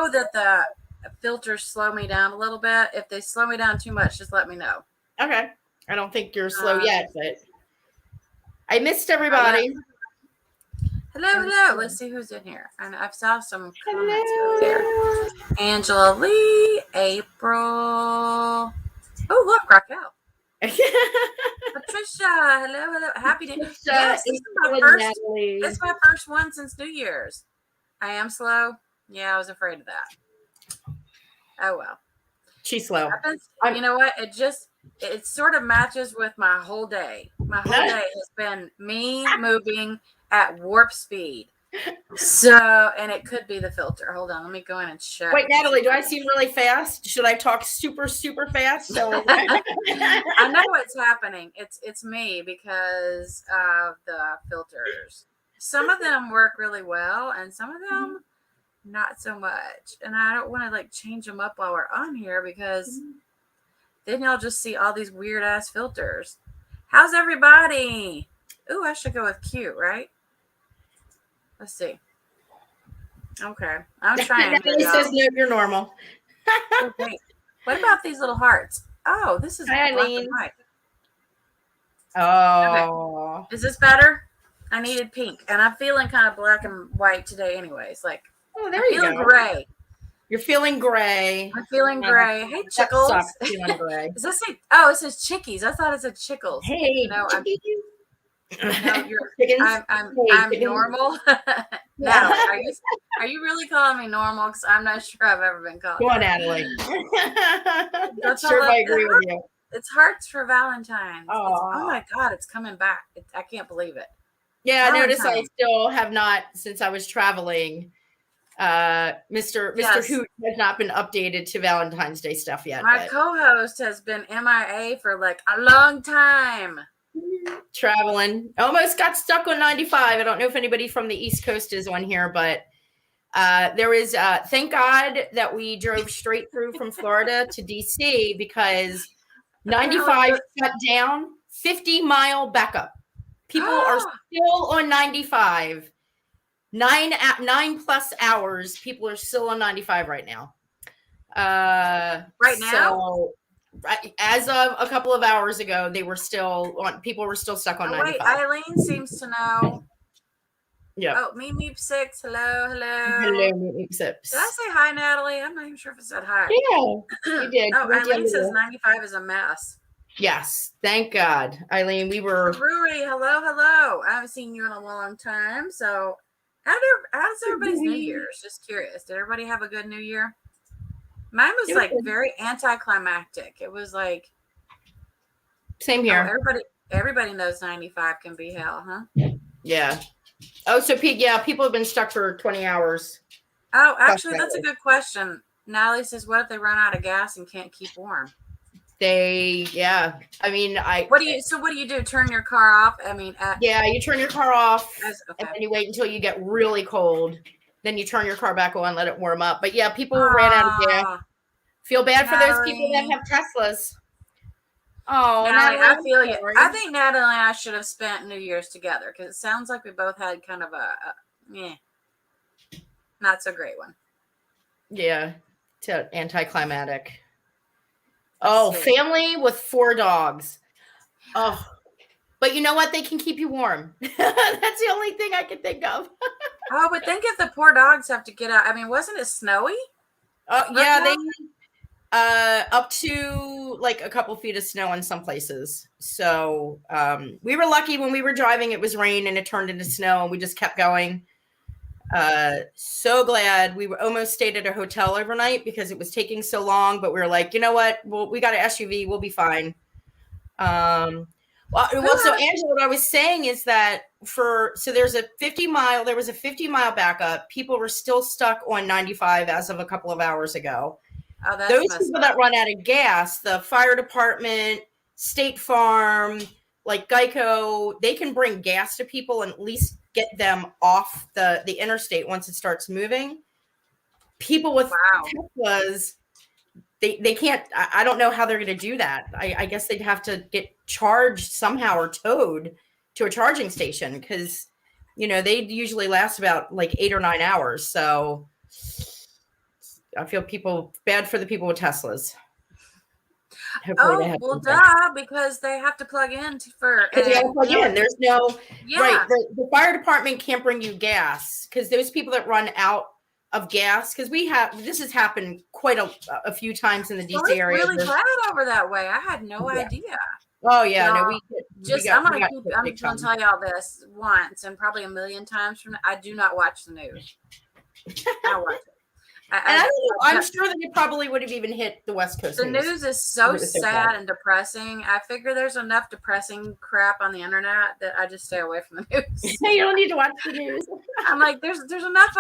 know that the filters slow me down a little bit. If they slow me down too much, just let me know. Okay. I don't think you're slow yet, but I missed everybody. Hello. Let's see who's in here. And I've saw some comments earlier. Angela Lee, April. Oh, look, Raquel. Patricia, hello. Happy day. Yes, it's my first one since New Year's. I am slow. Yeah, I was afraid of that. Oh, well. She's slow. You know what? It sort of matches with my whole day. My whole day has been me moving at warp speed. So, and it could be the filter. Hold on, let me go in and check. Wait, Natalie, do I seem really fast? Should I talk super, super fast? So I know what's happening. It's me because of the filters. Some of them work really well, and some of them not so much. And I don't want to like change them up while we're on here because then y'all just see all these weird ass filters. How's everybody? Ooh, I should go with cute, right? Let's see. Okay, I'm trying. Natalie says no, you're normal. Okay. What about these little hearts? Oh, this is black and white. Oh. Okay. Is this better? I needed pink, and I'm feeling kind of black and white today anyways. Like, there you go. Gray. You're feeling gray. I'm feeling gray. Hey, Chickles. Feeling gray. Does this say, oh, it says Chickies. I thought it said Chickles. Hey, no, chickens. I'm normal. No, are you really calling me normal? Because I'm not sure I've ever been called. Go on, Natalie. Not sure if I agree with you. It's Hearts for Valentine's. Oh my God, it's coming back. I can't believe it. Yeah, I noticed I still have not, since I was traveling, Mr. Hoot has not been updated to Valentine's Day stuff yet. My co-host has been MIA for like a long time. Traveling. Almost got stuck on 95. I don't know if anybody from the East Coast is on here, but there is, thank God that we drove straight through from Florida to DC because 95 shut down, 50-mile backup. People are still on 95. 9+ hours. People are still on 95 right now. Right now? So, as of a couple of hours ago, they were still on. People were still stuck on 95. Wait, Eileen seems to know. Yeah. Oh, Meep 6. Hello. Hello, Meep 6. Did I say hi, Natalie? I'm not even sure if it said hi. Yeah, you did. Oh, Eileen says 95 is a mess. Yes, thank God, Eileen. We were. Brewery. Hello. I haven't seen you in a long time. So, how's everybody's New Year's? Just curious. Did everybody have a good New Year? Mine was like very anticlimactic. It was like same here. Oh, everybody knows 95 can be hell, huh? Yeah. Oh, so people have been stuck for 20 hours. Oh, actually, that's a good question. Natalie says, "What if they run out of gas and can't keep warm?" I mean, What do you do? Turn your car off? I mean, you turn your car off, and then you wait until you get really cold. Then you turn your car back on, let it warm up. But yeah, people ran out of gas. Feel bad for those people that have Teslas. Oh, Natalie, I feel you. I think Natalie and I should have spent New Year's together because it sounds like we both had kind of a not so great one. Yeah, anticlimactic. Oh, family with 4 dogs. Oh, but you know what? They can keep you warm. That's the only thing I can think of. Oh, but think if the poor dogs have to get out. I mean, wasn't it snowy? Yeah, they up to like a couple feet of snow in some places. So we were lucky when we were driving. It was rain and it turned into snow, and we just kept going. So glad we almost stayed at a hotel overnight because it was taking so long. But we were like, you know what? Well, we got an SUV. We'll be fine. So Angela, what I was saying is that there's a 50-mile backup. People were still stuck on 95 as of a couple of hours ago. Oh, that's those people that run out of gas, the fire department, State Farm, like Geico, they can bring gas to people and at least get them off the interstate once it starts moving. People with Teslas, they can't. I don't know how they're going to do that. I guess they'd have to get charged somehow or towed to a charging station because, they usually last about like 8 or 9 hours. So I feel bad for the people with Teslas. Hopefully they Oh, have well, duh, because they have to plug in for because they got to and plug in. There's no right. yeah. The fire department can't bring you gas because those people that run out of gas, because this has happened quite a few times in the So DC it's area. really bad over that way. I had no idea. Oh yeah, no, Y'all, I'm just gonna tell y'all this once and probably a million times from now. I do not watch the news. I watch it. And I don't know, I'm sure that it probably would have even hit the West Coast. The news is so sad and depressing. I figure there's enough depressing crap on the internet that I just stay away from the news. You don't need to watch the news. I'm like, there's enough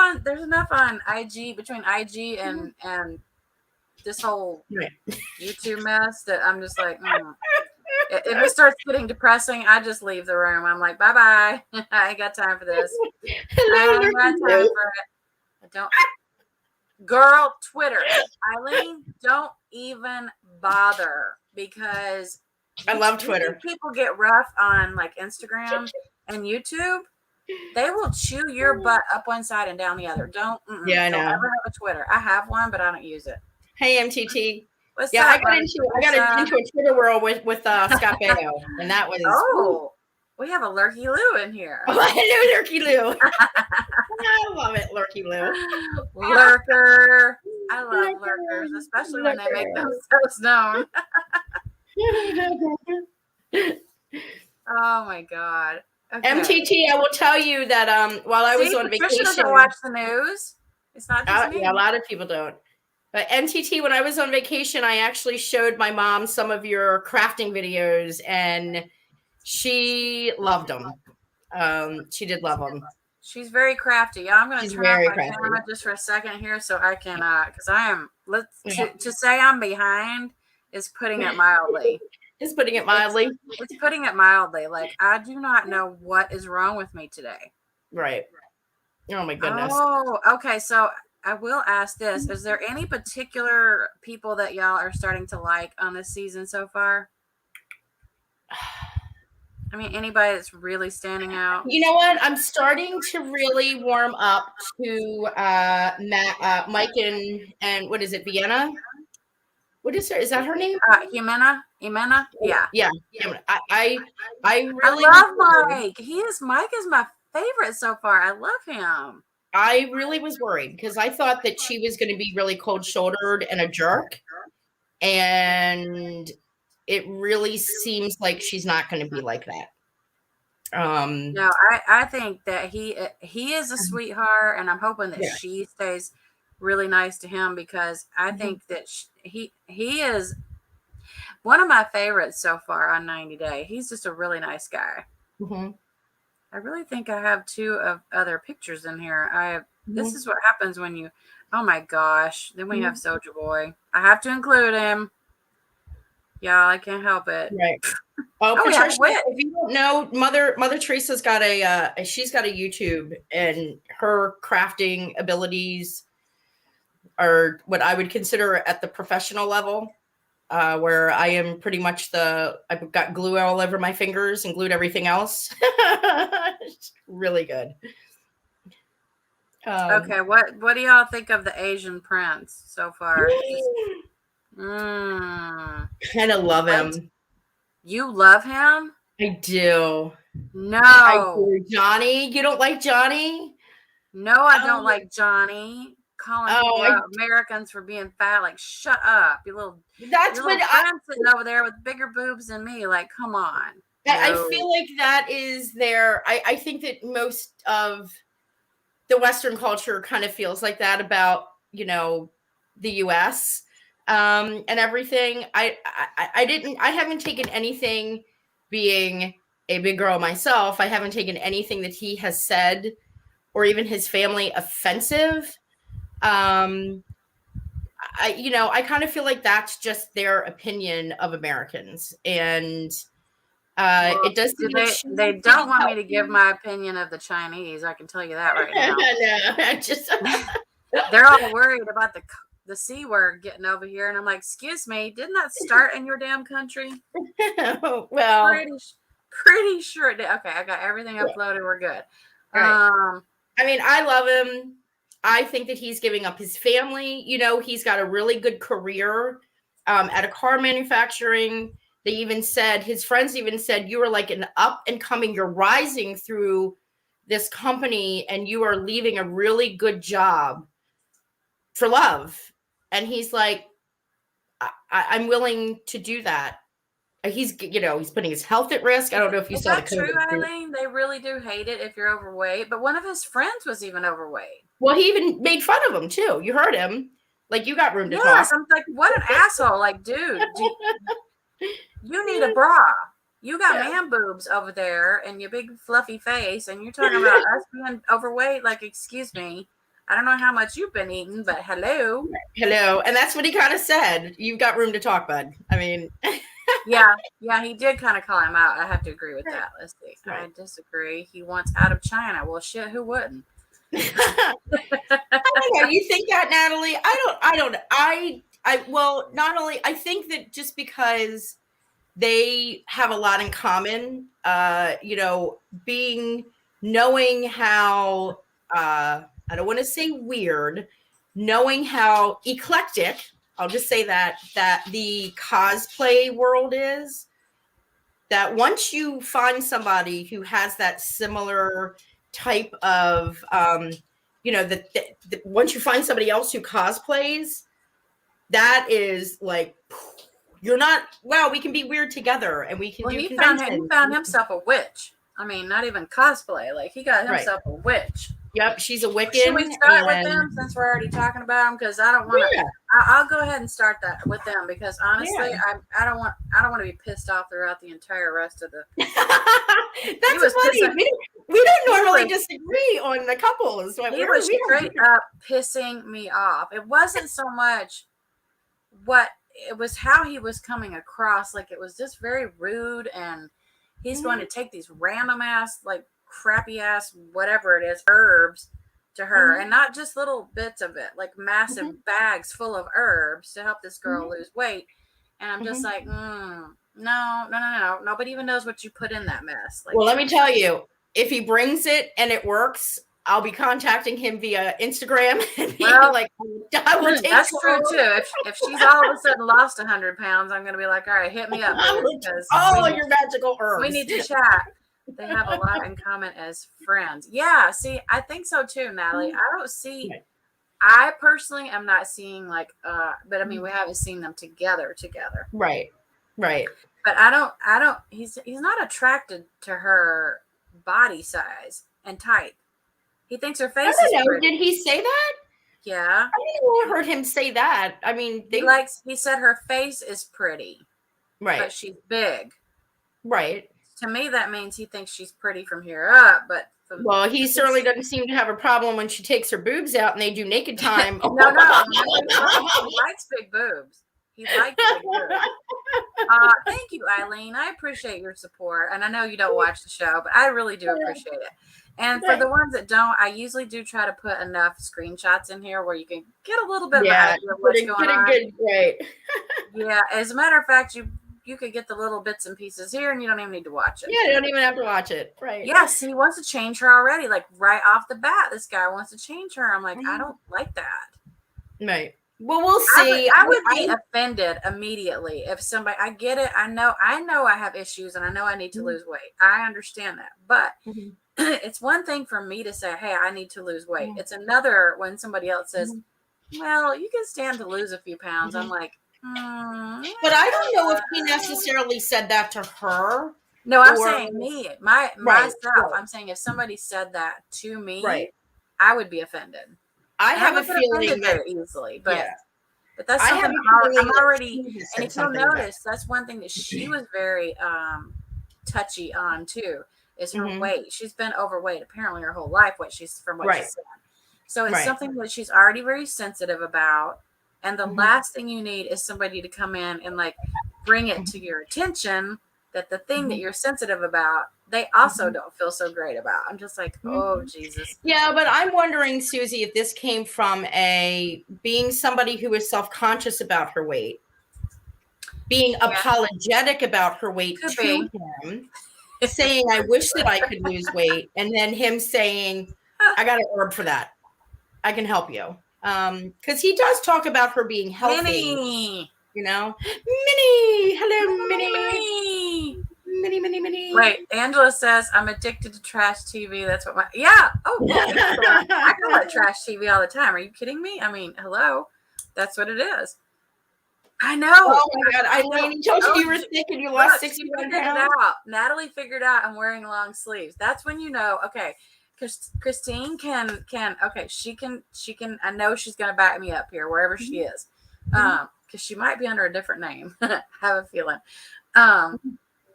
on IG, between IG and this whole YouTube mess, that I'm just like, if it starts getting depressing, I just leave the room. I'm like, bye bye. I ain't got time for this. I ain't got time for it. I don't. Girl, Twitter, Eileen, don't even bother, because I love Twitter. People get rough on like Instagram and YouTube. They will chew your butt up one side and down the other. Don't I know. Don't ever have a Twitter. I have one, but I don't use it. Hey, MTT. What's up, I got buddy? into a Twitter world with Scott Baio, and that was we have a Lurky Lou in here. Oh, hello, Lurky Lou. I love it, Lurky Lou. Lurker. I love lurkers, especially when they make themselves known. Oh my god. Okay. MTT, I will tell you that while I was on vacation, doesn't watch the news. It's not just me. Yeah, a lot of people don't. But MTT, when I was on vacation, I actually showed my mom some of your crafting videos, and she loved them. She did love them. She's very crafty. Yeah, I'm going to turn off my camera just for a second here so I can, because I am, to say I'm behind is putting it mildly. It's putting it mildly. It's putting it mildly. Like, I do not know what is wrong with me today. Right. Oh, my goodness. Oh, okay. So I will ask this. Is there any particular people that y'all are starting to like on this season so far? I mean, anybody that's really standing out? You know what? I'm starting to really warm up to Mike and what is it, Vienna? What is her? Is that her name? Jimena. Yeah. Yeah. I really love Mike. Mike is my favorite so far. I love him. I really was worried because I thought that she was going to be really cold-shouldered and a jerk, and it really seems like she's not going to be like that. No, I think that he is a sweetheart, and I'm hoping that she stays really nice to him, because I think that he is one of my favorites so far on 90 Day. He's just a really nice guy. Mm-hmm. I really think I have two of other pictures in here. This is what happens when you, oh my gosh. Then we have Soulja Boy. I have to include him. Yeah, I can't help it. Right. Oh, Patricia, if you don't know, Mother Teresa's got she's got a YouTube, and her crafting abilities are what I would consider at the professional level. Where I am pretty much I've got glue all over my fingers and glued everything else. It's really good. Okay, what do y'all think of the Asian prince so far? Kind of love him. You love him? I do. No. I do. Johnny, you don't like Johnny? No, I don't like Johnny. Calling Americans for being fat, like, shut up, you little. That's what I'm sitting over there with bigger boobs than me. Like, come on. I feel like that is their. I think that most of the Western culture kind of feels like that about the U.S. And everything. I haven't taken anything, being a big girl myself. I haven't taken anything that he has said or even his family offensive. I kind of feel like that's just their opinion of Americans, and it does. They don't want me to give my opinion of the Chinese. I can tell you that right now. They're all worried about the C word getting over here, and I'm like, excuse me, didn't that start in your damn country? Well, pretty sure it did. Okay, I got everything uploaded. We're good. Right. I mean, I love him. I think that he's giving up his family. You know, he's got a really good career at a car manufacturing. They even said, his friends even said, you are like an up and coming, you're rising through this company and you are leaving a really good job for love. And he's like, I'm willing to do that. He's, you know, he's putting his health at risk. I don't know if you Is saw the that true, COVID. Eileen? They really do hate it if you're overweight. But one of his friends was even overweight. Well, he even made fun of him too. You heard him. Like, you got room to talk. Yes, I'm like, what an asshole! Like, dude, you need a bra. You got man boobs over there and your big fluffy face, and you're talking about us being overweight. Like, excuse me, I don't know how much you've been eating, but hello. And that's what he kind of said. You've got room to talk, bud. I mean, yeah, he did kind of call him out. I have to agree with that. Let's see. Right. I disagree. He wants out of China. Well, shit, who wouldn't? I don't know. You think that, Natalie? Well, not only, I think that just because they have a lot in common, you know, knowing how, I don't want to say weird, knowing how eclectic, I'll just say that the cosplay world is, that once you find somebody who has that similar type of, you know, that once you find somebody else who cosplays, that is like, you're not, wow, we can be weird together and we can do conventions. He found himself a witch. I mean, not even cosplay. Like, he got himself a witch. Yep, she's a Wiccan. Should we start with them since we're already talking about them? Because I don't want to. Yeah. I'll go ahead and start that with them because honestly, I don't want to be pissed off throughout the entire rest of the. That's funny. We don't normally disagree on the couples. He was straight up pissing me off. It wasn't so much it was how he was coming across. Like, it was just very rude, and he's going to take these random ass, like, crappy ass, whatever it is, herbs to her, and not just little bits of it, like massive bags full of herbs to help this girl lose weight. And I'm just like, no. Nobody even knows what you put in that mess. Like, well, let me tell you, if he brings it and it works, I'll be contacting him via Instagram and be like, I will take that's true too. If she's all of a sudden lost 100 pounds, I'm going to be like, all right, hit me up. Your magical herbs. We need to chat. They have a lot in common as friends. Yeah, see, I think so too, Natalie. I personally am not seeing like, but I mean, we haven't seen them together. Right. But I don't, he's not attracted to her body size and type. He thinks her face is pretty. Did he say that? Yeah. I didn't heard him say that. I mean, he said her face is pretty. Right. But she's big. Right. To me, that means he thinks she's pretty from here up, but he certainly doesn't seem to have a problem when she takes her boobs out and they do naked time. No, he likes big boobs. He likes big boobs. Thank you, Eileen. I appreciate your support, and I know you don't watch the show, but I really do appreciate it. And for the ones that don't, I usually do try to put enough screenshots in here where you can get a little bit of an idea of what's going on. Right. Yeah, as a matter of fact, you could get the little bits and pieces here, and you don't even need to watch it. Yeah, you don't even have to watch it. Right. Yes, he wants to change her already. Like, right off the bat, this guy wants to change her. I'm like, I don't like that. Right. Well, we'll see. I would be offended immediately if somebody, I get it. I know I have issues, and I know I need to lose weight. I understand that. But it's one thing for me to say, hey, I need to lose weight. It's another when somebody else says, well, you can stand to lose a few pounds. I'm like, but I don't know if he necessarily said that to her. No, I'm saying me, myself. I'm saying if somebody said that to me, I would be offended. I have a feeling very easily, but that's something I'm already. And if you'll notice, that's one thing that she was very touchy on too. Is her weight? She's been overweight apparently her whole life. She's from what she said. So it's something that she's already very sensitive about. And the last thing you need is somebody to come in and like bring it to your attention that the thing that you're sensitive about, they also don't feel so great about. I'm just like, oh, Jesus. Yeah, but I'm wondering, Susie, if this came from being somebody who is self-conscious about her weight, being apologetic about her weight to him, saying, I wish that I could lose weight, and then him saying, I got an herb for that. I can help you. Because he does talk about her being healthy. Minnie. You know? Minnie! Hello, Minnie. Minnie. Wait, Angela says, I'm addicted to trash TV. That's what my... Yeah. Oh, I call it trash TV all the time. Are you kidding me? I mean, hello. That's what it is. I know. Oh my God. Eileen told you were thick and you lost 61 pounds. Natalie figured out I'm wearing long sleeves. That's when you know, okay, because Christine can, okay, she can, I know she's going to back me up here, wherever she is. Because she might be under a different name. I have a feeling.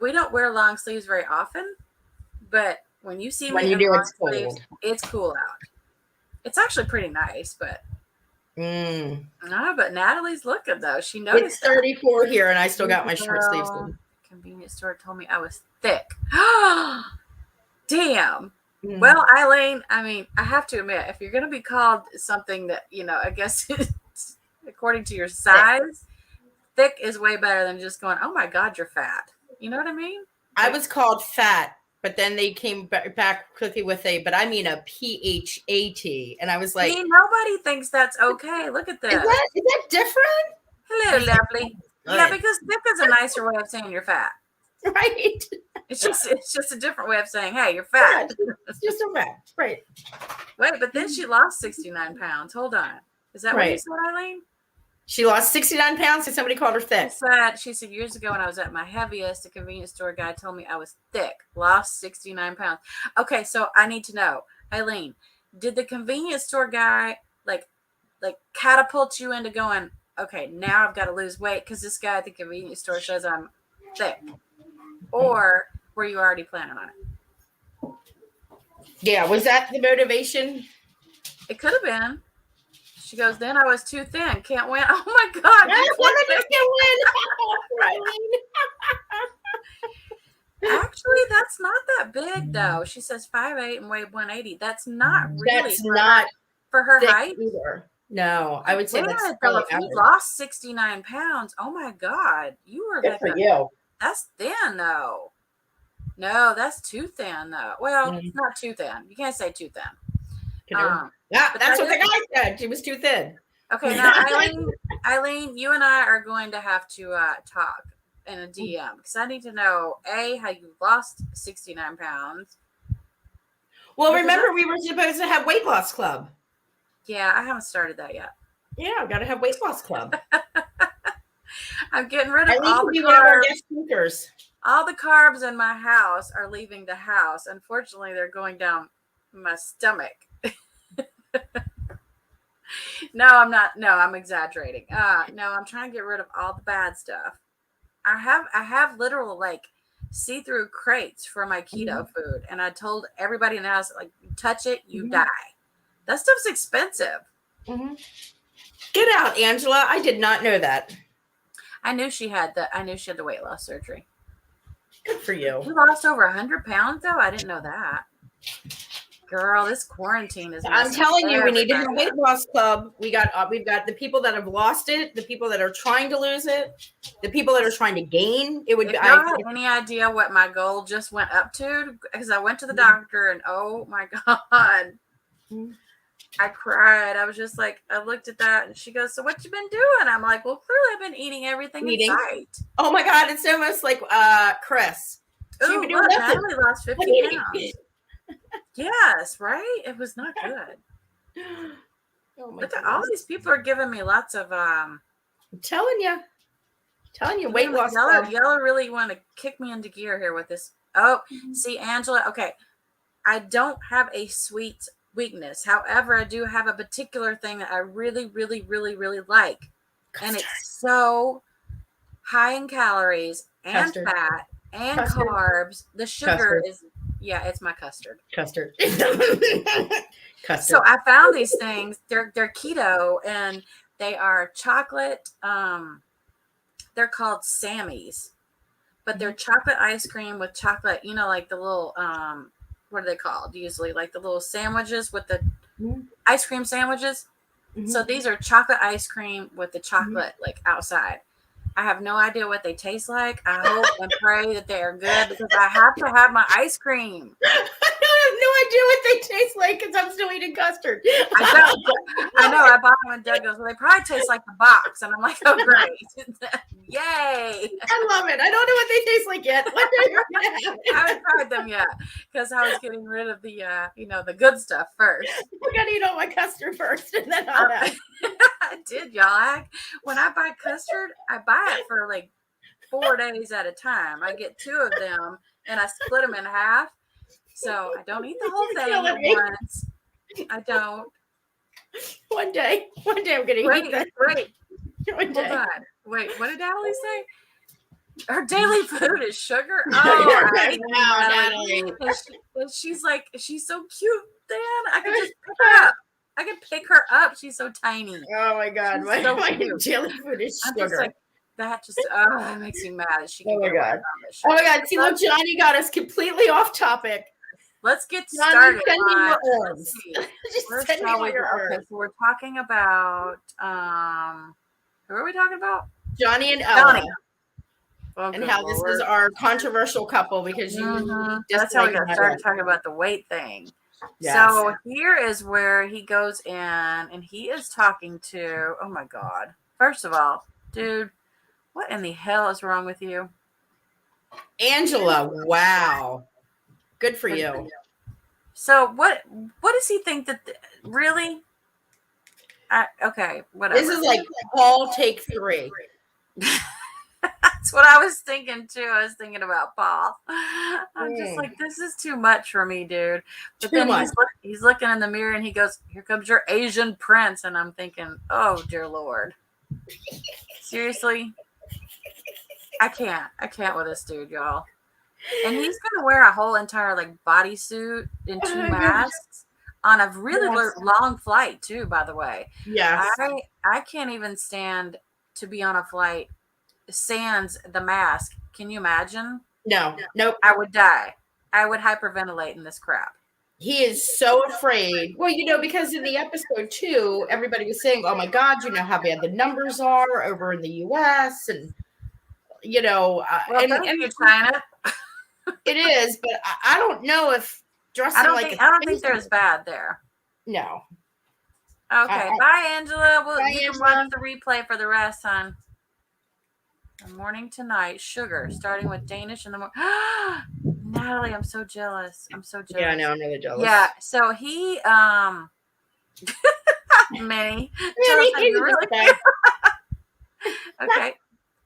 We don't wear long sleeves very often, but when you see me in long sleeves, it's cool out. It's actually pretty nice, but no, but Natalie's looking though. She noticed. It's 34 here, and I still got my short sleeves in. Convenience store told me I was thick. Damn. Well, Eileen, I mean, I have to admit, if you're going to be called something that, you know, I guess according to your size, thick is way better than just going, oh my God, you're fat. You know what I mean? I was called fat, but then they came back quickly with but I mean a PHAT. And I was like, see, nobody thinks that's okay. Look at this. Is that different? Hello, lovely. Yeah, because thick is a nicer way of saying you're fat. Right. It's just a different way of saying, hey, you're fat. Yeah, it's just a fact. Right. Wait, but then she lost 69 pounds. Hold on. Is that what you said, Eileen? She lost 69 pounds and somebody called her thick. She said years ago when I was at my heaviest, the convenience store guy told me I was thick, lost 69 pounds. Okay, so I need to know, Eileen, did the convenience store guy like catapult you into going, okay, now I've got to lose weight because this guy at the convenience store says I'm thick? Or were you already planning on it? Yeah, was that the motivation? It could have been. She goes, then I was too thin. Can't win. Oh my God. You can't win. Actually, that's not that big though. She says 5'8" and weighed 180. That's not really that's not for her height either. No, I would say that's if you lost 69 pounds. Oh my God. You were good for you. That's thin though. No, that's too thin though. Well, it's not too thin. You can't say too thin. Yeah, but that's what the guy said. She was too thin. Okay, now Eileen, you and I are going to have to talk in a DM because I need to know how you lost 69 pounds. Well, remember we were supposed to have weight loss club. Yeah, I haven't started that yet. Yeah, I've got to have weight loss club. I'm getting rid of all the carbs. All the carbs in my house are leaving the house. Unfortunately, they're going down my stomach. No, I'm not. No, I'm exaggerating. No, I'm trying to get rid of all the bad stuff. I have literal like see-through crates for my keto food, and I told everybody in the house, like, you touch it, you die. That stuff's expensive. Get out, Angela. I did not know that. I knew she had the weight loss surgery. Good for you. You lost over 100 pounds though. I didn't know that. Girl, this quarantine is. I'm telling you, we need to have a weight loss club. We've got the people that have lost it, the people that are trying to lose it, the people that are trying to gain. It would. If y'all have any idea what my goal just went up to? Because I went to the doctor and oh my God, I cried. I was just like, I looked at that and she goes, "So what you been doing?" I'm like, "Well, clearly I've been eating everything in sight." Oh my God, it's almost like Chris. Ooh, look, Natalie lost 50 pounds. Yes, right? It was not good. Look at all these people are giving me lots of I'm telling you, weight loss. Y'all really want to kick me into gear here with this. Oh, see, Angela. Okay, I don't have a sweet weakness. However, I do have a particular thing that I really, really, really, really like, and it's so high in calories and fat and carbs. The sugar is. Yeah, it's my custard. Custard. So I found these things. They're keto and they are chocolate. They're called Sammys, but they're chocolate ice cream with chocolate. You know, like the little what are they called? Usually, like the little sandwiches with the ice cream sandwiches. So these are chocolate ice cream with the chocolate like outside. I have no idea what they taste like. I hope and pray that they are good because I have to have my ice cream. I have no idea what they taste like because I'm still eating custard. I know. I bought them and Doug goes, well, they probably taste like the box. And I'm like, oh, great. Yay. I love it. I don't know what they taste like yet. I haven't tried them yet because I was getting rid of the, the good stuff first. I got to eat all my custard first and then I'll have. I did, y'all. When I buy custard, I buy it for like 4 days at a time. I get 2 of them and I split them in half. So I don't eat the whole thing at once. I don't. One day I'm going to eat that. Wait. Hold on. Wait, what did Natalie say? Her daily food is sugar. Oh, I know, Natalie. She's like, she's so cute, Dan. I could just pick her up. I could pick her up. She's so tiny. Oh my God. My daily food is sugar. That makes me mad. She oh my God. Oh my God. See, look, Johnny got us completely off topic. Let's get started. Send me your herbs. Where shall we go? Okay, so we're talking about who are we talking about? Johnny and Ella. Okay, and how this is our controversial couple because that's how we got started talking about the weight thing. Yes. So here is where he goes in and he is talking to, oh my God. First of all, dude, what in the hell is wrong with you? Angela, wow. Good for you. So what does he think that really? Okay, whatever. This is like Paul take 3. That's what I was thinking too. I was thinking about Paul. I'm just like, this is too much for me, dude. But then he's looking in the mirror and he goes, "Here comes your Asian prince," and I'm thinking, oh dear Lord, seriously, I can't with this dude, y'all. And he's gonna wear a whole entire like bodysuit and 2 masks on a really long flight too. By the way, yes, I can't even stand to be on a flight sans the mask. Can you imagine? No, nope. I would die. I would hyperventilate in this crap. He is so afraid. Well, because in the episode 2, everybody was saying, "Oh my God, you know how bad the numbers are over in the U.S." and well, and China. It is, but I don't know if dressing I don't think they're as bad there. No. Okay, bye, Angela. You can watch the replay for the rest, hon. The morning to night, sugar, starting with Danish in the morning. Natalie, I'm so jealous. Yeah, I know, I'm really jealous. Yeah, so he, Minnie. Okay,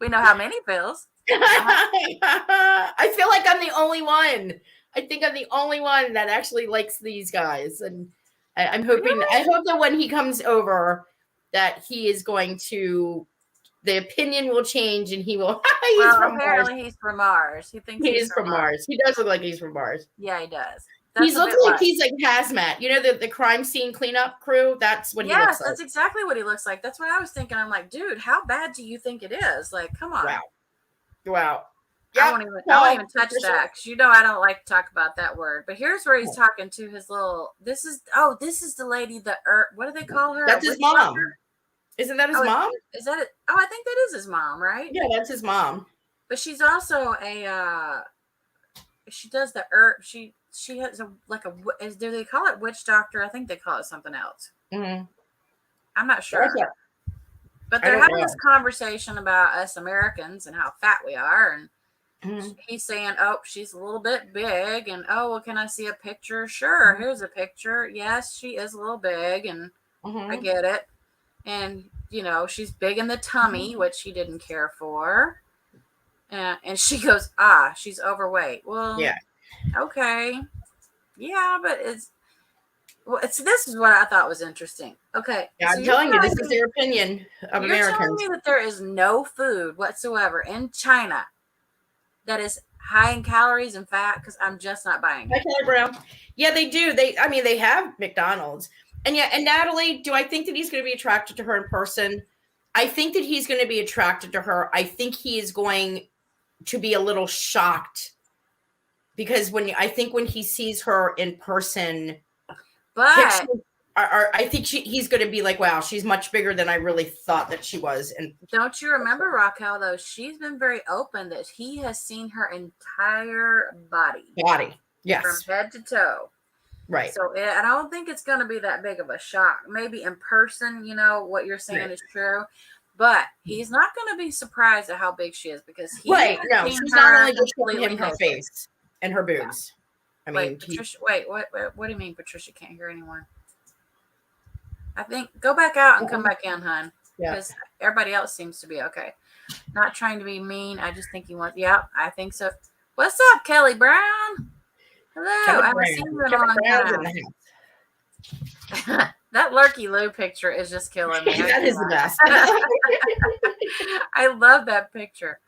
we know how many pills. I feel like I'm the only one. I think I'm the only one that actually likes these guys, and I'm hoping. Really? I hope that when he comes over, that he is going to. The opinion will change, and he will. Apparently he's from Mars. He thinks he's from Mars. He does look like he's from Mars. Yeah, he does. He looks like he's like hazmat. The crime scene cleanup crew. That's what he looks like. Yes, that's exactly what he looks like. That's what I was thinking. I'm like, dude, how bad do you think it is? Like, come on. Wow. I won't even touch that because I don't like to talk about that word. But here's where he's talking to his little. This is the lady. What do they call her? That's his mom. Doctor? Isn't that his mom? Is that it? Oh, I think that is his mom, right? Yeah, that's his mom. But she's also she does the herb. She has do they call it witch doctor? I think they call it something else. Mm-hmm. I'm not sure. But they're having this conversation about us Americans and how fat we are, and he's saying, "Oh, she's a little bit big," and "Oh, well, can I see a picture?" Sure, here's a picture. Yes, she is a little big, and I get it. And, she's big in the tummy, which he didn't care for. And she goes, she's overweight. Well, yeah. Okay. Yeah, but this is what I thought was interesting. Okay. Yeah, so I'm telling you, this is their opinion of Americans. You're telling me that there is no food whatsoever in China that is high in calories and fat? Because I'm just not buying it. Okay, bro. Yeah, they do. They have McDonald's. And Natalie, do I think that he's going to be attracted to her in person? I think that he's going to be attracted to her. I think he is going to be a little shocked because when he sees her in person, but I think he's going to be like, wow, she's much bigger than I really thought that she was. And don't you remember, Raquel, though? She's been very open that he has seen her entire body. Yes. From head to toe. Right. So I don't think it's going to be that big of a shock. Maybe in person, what you're saying is true, but he's not going to be surprised at how big she is because he Right. has No, seen she's not her only just showing completely him her naked. face and her Yeah. boobs. I Wait, mean, Patricia. Wait, what do you mean, Patricia can't hear anyone? I think go back out and come back in, hon. Yeah. Because everybody else seems to be okay. Not trying to be mean. I just think he wants. Yeah, I think so. What's up, Kelly Brown? Hello. Kelly I haven't Brown. seen you in a Kelly long Brown's in time. the house. That Lurky Lou picture is just killing me. That is the best. I love that picture.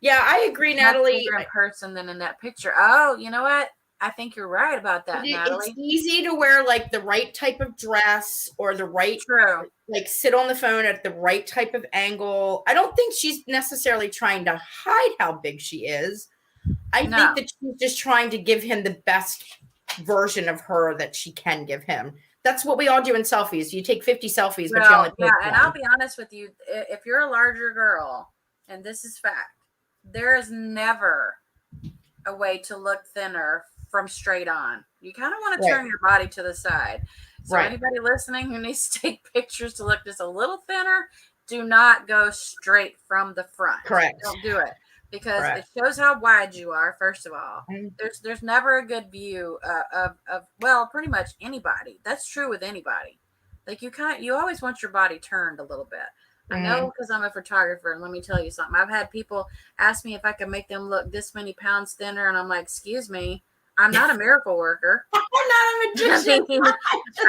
Yeah, I agree, Natalie. Much bigger in person than in that picture. Oh, you know what? I think you're right about that, Natalie. It's easy to wear like the right type of dress or the right, True. like sit on the phone at the right type of angle. I don't think she's necessarily trying to hide how big she is. I think that she's just trying to give him the best version of her that she can give him. That's what we all do in selfies. You take 50 selfies, but you only take one. And I'll be honest with you. If you're a larger girl, and this is fact, there is never a way to look thinner from straight on. You kind of want to turn your body to the side. So anybody listening who needs to take pictures to look just a little thinner, do not go straight from the front. Correct. Don't do it. Because it shows how wide you are, first of all. Mm-hmm. There's never a good view of pretty much anybody. That's true with anybody. Like you always want your body turned a little bit. I know because I'm a photographer, and let me tell you something. I've had people ask me if I can make them look this many pounds thinner, and I'm like, excuse me, I'm not a miracle worker. I'm not a magician.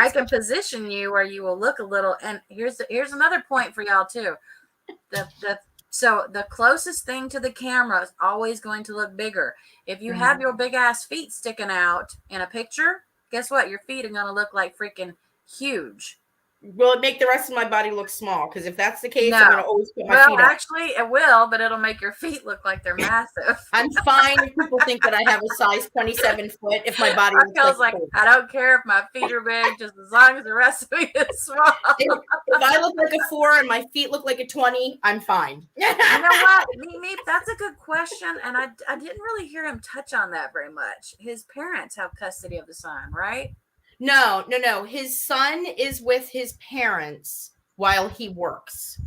I can position you where you will look a little. And here's another point for y'all too. So the closest thing to the camera is always going to look bigger. If you have your big ass feet sticking out in a picture, guess what? Your feet are going to look like freaking huge. Will it make the rest of my body look small? Because if that's the case, I'm going to always put my feet up. Actually, it will, but it'll make your feet look like they're massive. I'm fine if people think that I have a size 27 foot if my body looks like I don't care if my feet are big, just as long as the rest of me is small. If I look like a 4 and my feet look like a 20, I'm fine. You know what? Meep, that's a good question, and I didn't really hear him touch on that very much. His parents have custody of the son, right? No. His son is with his parents while he works.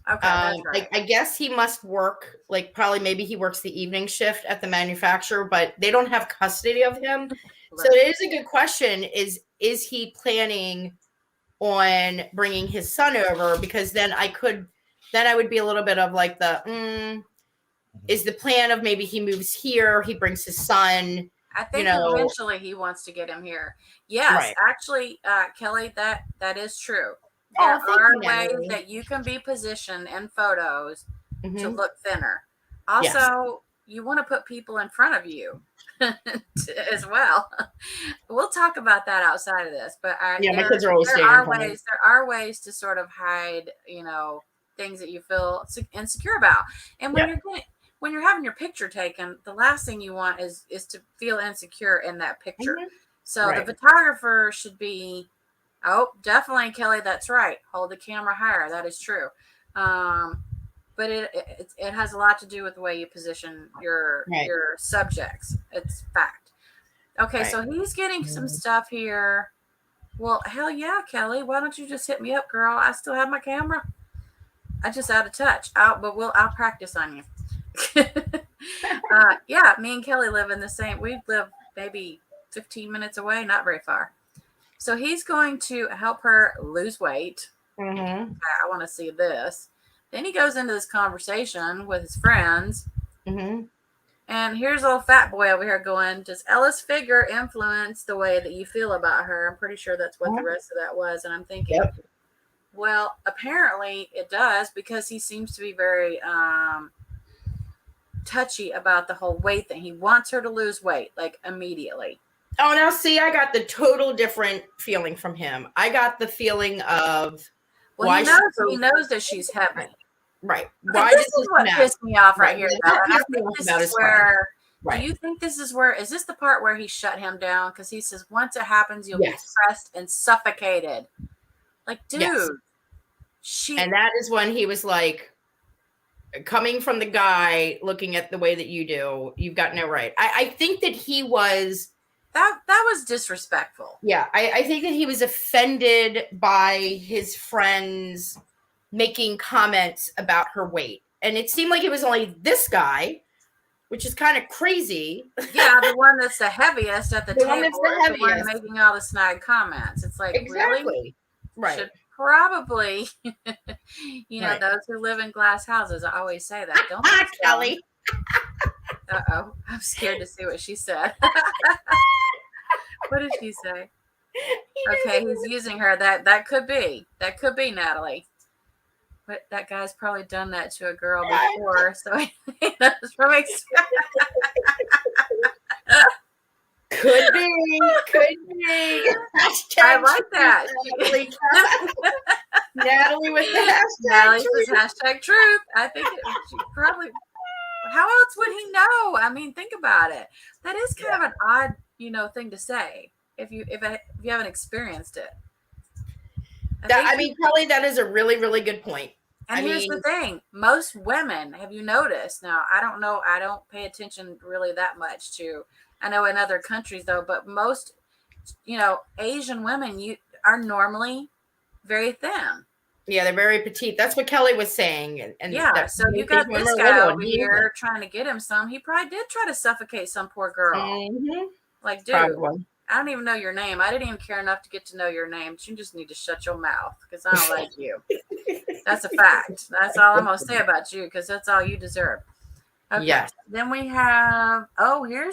Okay, that's right. I guess he must work, like probably maybe he works the evening shift at the manufacturer, but they don't have custody of him. Right. So it is a good question. Is he planning on bringing his son over? Because then I would be a little bit of like is the plan of maybe he moves here, he brings his son. I think eventually he wants to get him here. Yes, actually, Kelly, that is true. There are ways that you can be positioned in photos to look thinner. Also, you want to put people in front of you as well. We'll talk about that outside of this. But my kids are always there are ways to sort of hide, things that you feel insecure about. And when you're having your picture taken, the last thing you want is to feel insecure in that picture. So the photographer should be, definitely, Kelly, that's right. Hold the camera higher. That is true. But it has a lot to do with the way you position your subjects. It's fact. Okay, so he's getting some stuff here. Well, hell yeah, Kelly. Why don't you just hit me up, girl? I still have my camera. I just out of touch. I'll practice on you. Me and Kelly live in the same. We live maybe 15 minutes away, not very far. So he's going to help her lose weight. I want to see this. Then he goes into this conversation with his friends. And here's old fat boy over here going, does Ella's figure influence the way that you feel about her? I'm pretty sure that's what the rest of that was. And I'm thinking, well, apparently it does, because he seems to be very touchy about the whole weight thing. He wants her to lose weight, like immediately. Oh, now see, I got the total different feeling from him. I got the feeling of he knows that she's heavy. Right. Why this is what pissed me off right here. I think this is where. Do you think this is where? Is this the part where he shut him down? Because he says once it happens, you'll be pressed and suffocated. Like, dude, and that is when he was like, coming from the guy looking at the way that you do, you've got no right. I think that he was that was disrespectful. Yeah, I think that he was offended by his friends making comments about her weight. And it seemed like it was only this guy, which is kind of crazy. Yeah, the one that's the heaviest at the The one table that's the is the one heaviest. making all the snide comments. It's like, really? Exactly. Right. Should probably, you know, Right. those who live in glass houses, I always say that. Don't Ah, Kelly. Uh-oh. I'm scared to see what she said. What did she say? Okay, he's using her. That could be. That could be Natalie. But that guy's probably done that to a girl before, so he knows from experience. Could be. I like that. Natalie with the hashtag. Natalie says hashtag truth. I think she probably. How else would he know? I mean, think about it. That is kind of an odd, thing to say if you haven't experienced it. Kelly, that is a really, really good point. And here's the thing. Most women, have you noticed? Now, I don't know. I don't pay attention really that much to, I know in other countries though, but most, Asian women are normally very thin. Yeah, they're very petite. That's what Kelly was saying. And yeah, so you got this guy over here trying to get him some. He probably did try to suffocate some poor girl. Mm-hmm. Like, dude, probably. I don't even know your name. I didn't even care enough to get to know your name. You just need to shut your mouth because I don't like you. That's a fact. That's all I'm going to say about you because that's all you deserve. Okay. Yes. Then we have, and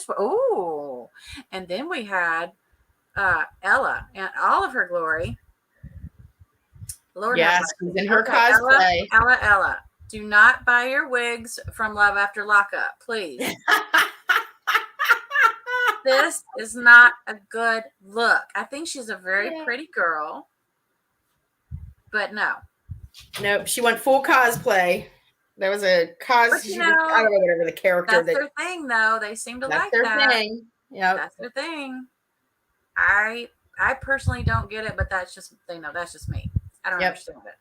then we had Ella in all of her glory. Lord, yes, she's in her cosplay. Ella. Do not buy your wigs from Love After Lockup, please. This is not a good look. I think she's a very pretty girl, but no. Nope, she went full cosplay. There was a I don't know whatever the character. That's their thing, though. They seem to like that. That's their thing. Yeah, that's their thing. I personally don't get it, but that's just that's just me. I don't understand it.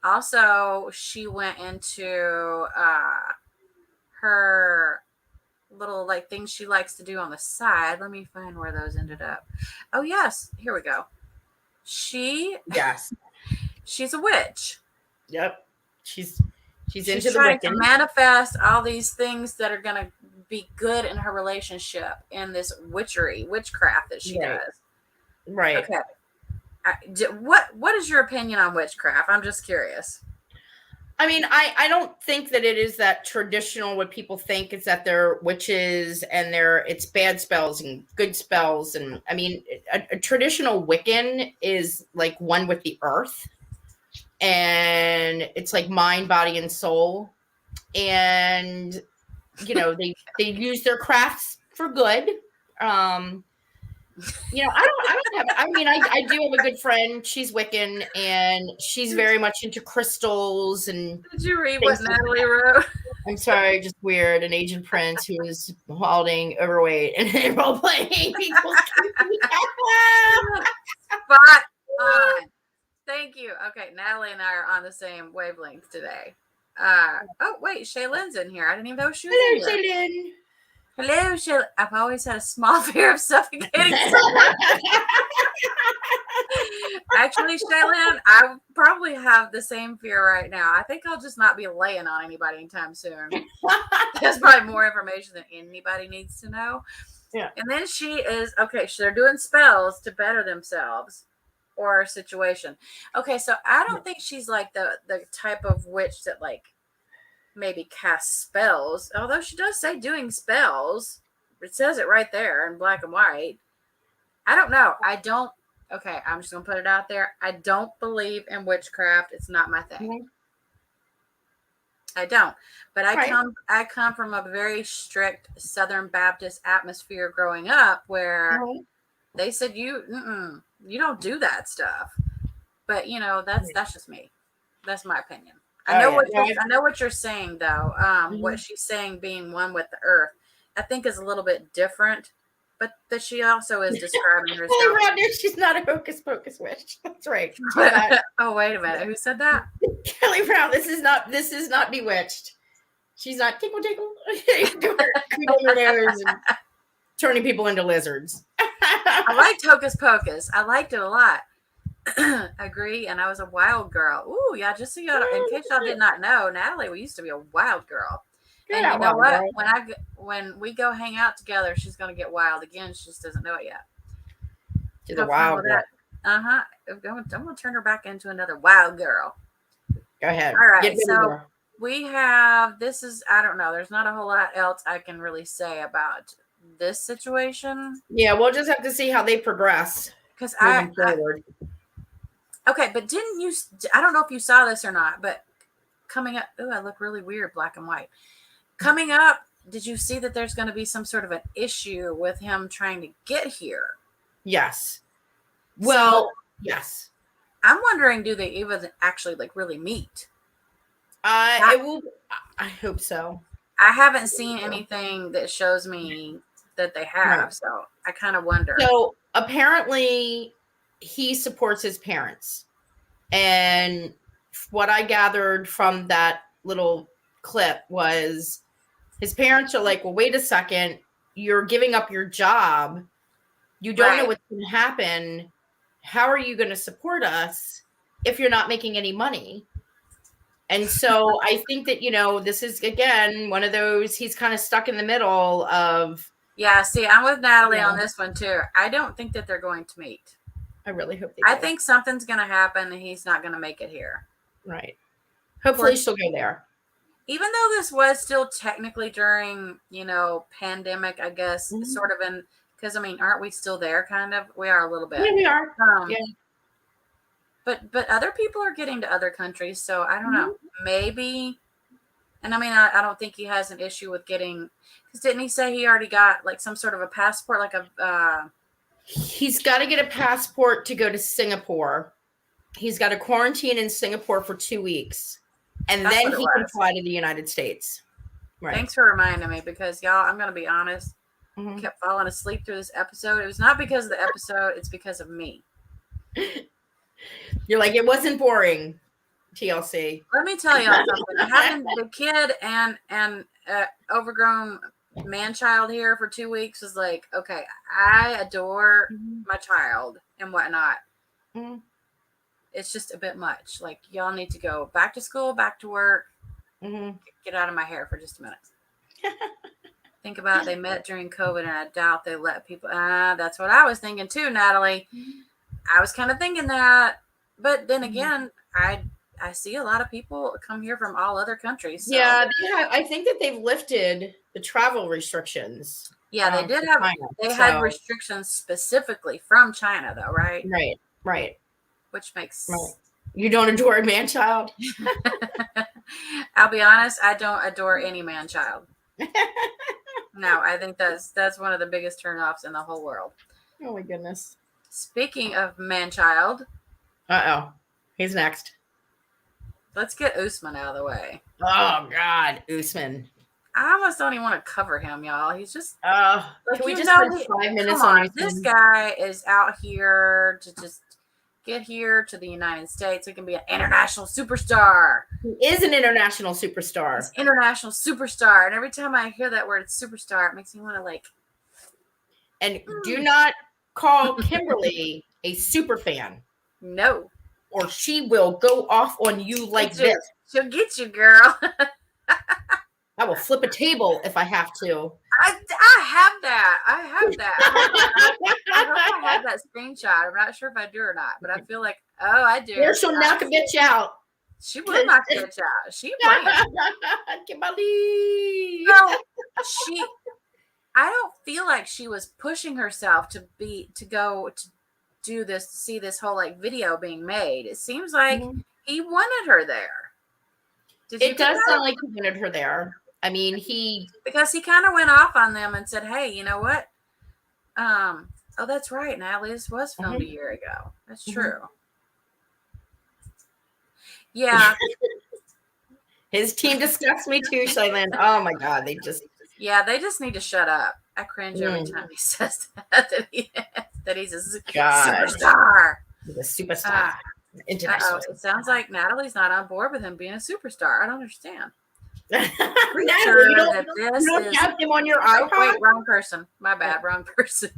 Also, she went into her little things she likes to do on the side. Let me find where those ended up. Oh yes, here we go. She's a witch. Yep. She's into trying to manifest all these things that are going to be good in her relationship in this witchcraft that she does. Right. Okay. What is your opinion on witchcraft? I'm just curious. I mean, I don't think that it is that traditional what people think. It's that they're witches and it's bad spells and good spells. And I mean, a traditional Wiccan is like one with the earth. And it's like mind, body, and soul. And, they use their crafts for good. I do have a good friend. She's Wiccan, and she's very much into crystals. And did you read what Natalie wrote? I'm sorry, just weird. An Asian prince who is balding, overweight, and role playing people. Spot on. Thank you. Okay, Natalie and I are on the same wavelength today. Oh wait, Shaylin's in here. I didn't even know she was in here. Shaylin. Hello, Shaylin. I've always had a small fear of suffocating. Actually, Shaylin, I probably have the same fear right now. I think I'll just not be laying on anybody anytime soon. There's probably more information than anybody needs to know. Yeah. And then she is so they're doing spells to better themselves or a situation. Okay, so I don't think she's like the type of witch that maybe cast spells, although she does say doing spells. It says it right there in black and white. I don't know. I'm just gonna put it out there. I don't believe in witchcraft. It's not my thing. Mm-hmm. I don't. But I come from a very strict Southern Baptist atmosphere growing up where they said you don't do that stuff. But that's just me. That's my opinion. I know what you're saying though. What she's saying being one with the earth, I think is a little bit different, but that she also is describing herself. She's not a hocus pocus witch. That's right. Oh, wait a minute. Who said that? Kelly Brown. This is not bewitched. She's not tickle tickle. turning people into lizards. I liked Hocus Pocus. I liked it a lot. Agree. And I was a wild girl. Ooh, yeah. Just so y'all, in case y'all did not know, Natalie, we used to be a wild girl. And you know what? Girl. When we go hang out together, she's gonna get wild again. She just doesn't know it yet. She's a wild girl. I'm gonna turn her back into another wild girl. Go ahead. All right. So we have. This is. I don't know. There's not a whole lot else I can really say about this situation. Yeah, we'll just have to see how they progress. Because okay, but didn't you? I don't know if you saw this or not, but coming up. Oh, I look really weird, black and white. Coming up, did you see that there's going to be some sort of an issue with him trying to get here? Yes. Well, yes. I'm wondering, do they even actually like really meet? It will. I hope so. I haven't seen anything that shows me that they have, right. So I kind of wonder. So apparently, he supports his parents, and what I gathered from that little clip was his parents are like, well, wait a second, you're giving up your job, you don't know what's going to happen, how are you going to support us if you're not making any money? And so I think that, this is again one of those, he's kind of stuck in the middle of. Yeah, see, I'm with Natalie on this one too. I don't think that they're going to meet. I really hope they do. I think something's going to happen and he's not going to make it here. Right. Hopefully she'll go there. Even though this was still technically during, pandemic, I guess, sort of in, because, aren't we still there kind of? We are a little bit. Yeah, we are. Yeah. But other people are getting to other countries, so I don't know. Maybe, and I don't think he has an issue with getting, because didn't he say he already got like some sort of a passport, like a... He's got to get a passport to go to Singapore. He's got to quarantine in Singapore for 2 weeks. And then he can fly to the United States. Right. Thanks for reminding me, because y'all, I'm going to be honest. I kept falling asleep through this episode. It was not because of the episode. It's because of me. You're like, it wasn't boring, TLC. Let me tell y'all something. Having the kid and overgrown man-child here for 2 weeks was like, okay, I adore my child and whatnot. It's just a bit much. Like, y'all need to go back to school, back to work. Get out of my hair for just a minute. Think about it. They met during COVID, and I doubt they let people. That's what I was thinking too, Natalie. I was kind of thinking that, but then again, I see a lot of people come here from all other countries. So. Yeah, I think that they've lifted the travel restrictions. Yeah, they did have. China, they had restrictions specifically from China, though, right? Right. Which makes you don't adore a man child. I'll be honest, I don't adore any man child. No, I think that's one of the biggest turnoffs in the whole world. Oh my goodness. Speaking of man child. He's next. Let's get Usman out of the way. Oh God, Usman. I almost don't even want to cover him, y'all. He's just can we just spend 5 minutes on Usman? This guy is out here to just get here to the United States. He can be an international superstar. He is an international superstar. He's an international superstar. And every time I hear that word superstar, it makes me want to like. And do not call Kimberly a super fan. No. Or she will go off on you like this. She'll get you, girl. I will flip a table if I have to. I have that. I hope I have that screenshot. I'm not sure if I do or not, but I feel like, I do. Or she'll knock a bitch out. She will knock a bitch out. She might. Kimberly. No, I don't feel like she was pushing herself to go to do this, to see this whole like video being made. It seems like he wanted her there. It does sound like he wanted her there. I mean, because he kind of went off on them and said, "Hey, you know what? That's right. Natalie, this was filmed a year ago. That's true." Yeah. His team disgusts me too, Shaylin. Oh my God, they just need to shut up. I cringe every time he says that he's a superstar. He's a superstar. International. It sounds like Natalie's not on board with him being a superstar. I don't understand. Natalie, Sure you that this you don't is. have him on your Oh iPod? wait, wrong person. My bad, wrong person.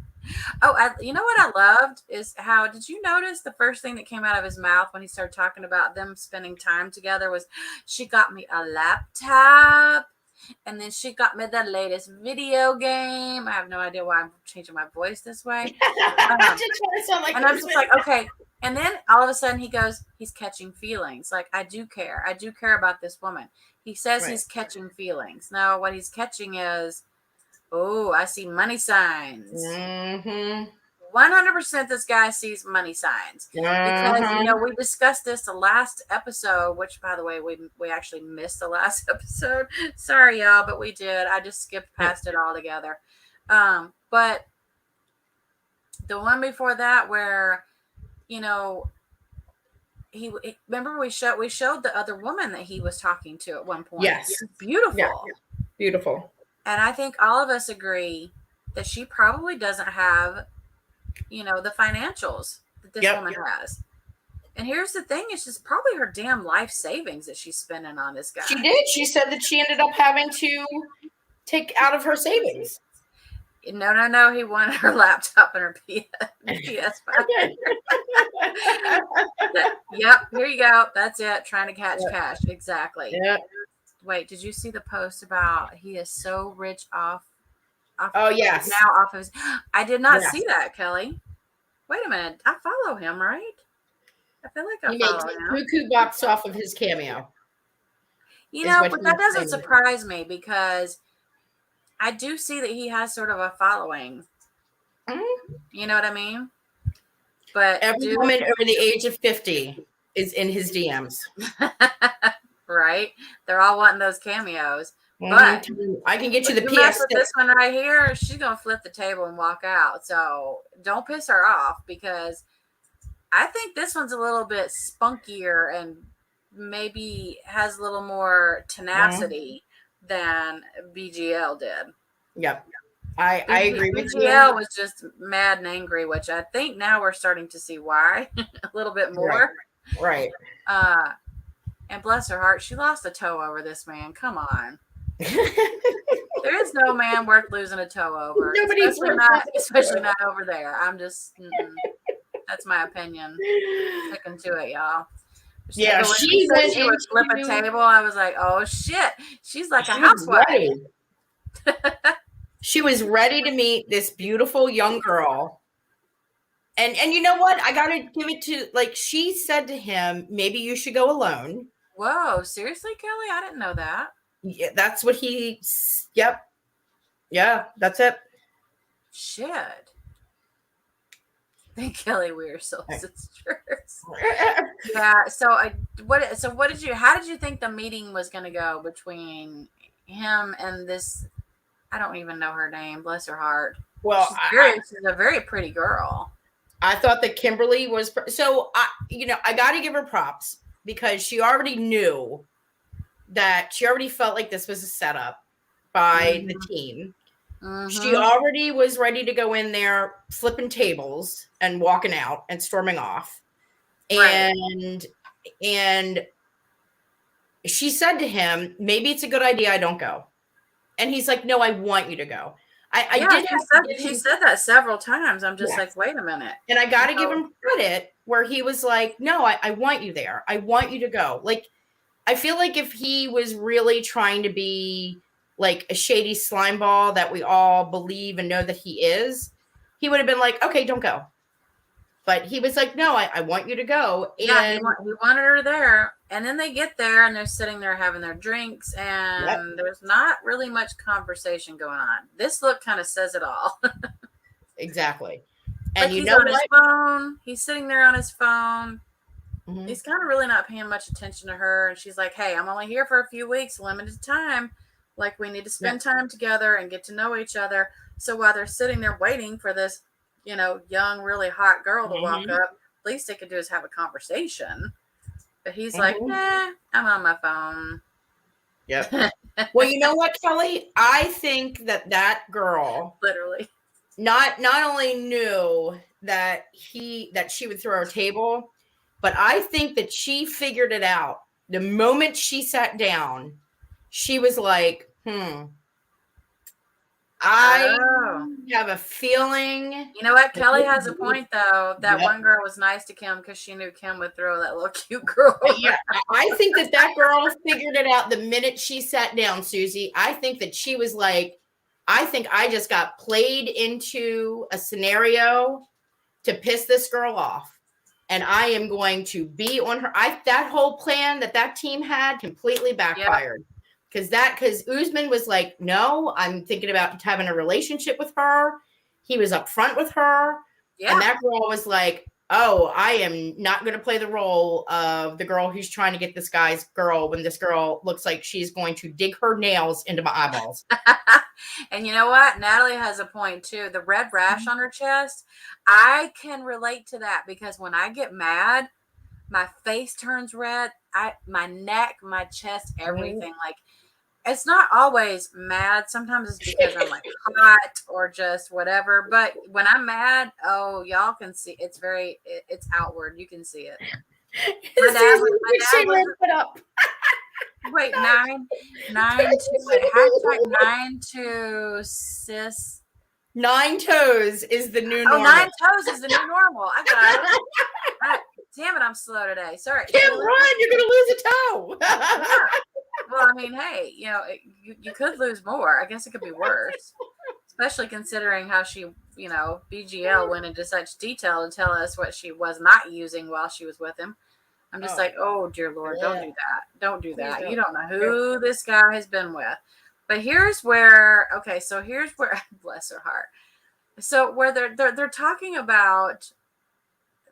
Oh, you know what I loved is how did you notice the first thing that came out of his mouth when he started talking about them spending time together was, "She got me a laptop, and then she got me the latest video game." I have no idea why I'm changing my voice this way. I just want to sound like And I'm just like, okay. And then all of a sudden he goes, he's catching feelings. Like, I do care. I do care about this woman. He says he's catching feelings. No, what he's catching is, oh, I see money signs. 100% this guy sees money signs. Because, we discussed this the last episode, which, by the way, we actually missed the last episode. Sorry, y'all, but we did. I just skipped past it altogether. But the one before that where, remember we showed the other woman that he was talking to at one point. Yes. Beautiful. Yeah. Beautiful. And I think all of us agree that she probably doesn't have, the financials that this woman has. And here's the thing, it's just probably her damn life savings that she's spending on this guy. She did. She said that she ended up having to take out of her savings. No. He wanted her laptop and her PS5. Yep, here you go. That's it. Trying to catch cash. Exactly. Yep. Wait, did you see the post about he is so rich off oh, yes. Now off of his. I did not see that, Kelly. Wait a minute. I follow him, right? I feel like I follow him. He makes $2 off of his Cameo. But that doesn't surprise me because I do see that he has sort of a following. Mm-hmm. You know what I mean? But every woman over the age of 50 is in his DMs. Right? They're all wanting those cameos. Mm-hmm. But I can get you the PS. With this one right here, she's gonna flip the table and walk out. So don't piss her off because I think this one's a little bit spunkier and maybe has a little more tenacity than BGL did. Yep. I agree with you. BGL was just mad and angry, which I think now we're starting to see why a little bit more. Right. And bless her heart, she lost a toe over this man. Come on. There is no man worth losing a toe over. Especially not over there. I'm just that's my opinion. Sticking to it, y'all. Yeah, she would flip a table. I was like, oh shit. She's like a housewife. She was ready to meet this beautiful young girl. And you know what? I gotta give it to she said to him, maybe you should go alone. Whoa, seriously, Kelly? I didn't know that. Yeah, that's what yep. Yeah, that's it. Shit. Thank Kelly, we are soul sisters. Yeah. So what did you? How did you think the meeting was going to go between him and this? I don't even know her name. Bless her heart. Well, she's a very pretty girl. I thought that Kimberly was so. I got to give her props because she already knew that she already felt like this was a setup by the team. Mm-hmm. She already was ready to go in there flipping tables and walking out and storming off. Right. And she said to him, maybe it's a good idea I don't go. And he's like, no, I want you to go. He said that several times. I'm just like, wait a minute. And I got to give him credit where he was like, no, I want you there. I want you to go. Like, I feel like if he was really trying to be like a shady slime ball that we all believe and know that he is, he would have been like, okay, don't go. But he was like, no, I want you to go. And yeah, he wanted her there. And then they get there and they're sitting there having their drinks and there's not really much conversation going on. This look kind of says it all. Exactly. And he's on his phone. He's sitting there on his phone. Mm-hmm. He's kind of really not paying much attention to her. And she's like, hey, I'm only here for a few weeks, limited time. Like, we need to spend time together and get to know each other. So while they're sitting there waiting for this, young, really hot girl to walk up, at least they could do is have a conversation. But he's like, I'm on my phone. Yep. Well, you know what, Kelly? I think that girl literally not only knew that she would throw a table, but I think that she figured it out the moment she sat down. she was like, I Oh. have a feeling. You know what? Kelly has a point, though. That one girl was nice to Kim because she knew Kim would throw that little cute girl. Yeah, I think that girl figured it out the minute she sat down, Susie. I think that she was like, I think I just got played into a scenario to piss this girl off. And I am going to be on her. That whole plan that team had completely backfired. Because Usman was like, no, I'm thinking about having a relationship with her. He was upfront with her. Yeah. And that girl was like, oh, I am not going to play the role of the girl who's trying to get this guy's girl when this girl looks like she's going to dig her nails into my eyeballs. And you know what? Natalie has a point too. The red rash on her chest, I can relate to that because when I get mad, my face turns red. My neck, my chest, everything. Like, it's not always mad. Sometimes it's because I'm like hot or just whatever. But when I'm mad, oh, y'all can see it's it's outward. You can see it. My dad was put up. Wait, nine to sis. 9 toes is the new normal. 9 toes is the new normal. I got it. Damn it, I'm slow today. Sorry. Can't run. You're gonna lose a toe. Yeah. Well, I mean, hey, you could lose more. I guess it could be worse, especially considering how she, BGL went into such detail to tell us what she was not using while she was with him. I'm just like, oh, dear Lord, don't do that. Don't do that. You don't know who this guy has been with. But here's where, bless her heart. So where they're talking about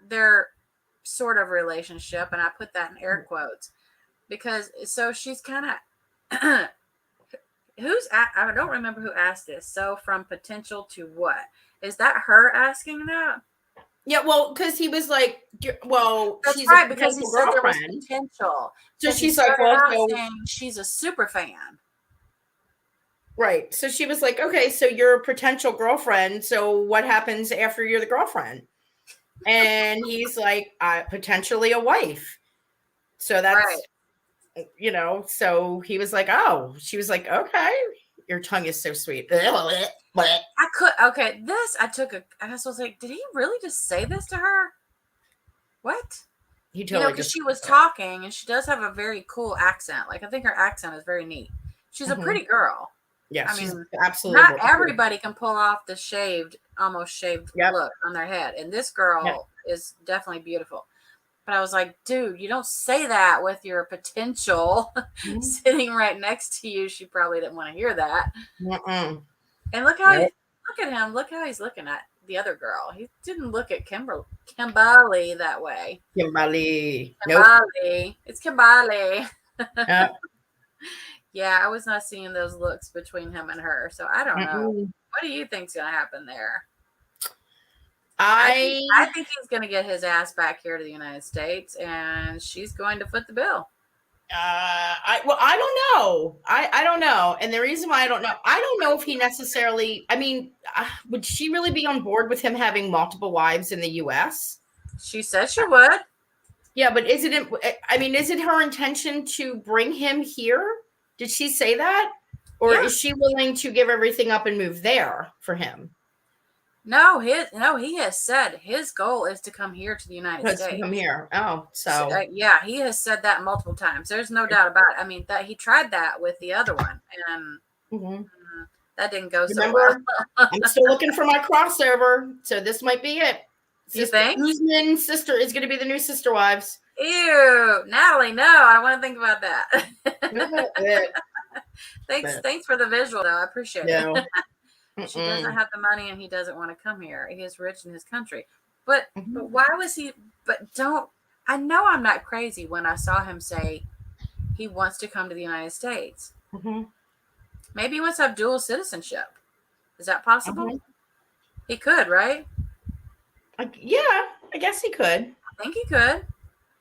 their sort of relationship, and I put that in air quotes. Because so she's kind of I don't remember who asked this. So from potential to what? Is that her asking that? Yeah, well, because he was like, well, that's she's right, because he said there was potential. So she's like, well, she's a super fan. Right. So she was like, okay, so you're a potential girlfriend. So what happens after you're the girlfriend? And he's like, potentially a wife. So that's right. So he was like, oh, she was like, okay, your tongue is so sweet. I was like, did he really just say this to her? What? He totally because she was talking and she does have a very cool accent. Like, I think her accent is very neat. She's a pretty girl. Yeah, she's absolutely. Not everybody can pull off the almost shaved look on their head. And this girl is definitely beautiful. But I was like, dude, you don't say that with your potential sitting right next to you. She probably didn't want to hear that. And look at him. Look how he's looking at the other girl. He didn't look at Kimberly that way. Kimberly. Nope. It's Kimberly. Yeah, I was not seeing those looks between him and her. So I don't know. What do you think's going to happen there? I think he's going to get his ass back here to the United States, and she's going to foot the bill. I don't know. I don't know. And the reason why I don't know if he necessarily, would she really be on board with him having multiple wives in the U.S.? She said she would. Yeah, but is it her intention to bring him here? Did she say that? Or is she willing to give everything up and move there for him? No, he has said his goal is to come here to the United States. To come here. Oh, so yeah, he has said that multiple times. There's no doubt about it. That he tried that with the other one, and that didn't go so well. I'm still looking for my crossover, so this might be it. You think? Usman's sister is going to be the new Sister Wives. Ew, Natalie, no, I don't want to think about that. Thanks for the visual, though. I appreciate it. She doesn't have the money, and he doesn't want to come here. He is rich in his country, but why was he? But I know I'm not crazy when I saw him say he wants to come to the United States. Maybe he wants to have dual citizenship. Is that possible? He could, right? Yeah, I guess he could. I think he could.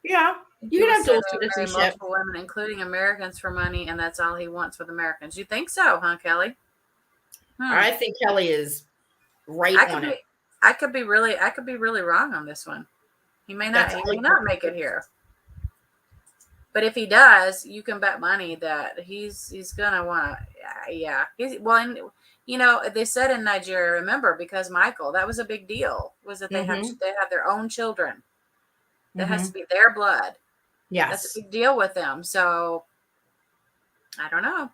Yeah, you can have dual citizenship. Multiple women, including Americans, for money, and that's all he wants with Americans. You think so, huh, Kelly? I think Kelly is right on it. I could be really wrong on this one. He may not make it here. But if he does, you can bet money that he's gonna want to. Yeah, he's well. And, they said in Nigeria, remember, because Michael, that was a big deal. Was that they have their own children. That has to be their blood. Yes, that's a big deal with them. So I don't know.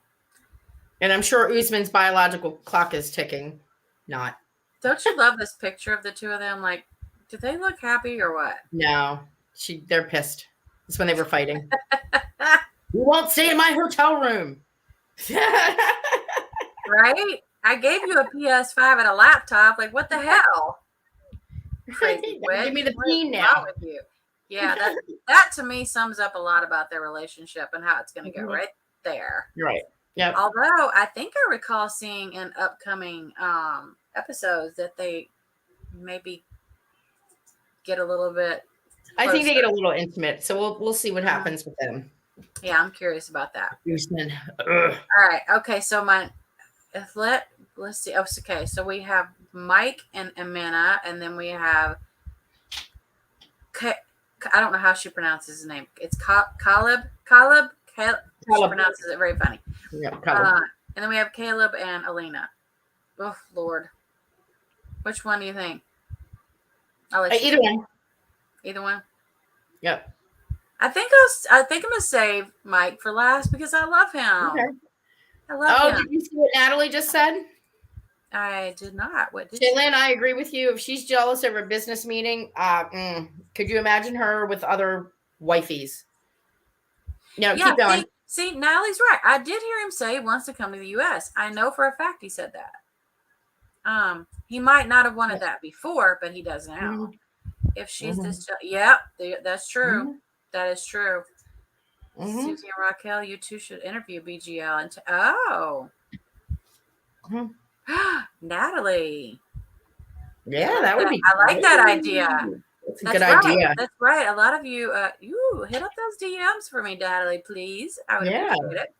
And I'm sure Usman's biological clock is ticking. Not. Don't you love this picture of the two of them? Like, do they look happy or what? No, they're pissed. It's when they were fighting. You won't stay in my hotel room. Right? I gave you a PS5 and a laptop. Like, what the hell? Crazy witch. Give me the peen now. What's wrong with you? Yeah, that to me sums up a lot about their relationship and how it's going to go right there. Right. Yeah. Although I think I recall seeing in upcoming episodes that they maybe get a little bit closer. I think they get a little intimate, so we'll see what happens with them. Yeah, I'm curious about that. Usman. All right. Okay, so let's see. Oh, okay. So we have Mike and Amina, and then we have I don't know how she pronounces his name. It's Caleb. She pronounces it very funny. Yeah, and then we have Caleb and Alina. Oh, Lord. Which one do you think? Either one. Either one? Yep. I think I'm going to save Mike for last because I love him. Okay. I love him. Did you see what Natalie just said? I did not. What did Shaylin, I agree with you. If she's jealous of a business meeting, could you imagine her with other wifeys? No, keep going. See, Natalie's right. I did hear him say he wants to come to the U.S. I know for a fact he said that. He might not have wanted that before, but he does now. Mm-hmm. If she's this, that's true. Mm-hmm. That is true. Mm-hmm. Susie and Raquel, you two should interview BGL. Natalie. Yeah, that would be. I like that idea. That's a good idea. That's right. A lot of you, hit up those DMs for me, Natalie, please. I would appreciate it.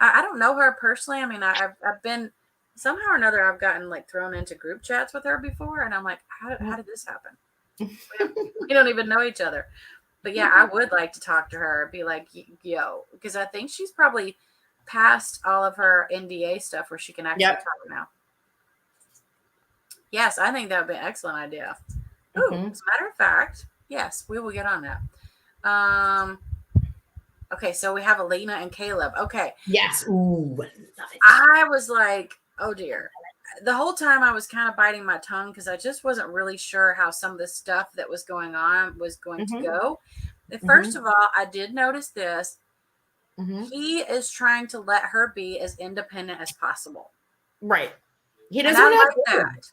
I don't know her personally. I mean, I've been somehow or another. I've gotten like thrown into group chats with her before, and I'm like, how did this happen? We don't even know each other. But yeah, I would like to talk to her. Be like, yo, because I think she's probably past all of her NDA stuff where she can actually talk now. Yes, I think that would be an excellent idea. Ooh, as a matter of fact, yes, we will get on that. Okay, so we have Alina and Caleb. Okay. Yes. Ooh, love it. I was like, oh dear. The whole time I was kind of biting my tongue because I just wasn't really sure how some of the stuff that was going on was going to go. First of all, I did notice this. He is trying to let her be as independent as possible. Right. He doesn't like that.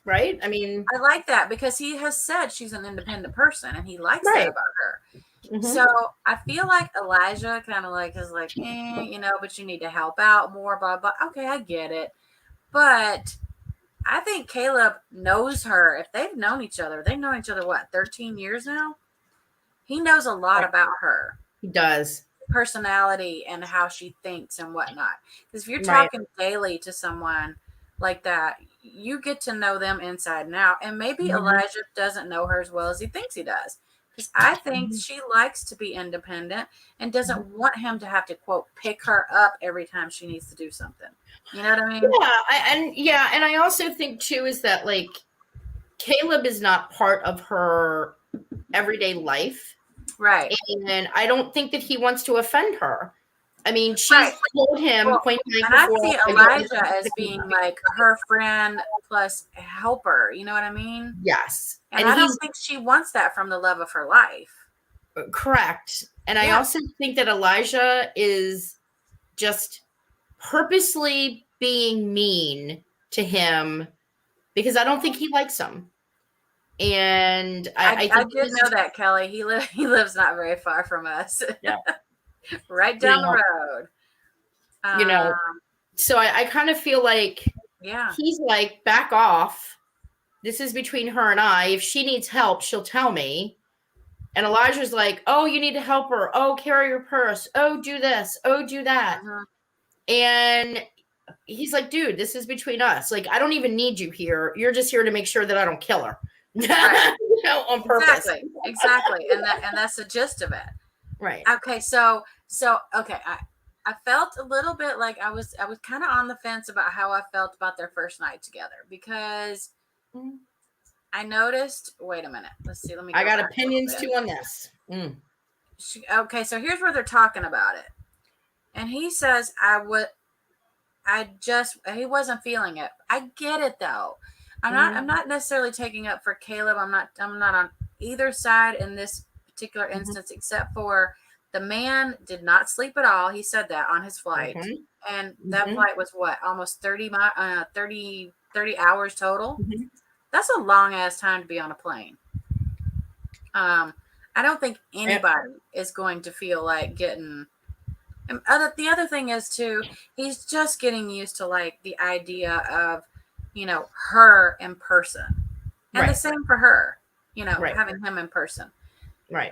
Right? I mean, I like that because he has said she's an independent person and he likes that about her. So I feel like Elijah kind of like is like, but you need to help out more, blah, blah. Okay, I get it. But I think Caleb knows her. If they've known each other, 13 years now? He knows a lot about her. He does. Personality and how she thinks and whatnot. Because if you're talking daily to someone like that, you get to know them inside and out. And maybe Elijah doesn't know her as well as he thinks he does. Because I think she likes to be independent and doesn't want him to have to, quote, pick her up every time she needs to do something. You know what I mean? Yeah. And I also think, too, is that, like, Caleb is not part of her everyday life. Right. And I don't think that he wants to offend her. I mean, she's told him point blank. And I see Elijah as being like her friend plus helper. You know what I mean? Yes. And I don't think she wants that from the love of her life. Correct. And I also think that Elijah is just purposely being mean to him because I don't think he likes him. And I did know that, Kelly. He lives not very far from us. Yeah. Right down the road. So I kind of feel like he's like, back off. This is between her and I. If she needs help, she'll tell me. And Elijah's like, oh, you need to help her. Oh, carry your purse. Oh, do this. Oh, do that. And he's like, dude, this is between us. Like, I don't even need you here. You're just here to make sure that I don't kill her. Right. On purpose. Exactly. And that's the gist of it. Right. Okay, okay, I felt a little bit like I was kind of on the fence about how I felt about their first night together because Mm. I noticed. Wait a minute. Let's see. Let me I go got back a little opinions bit. too on this. Okay, so here's where they're talking about it, and he says he wasn't feeling it. I get it though. I'm not necessarily taking up for Caleb. I'm not on either side in this particular instance, except for the man did not sleep at all. He said that on his flight. And that flight was what, almost 30 hours total. That's a long ass time to be on a plane. I don't think anybody is going to feel like getting. And the other thing is too, he's just getting used to like the idea of, her in person, and the same for her, having him in person. Right.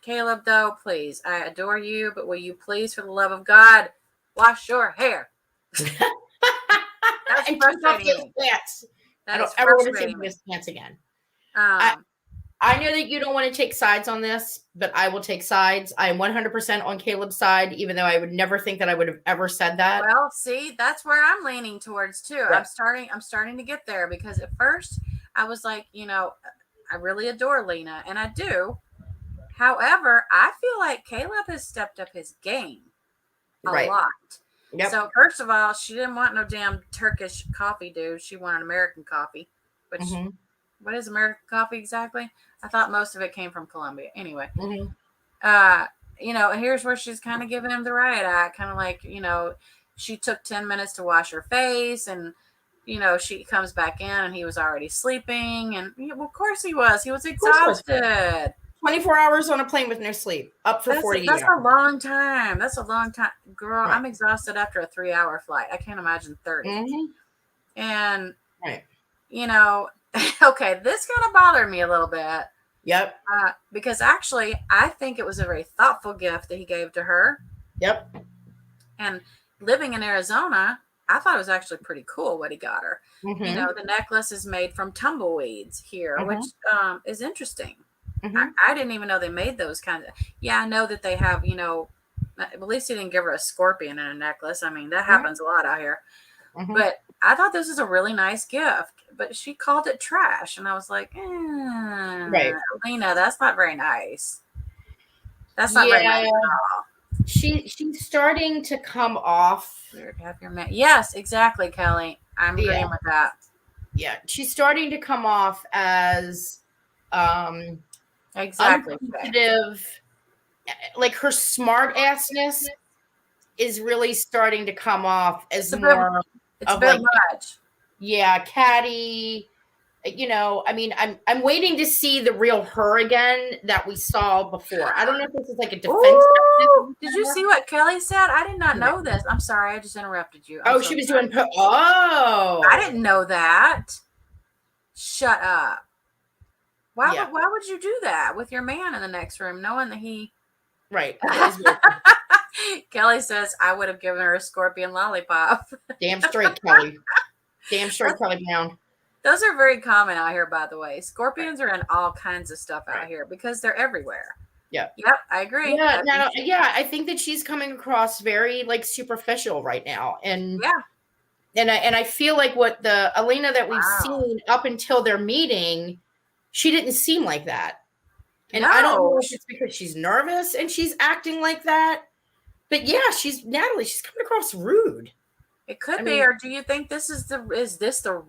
Caleb, though, please, I adore you, but will you please, for the love of God, wash your hair? That's And frustrating take off me. those pants. That I is don't ever want to frustrating take me. those pants again. Um, I know that you don't want to take sides on this, but I will take sides. I am 100% on Caleb's side, even though I would never think that I would have ever said that. well, see, that's where I'm leaning towards too. Yeah. I'm starting to get there because at first I was like, I really adore Lena, and I do. However, I feel like Caleb has stepped up his game a lot. Yep. So first of all, she didn't want no damn Turkish coffee, dude. She wanted American coffee. Which, what is American coffee exactly? I thought most of it came from Colombia. Anyway, here's where she's kind of giving him the riot act, kind of like, she took 10 minutes to wash her face, and she comes back in and he was already sleeping, and of course he was exhausted. 24 hours on a plane with no sleep, up for 48 hours. That's a long time. That's a long time. Girl, I'm exhausted after a 3-hour flight. I can't imagine 30. And, okay, this kind of bothered me a little bit. Yep. Because actually, I think it was a very thoughtful gift that he gave to her. Yep. And living in Arizona, I thought it was actually pretty cool what he got her. The necklace is made from tumbleweeds here, which is interesting. I didn't even know they made those kinds of. Yeah, I know that they have, at least he didn't give her a scorpion in a necklace. I mean, that happens a lot out here. But I thought this was a really nice gift. But she called it trash. And I was like, Alina, that's not very nice. That's not very nice at all. She's starting to come off. Yes, exactly, Kelly. I'm agreeing with that. Yeah, she's starting to come off as exactly unappreciative. Like her smart assness is really starting to come off as it's more a bit much. Yeah, catty. I mean, I'm waiting to see the real her again that we saw before. I don't know if this is like a defense. Ooh, did you see what Kelly said? I did not know this. I'm sorry, I just interrupted you. She was doing. I didn't know that. Shut up. Why would you do that with your man in the next room, knowing that he? Right. Kelly says, I would have given her a scorpion lollipop. Damn straight, Kelly. Damn straight, Kelly Brown. Those are very common out here, by the way. Scorpions are in all kinds of stuff out here because they're everywhere. Yeah. Yep, I agree. Yeah, I think that she's coming across very like superficial right now. And I feel like what the Alina that we've seen up until their meeting, she didn't seem like that. And I don't know if it's because she's nervous and she's acting like that. But yeah, she's coming across rude. It could be, or do you think this is the real?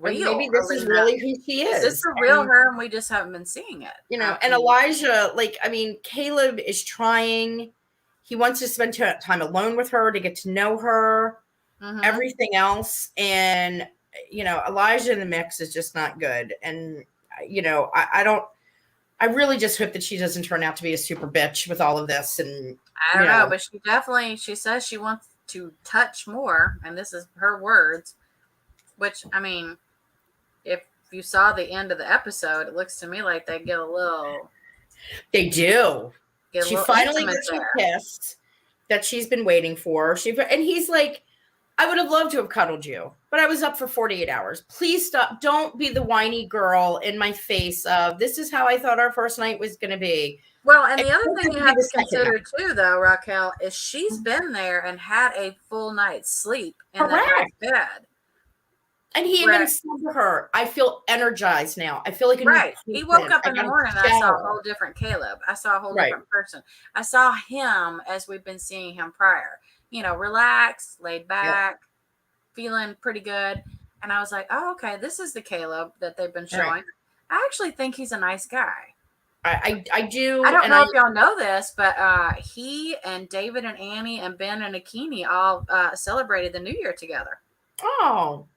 Maybe this is really who she is. Is this the real her, and we just haven't been seeing it? And Elijah, Caleb is trying. He wants to spend time alone with her to get to know her, everything else, and Elijah in the mix is just not good. And I really just hope that she doesn't turn out to be a super bitch with all of this. And I don't know, but she says she wants to touch more, and this is her words, which, I mean, if you saw the end of the episode, it looks to me like they get a little. They do. She finally gets her kiss that she's been waiting for. And he's like, I would have loved to have cuddled you, but I was up for 48 hours. Please stop. Don't be the whiny girl in my face of this is how I thought our first night was going to be. Well, and It the other doesn't thing you be have the to second consider night. too, though, Raquel, is she's been there and had a full night's sleep in that Correct. nice bed. And he even Right. said to her, I feel energized now. I feel like a new Right. He woke person. up I in the got a morning and I saw a shower. whole different Caleb. I saw a whole Right. different person. I saw him as we've been seeing him prior. You know, relaxed, laid back, feeling pretty good. And I was like, oh, okay, this is the Caleb that they've been showing. Right. I actually think he's a nice guy. I do. I don't and know if y'all know this, but he and David and Annie and Ben and Akini all celebrated the New Year together. Oh.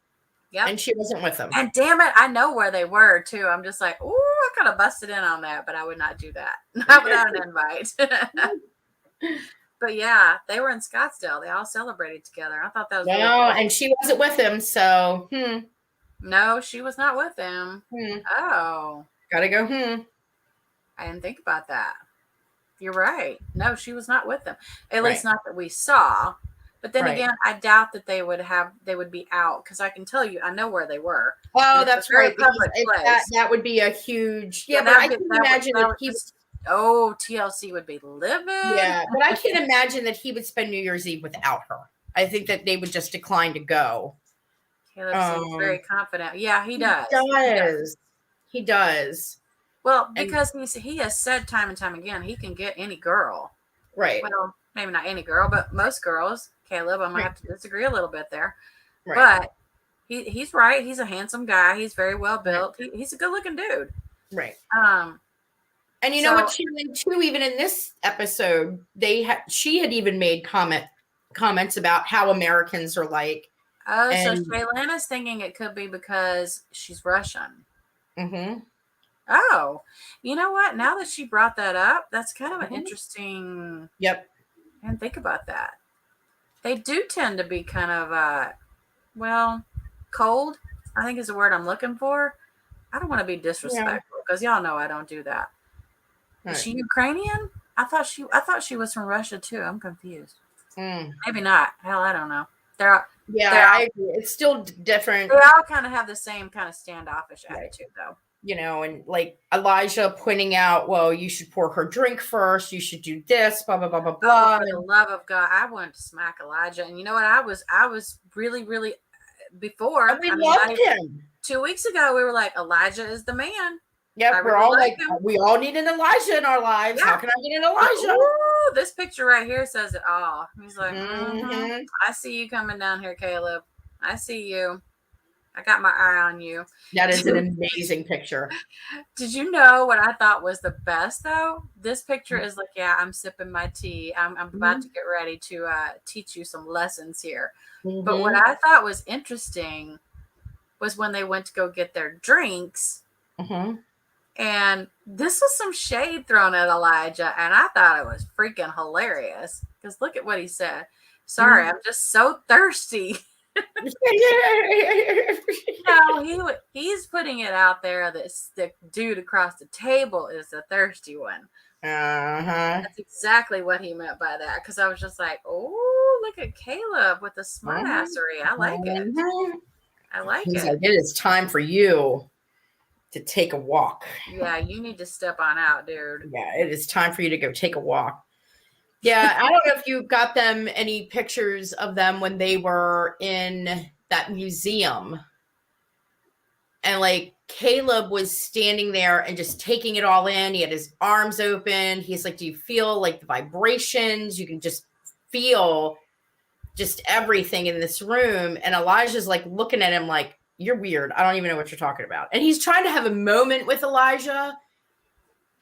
Yep. And she wasn't with him. And damn it, I know where they were too. I'm just like, ooh, I could have busted in on that, but I would not do that. Not without an invite. But yeah, they were in Scottsdale. They all celebrated together. I thought that was really cool. And she wasn't with him, so No, she was not with him. Oh. Gotta go, I didn't think about that. You're right. No, she was not with them. At least not that we saw. But then again, I doubt that they would be out because I can tell you, I know where they were. Oh, that's right. Public place. That would be a huge. Yeah, but I can imagine that he was. Oh, TLC would be livid. Yeah, but I can't imagine that he would spend New Year's Eve without her. I think that they would just decline to go. Caleb seems very confident. Yeah, he does. He does. Well, because he has said time and time again, he can get any girl. Right. Well, maybe not any girl, but most girls. Caleb, I'm going to have to disagree a little bit there. Right. But he's right. He's a handsome guy. He's very well built. He's a good looking dude. Right. And you know what she did too, even in this episode, she had even made comments about how Americans are like. Oh, so Shaylana's thinking it could be because she's Russian. Mm-hmm. Oh, you know what? Now that she brought that up, that's kind of an interesting. Yep. And think about that. They do tend to be kind of, cold, I think is the word I'm looking for. I don't want to be disrespectful because y'all know I don't do that. Right. Is she Ukrainian? I thought she was from Russia too. I'm confused. Maybe not. Hell, I don't know. I agree. It's still different. They all kind of have the same kind of standoffish attitude, though. You know, and like Elijah pointing out, well, you should pour her drink first. You should do this, blah, blah, blah, blah, blah. Oh, for the love of God, I wanted to smack Elijah. And you know what? I was really, really, before. And we loved him. 2 weeks ago, we were like, Elijah is the man. Yep, we're all like, we all need an Elijah in our lives. Yeah. How can I get an Elijah? Ooh, this picture right here says it all. He's like, I see you coming down here, Caleb. I see you. I got my eye on you. That is an amazing picture. Did you know what I thought was the best, though? This picture is like, I'm sipping my tea. I'm about to get ready to teach you some lessons here. But what I thought was interesting was when they went to go get their drinks. And this was some shade thrown at Elijah. And I thought it was freaking hilarious. Because look at what he said. Sorry, I'm just so thirsty. No, he's putting it out there that the dude across the table is the thirsty one. That's exactly what he meant by that. Because I was just like, oh, look at Caleb with the smartassery. I like it. I like it. Like, it is time for you to take a walk. Yeah, you need to step on out, dude. Yeah, it is time for you to go take a walk. Yeah, I don't know if you got them any pictures of them when they were in that museum. And like Caleb was standing there and just taking it all in. He had his arms open. He's like, do you feel like the vibrations? You can just feel just everything in this room. And Elijah's like looking at him like, you're weird. I don't even know what you're talking about. And he's trying to have a moment with Elijah.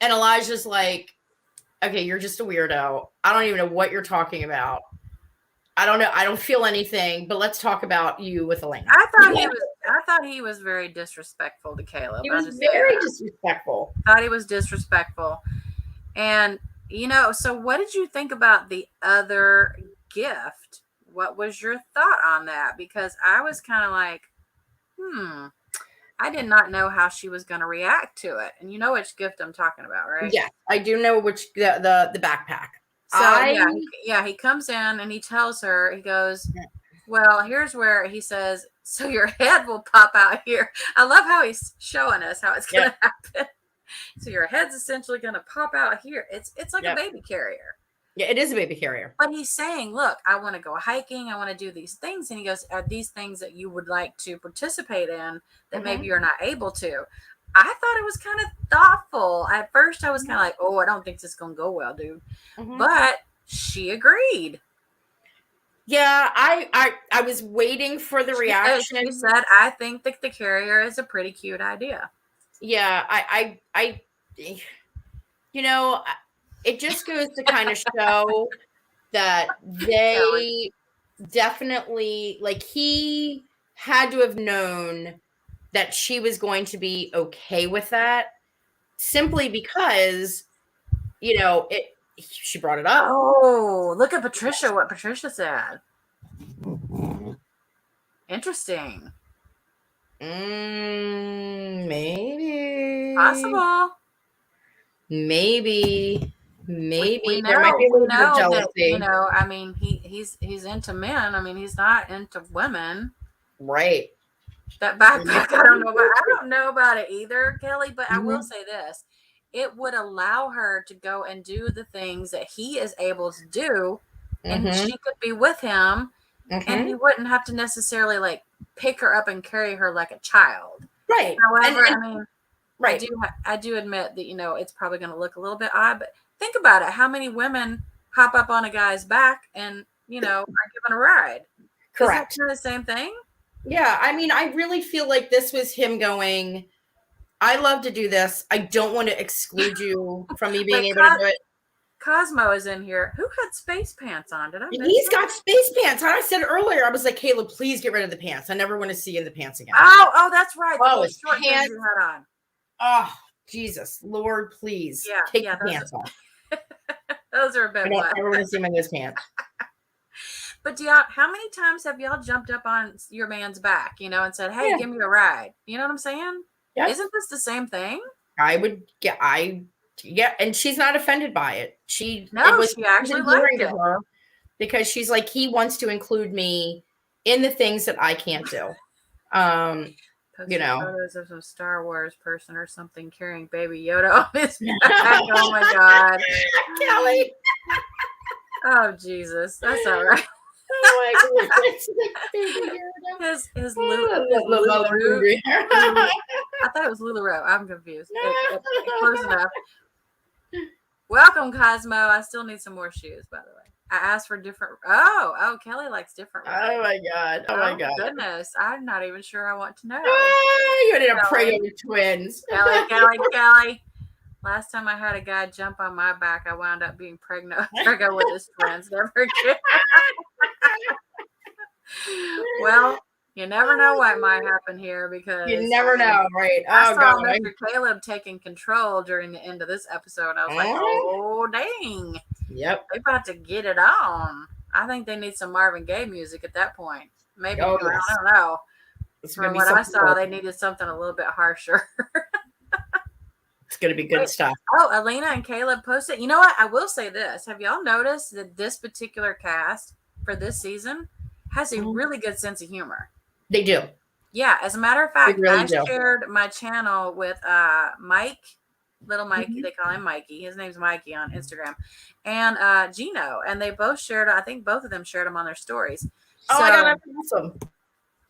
And Elijah's like, okay, you're just a weirdo. I don't even know what you're talking about. I don't know. I don't feel anything, but let's talk about you with Alina. I thought he was very disrespectful to Caleb. He was very disrespectful. Thought he was disrespectful. And, so what did you think about the other gift? What was your thought on that? Because I was kind of like, I did not know how she was going to react to it. And you know which gift I'm talking about, right? Yeah, I do know which the backpack. So he comes in and he tells her, he goes, Well, here's where he says, so your head will pop out here. I love how he's showing us how it's going to happen. So your head's essentially going to pop out here. It's like a baby carrier. Yeah, it is a baby carrier. But he's saying, look, I want to go hiking. I want to do these things. And he goes, are these things that you would like to participate in that maybe you're not able to? I thought it was kind of thoughtful. At first, I was kind of like, oh, I don't think this is going to go well, dude. But she agreed. Yeah, I was waiting for the reaction. She said, I think that the carrier is a pretty cute idea. Yeah, I you know, it just goes to kind of show that they definitely, like, he had to have known that she was going to be okay with that, simply because, you know, she brought it up. Oh, look at Patricia, what Patricia said. Interesting. Maybe. Possible. Maybe. We there might be a little bit of jealousy. That, you know, I mean, he's into men. I mean, he's not into women. Right. That backpack, I don't know about it either, Kelly, but I will say this. It would allow her to go and do the things that he is able to do, and she could be with him, and he wouldn't have to necessarily like pick her up and carry her like a child. Right. However, I mean, I do admit that, you know, it's probably going to look a little bit odd, but think about it. How many women hop up on a guy's back and, you know, are given a ride? Correct. Isn't that the same thing? Yeah. I mean, I really feel like this was him going, I love to do this. I don't want to exclude you from me being able to do it. Cosmo is in here. Who had space pants on? Did I miss He's got space pants. I said earlier, I was like, Caleb, please get rid of the pants. I never want to see you in the pants again. Oh, that's right. Oh, his short pants you had on. Oh, Jesus, Lord, please take the pants off. Those are a bit. I don't ever want to see him in those pants. But how many times have y'all jumped up on your man's back, you know, and said, "Hey, give me a ride"? You know what I'm saying? Yeah. Isn't this the same thing? Yeah, and she's not offended by it. She actually liked it. Her because she's like, he wants to include me in the things that I can't do. You know, photos of some Star Wars person or something carrying Baby Yoda on his back. Oh my God, Kelly! Oh Jesus, that's all right. Oh my God. His Lulu. I thought it was LuLaRoe. I'm confused. Close enough. Welcome, Cosmo. I still need some more shoes, by the way. I asked for different. Oh, Kelly likes different. Oh my God. Oh my God. Goodness. I'm not even sure I want to know. You need to pray over twins. Kelly. Last time I had a guy jump on my back, I wound up being pregnant with his twins. Never again. Well, you never know what might happen here because you never know, right? I saw Mr. Caleb taking control during the end of this episode. I was like, oh, dang. Yep. They're about to get it on. I think they need some Marvin Gaye music at that point. Maybe, I don't know. From what I saw, they needed something a little bit harsher. It's going to be good stuff. Oh, Alina and Caleb posted. You know what? I will say this. Have y'all noticed that this particular cast for this season has a really good sense of humor? They do. Yeah. As a matter of fact, I shared my channel with Mike, little Mikey. They call him Mikey. His name's Mikey on Instagram. And Gino. And they both shared, I think both of them shared them on their stories. Oh my God, that's awesome.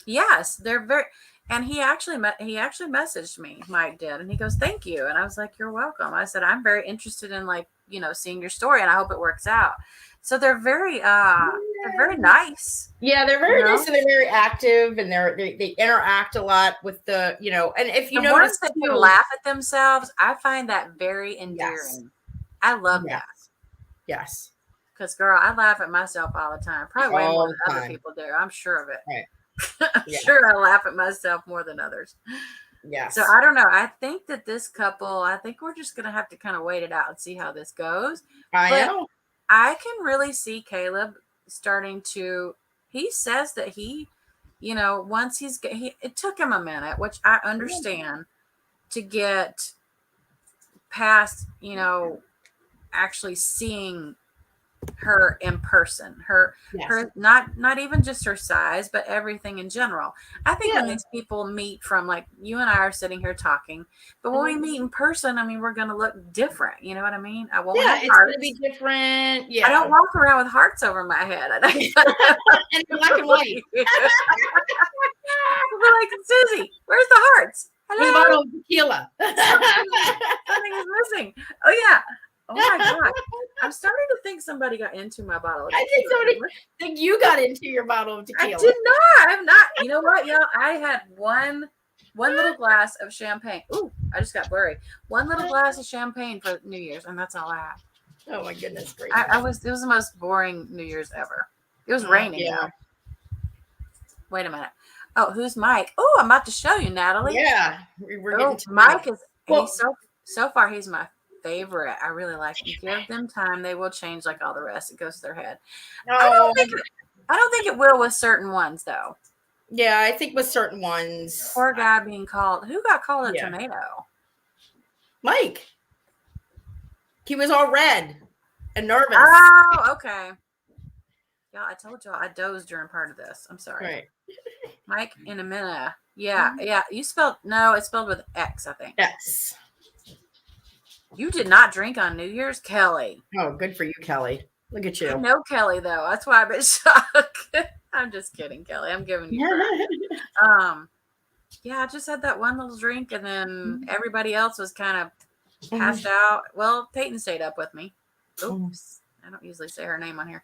Yes, they're very... And he actually messaged me, Mike did, and he goes, "Thank you." And I was like, "You're welcome." I said, "I'm very interested in, like, you know, seeing your story, and I hope it works out." So they're very nice. Yeah, they're very nice, and they're very active, and they interact a lot with the, you know, and if you notice that they laugh at themselves, I find that very endearing. Yes. I love that. Yes. Because, girl, I laugh at myself all the time. Probably way more than other people do. I'm sure of it. Right. I'm sure I laugh at myself more than others. Yes. So I don't know. I think that this couple, I think we're just going to have to kind of wait it out and see how this goes. I know. I can really see Caleb starting to, he says that he, you know, once it took him a minute, which I understand, to get past, you know, actually seeing her in person, her not even just her size, but everything in general. I think when these people meet, from like you and I are sitting here talking, but when we meet in person, I mean, we're going to look different. You know what I mean? I won't have it's hearts. going to be different. I don't walk around with hearts over my head. And black and white. We're like, Susie, where's the hearts? With a bottle of tequila. Something is missing. Oh yeah. Oh my god. I'm starting to think somebody got into my bottle of tequila. I think you got into your bottle of tequila. I did not. I have not. You know what, y'all? I had one little glass of champagne. Ooh, I just got blurry. One little glass of champagne for New Year's, and that's all I had. Oh my goodness gracious. It was the most boring New Year's ever. It was raining though. Wait a minute. Oh, who's Mike? Oh, I'm about to show you, Natalie. Yeah. We're getting to Mike is so far he's my favorite. I really like him. Give them time, they will change like all the rest. It goes to their head. I don't think it will with certain ones though. Yeah, I think with certain ones. Poor guy being called. Who got called a tomato? Mike. He was all red and nervous. Oh, okay. Yeah, I told y'all I dozed during part of this. I'm sorry. Right. Mike in a minute. Yeah. You spelled it's spelled with X, I think. Yes. You did not drink on New Year's, Kelly. Oh, good for you, Kelly. Look at you. I know Kelly though. That's why I've been shocked. I'm just kidding, Kelly. I'm giving you crap. Yeah, I just had that one little drink, and then everybody else was kind of passed out. Well, Peyton stayed up with me. Oops, I don't usually say her name on here.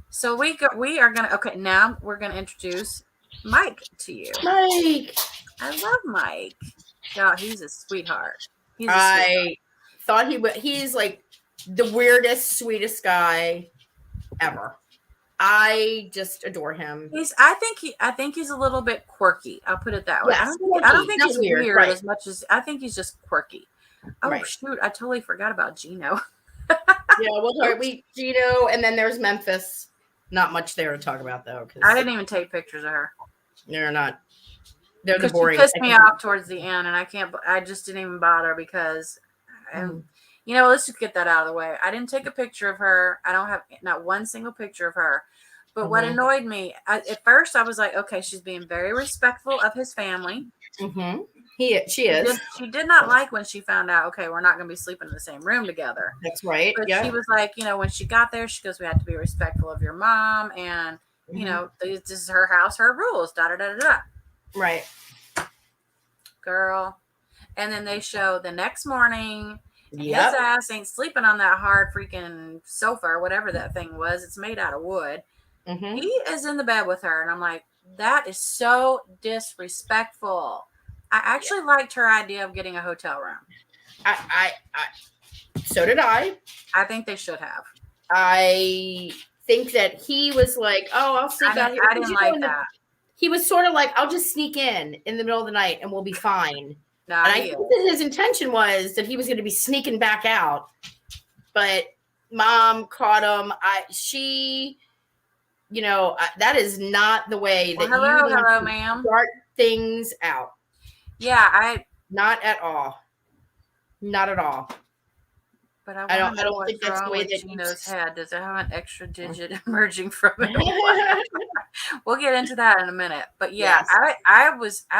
So we are gonna now we're gonna introduce Mike to you. Mike, I love Mike. God, he's a sweetheart. I thought he's like the weirdest, sweetest guy ever. I just adore him. I think he's a little bit quirky. I'll put it that way. Yes, I don't think he's weird right. as much as I think he's just quirky. Oh shoot, I totally forgot about Gino. Yeah, we'll talk. Gino, and then there's Memphis. Not much there to talk about though. I didn't even take pictures of her. They're not. They're the boring. She pissed me off towards the end, and I just didn't even bother because, let's just get that out of the way. I didn't take a picture of her. I don't have not one single picture of her. But what annoyed me at first, I was like, okay, she's being very respectful of his family. She is. She did not like when she found out, okay, we're not going to be sleeping in the same room together. That's right. But she was like, when she got there, she goes, we have to be respectful of your mom. And, this is her house, her rules, da-da-da-da-da. Right. Girl. And then they show the next morning, his ass ain't sleeping on that hard freaking sofa or whatever that thing was. It's made out of wood. He is in the bed with her. And I'm like, that is so disrespectful. I actually liked her idea of getting a hotel room. I so did I. I think they should have. I think that he was like, oh, I'll sleep out here. I didn't like that. He was sort of like, I'll just sneak in the middle of the night and we'll be fine. And I think that his intention was that he was going to be sneaking back out. But mom caught him. That is not the way that hello, ma'am. Start things out. Yeah, not at all. Not at all. But I don't think that's the way that Gino's head. Does it have an extra digit emerging from it? We'll get into that in a minute. But yeah, yes. I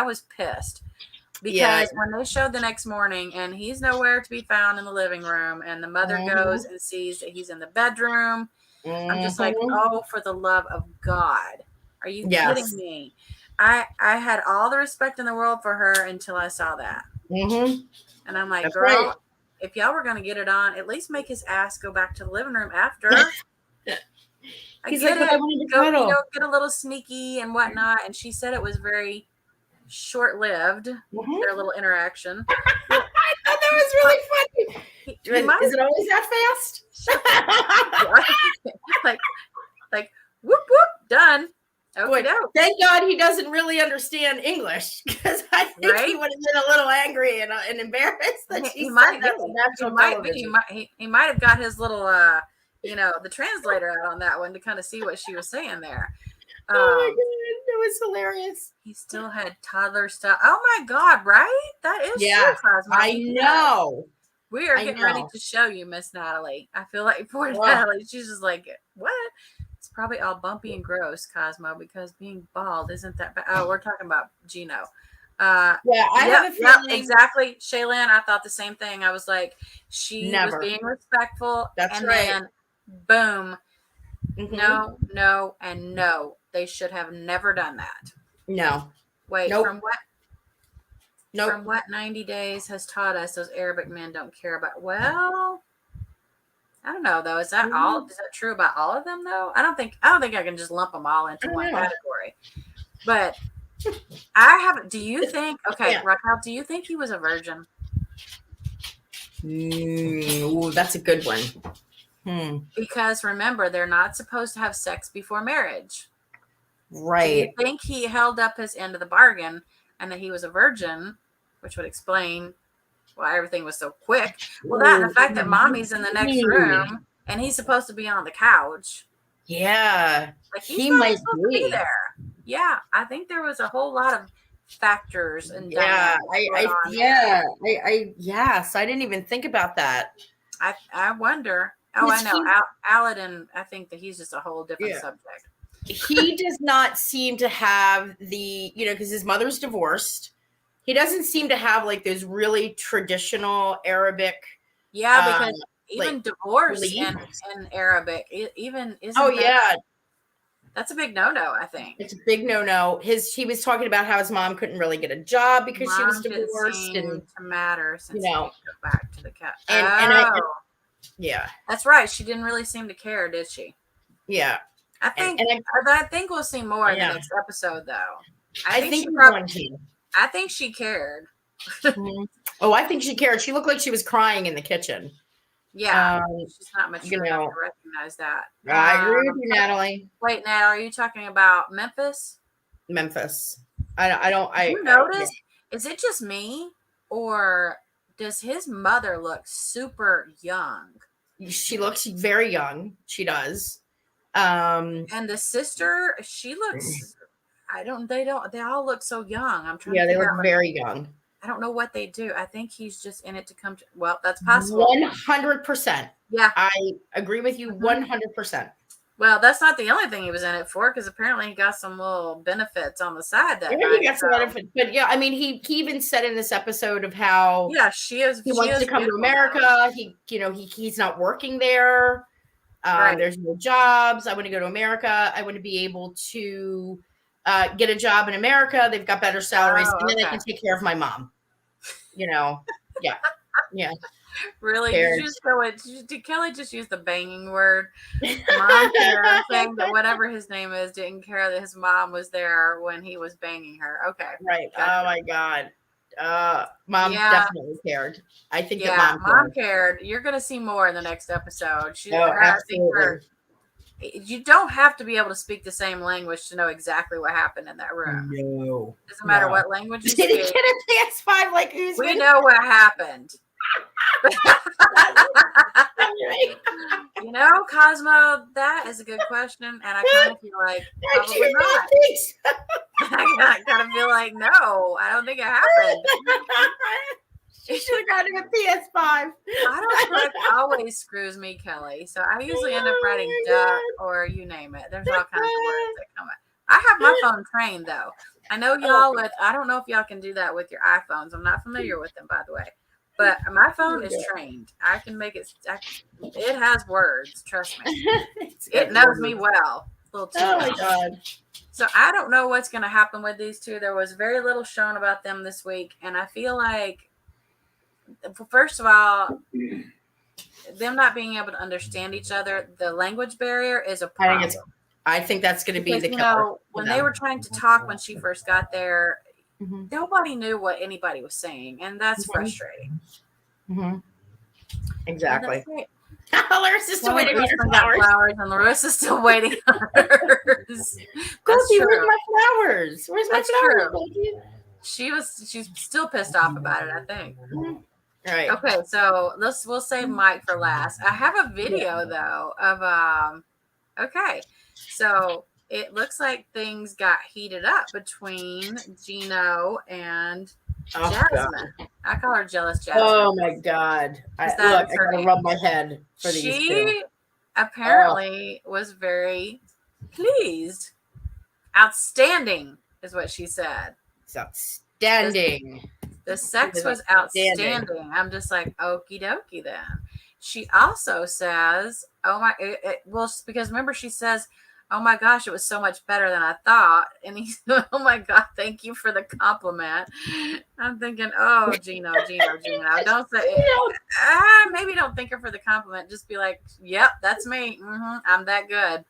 was pissed because when they showed the next morning and he's nowhere to be found in the living room, and the mother goes and sees that he's in the bedroom. I'm just like, oh, for the love of God. Are you kidding me? I had all the respect in the world for her until I saw that. And I'm like, that's girl, right. If y'all were going to get it on, at least make his ass go back to the living room after. He's like, go, get a little sneaky and whatnot. And she said it was very short-lived, their little interaction. I thought that was really funny. Is it always that fast? like whoop whoop, done. Okay, no. Thank God he doesn't really understand English, because I think he would have been a little angry and embarrassed that he might have got his little the translator out on that one to kind of see what she was saying there. Oh my God, it was hilarious. He still had toddler stuff. Oh my God, right? That is I know. We are I getting ready know. to show you Miss Natalie. I feel like poor Ugh. Natalie. She's just like, what? It's probably all bumpy and gross, Cosmo, because being bald isn't that bad. Oh, we're talking about Gino. Yeah, I Yep, have a yep, feeling. exactly. Shaylin, I thought the same thing. I was like, she was Never. being respectful. That's and right. then, boom. Mhm. No, no, and no. They should have never done that. No. Wait, Nope. from what? Nope. From what 90 days has taught us, those Arabic men don't care about. Well, I don't know though. Is that all? Is that true about all of them though? I don't think I can just lump them all into one category. But I haven't. Do you think? Okay, Yeah. Raquel, do you think he was a virgin? Ooh, that's a good one. Because remember, they're not supposed to have sex before marriage. Right. Do you think he held up his end of the bargain and that he was a virgin, which would explain why everything was so quick? Well, that and the fact that mommy's in the next room and he's supposed to be on the couch. Yeah. Like he's He not might supposed to be there. Yeah, I think there was a whole lot of factors and dynamics going on there. Yes, I didn't even think about that. I wonder. Oh, I know. Aladdin, I think that he's just a whole different subject. He does not seem to have the, because his mother's divorced. He doesn't seem to have like those really traditional Arabic. Yeah, because even like, divorce in Arabic, even isn't. Oh yeah, that's a big no-no. I think it's a big no-no. He was talking about how his mom couldn't really get a job because she was divorced, and to matter since he go back to the cat. Yeah, that's right. She didn't really seem to care, did she? Yeah, I think we'll see more in the next episode, though. I think she cared. Oh, I think she cared. She looked like she was crying in the kitchen. Yeah, she's not mature enough to recognize that. I agree with you, Natalie. Wait, Nat, are you talking about Memphis? Memphis. You notice? Is it just me, or does his mother look super young? She looks very young. She does. And the sister, she looks. They all look so young. I'm trying. Yeah, they look very young. I don't know what they do. I think he's just in it to come to. Well, that's possible. 100%. Yeah, I agree with you 100%. Well, that's not the only thing he was in it for, because apparently he got some little benefits on the side that night. He got some benefits, but yeah, I mean, he even said in this episode of how he wants to come to America. He's not working there. There's no jobs. I want to go to America. I want to be able to get a job in America. They've got better salaries, and then I can take care of my mom. Yeah. Really? Did Kelly just use the banging word? Mom care, saying that whatever his name is didn't care that his mom was there when he was banging her. Okay. Right. Gotcha. Oh my God. Mom definitely cared. I think that mom cared. You're gonna see more in the next episode. Absolutely. You don't have to be able to speak the same language to know exactly what happened in that room. No. Doesn't matter what language you Did speak. he get a PS5 like Usman? We know what happened. Cosmo, that is a good question, and I kind of feel like probably not. I kind of feel like no, I don't think it happened. She should have gotten a PS5. Autocorrect always screws me, Kelly. So I usually end up writing duck or you name it. There's all kinds of words that come up. I have my phone trained though. I know y'all I don't know if y'all can do that with your iPhones. I'm not familiar with them, by the way. But my phone is trained. I can make it. It has words. Trust me. It knows me well. Oh my God. So I don't know what's going to happen with these two. There was very little shown about them this week, and I feel like, first of all, them not being able to understand each other, the language barrier is a problem. I think that's going to be the killer. When they were trying to talk when she first got there, nobody knew what anybody was saying, and that's frustrating. Exactly. Larissa's still waiting on her flowers, and Larissa's still waiting on hers. Goldie, where's my flowers? Where's my flowers? She's still pissed off about it, I think. Right. Okay, so we'll save Mike for last. I have a video though of okay. So it looks like things got heated up between Gino and Oh, God. Jasmine. I call her Jealous Jasmine. Oh, my God. I That is her gotta name. rub my head for these two. She apparently was very pleased. Outstanding is what she said. It's outstanding. The sex It is was outstanding. I'm just like, okie dokie then. She also says, oh my, well, because remember she says, oh my gosh, it was so much better than I thought. And he said, oh my God, thank you for the compliment. I'm thinking, oh, Gino, don't say it. Maybe don't thank her for the compliment. Just be like, yep, that's me. I'm that good.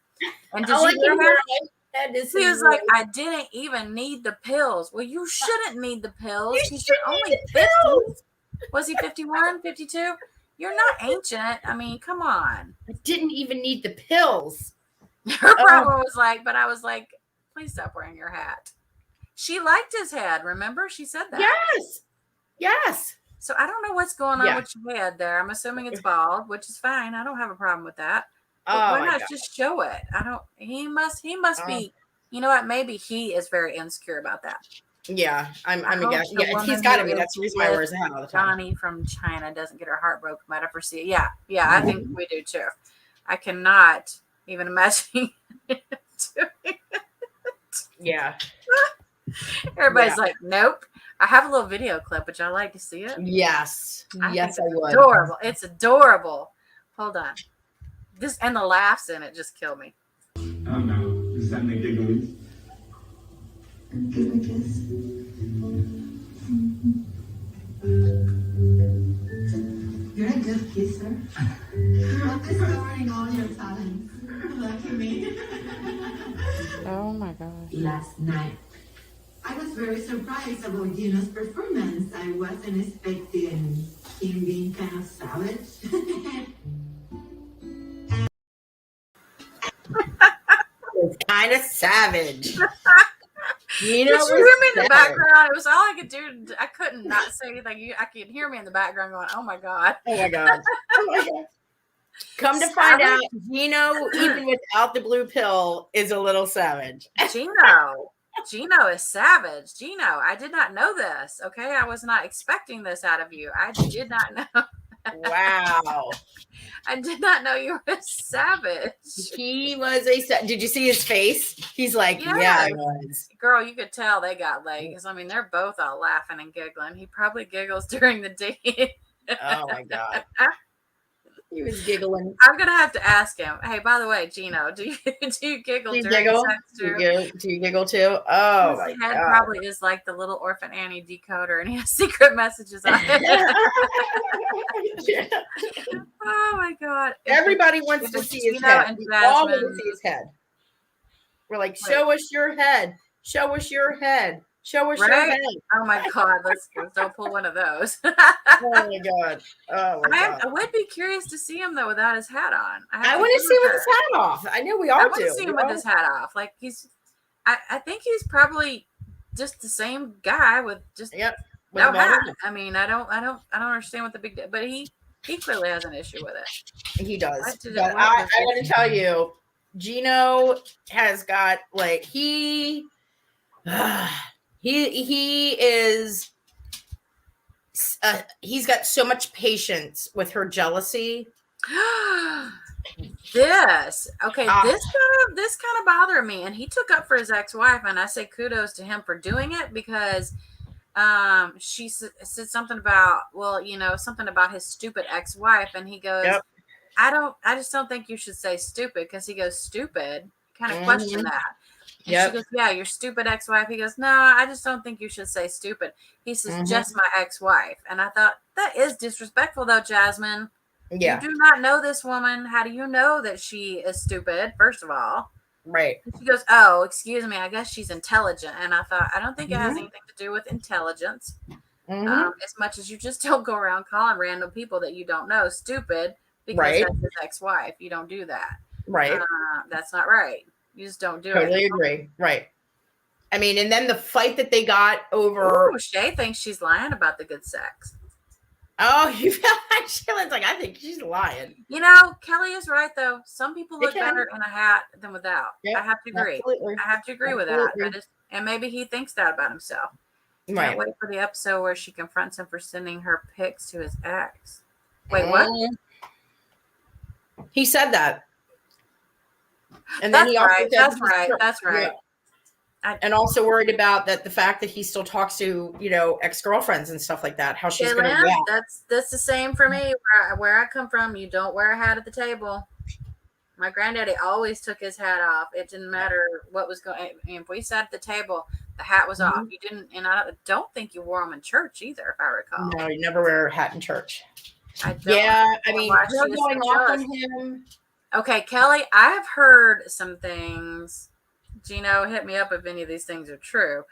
And did you hear him? He was like, I didn't even need the pills. Well, you shouldn't need the pills. He's only 50. Was he 51, 52? You're not ancient. I mean, come on. I didn't even need the pills. Her problem was like, but I was like, please stop wearing your hat. She liked his head. Remember? She said that. Yes. So I don't know what's going on with your head there. I'm assuming it's bald, which is fine. I don't have a problem with that. But why not just show it? He must be, you know what? Maybe he is very insecure about that. Yeah, I'm a guess. Yeah, he's got to be. That's the reason why he wears a hat all the time. Johnny from China doesn't get her heart broken by ever see it. Yeah, I think we do too. I cannot even imagine doing it. Yeah. Everybody's like, nope. I have a little video clip. Would y'all like to see it? Yes. I would. Adorable. It's adorable. Hold on. This and the laughs in it just kill me. Oh no. Does that make giggles? Give me a kiss. You're a good kisser. You're discovering all your talents. Lucky me. Oh my gosh. Last night, I was very surprised about Gino's performance. I wasn't expecting him being kind of savage. It's kind of savage. Did you hear me in the background? It was all I could do. I couldn't not say anything. I could hear me in the background going, oh my God. Oh my God. Come to find out, Gino, even without the blue pill, is a little savage. Gino is savage. Gino, I did not know this. Okay. I was not expecting this out of you. I did not know. Wow. I did not know you were a savage. He was did you see his face? He's like, yeah, I was. Girl, you could tell they got legs. I mean, they're both all laughing and giggling. He probably giggles during the date. Oh my God. He was giggling. I'm gonna have to ask him. Hey, by the way, Gino, do you giggle during sex too? Do you giggle too? Oh my God! His head God. probably is like the little Orphan Annie decoder, and he has secret messages on it. Yeah. Oh my God! Everybody wants to see his head. We all want to see his head. We're like, show us your head. Show us your head. Show us your head. Oh my God! Let's don't pull one of those. Oh my God! Oh my God! I would be curious to see him though without his hat on. I want to see him with his hat off. I know we all do. I want to see him with his hat off. Like I think he's probably just the same guy with just no hat. I mean, I don't understand what the big deal. But he clearly has an issue with it. He does. But I want to tell you, Gino has got like he is he's got so much patience with her jealousy. This kind of bothered me, and he took up for his ex-wife, and I say kudos to him for doing it because she said something about something about his stupid ex-wife, and he goes, I just don't think you should say stupid, because he goes stupid, kind of question that. And she goes, yeah, your stupid ex-wife. He goes, no, I just don't think you should say stupid. He says, just my ex-wife. And I thought, that is disrespectful, though, Jasmine. Yeah. You do not know this woman. How do you know that she is stupid, first of all? Right. And she goes, oh, excuse me, I guess she's intelligent. And I thought, I don't think it has anything to do with intelligence. As much as you just don't go around calling random people that you don't know stupid because that's his ex-wife. You don't do that. Right. That's not right. You just don't do it. Totally agree. Right. I mean, and then the fight that they got over. Ooh, Shay thinks she's lying about the good sex. Oh, you feel like Shayla's like, I think she's lying. You know, Kelly is right, though. Some people look better in a hat than without. Yep, I have to agree. Absolutely. I have to agree with that. And maybe he thinks that about himself. Can't Right. wait for the episode where she confronts him for sending her pics to his ex. Wait, what? He said that. And then That's he also right. said That's he's- right. That's right. and also worried about that the fact that he still talks to, ex-girlfriends and stuff like that, how she's going to Lynn, react. that's the same for me. Where I come from, you don't wear a hat at the table. My granddaddy always took his hat off. It didn't matter what was going. If we sat at the table, the hat was off. You didn't, and I don't think you wore them in church either, if I recall. No, you never wear a hat in church. I don't. Yeah, I mean, Why her she is going so off jealous. on him. Okay, Kelly, I've heard some things. Gino, hit me up if any of these things are true.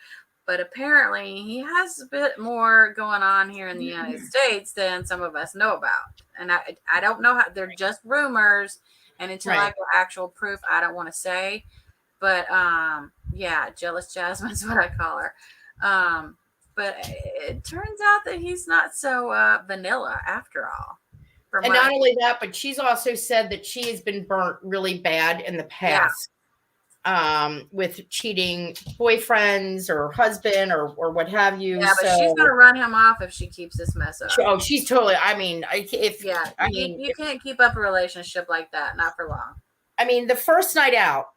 But apparently, he has a bit more going on here in the United States than some of us know about. And I don't know how, they're just rumors. And until I get actual proof, I don't want to say. But yeah, Jealous Jasmine is what I call her. But it turns out that he's not so vanilla after all. And not only that, but she's also said that she has been burnt really bad in the past. With cheating boyfriends or husband or what have you. Yeah, but she's gonna run him off if she keeps this mess up. Oh, she's totally. I mean, you can't keep up a relationship like that, not for long. I mean, the first night out,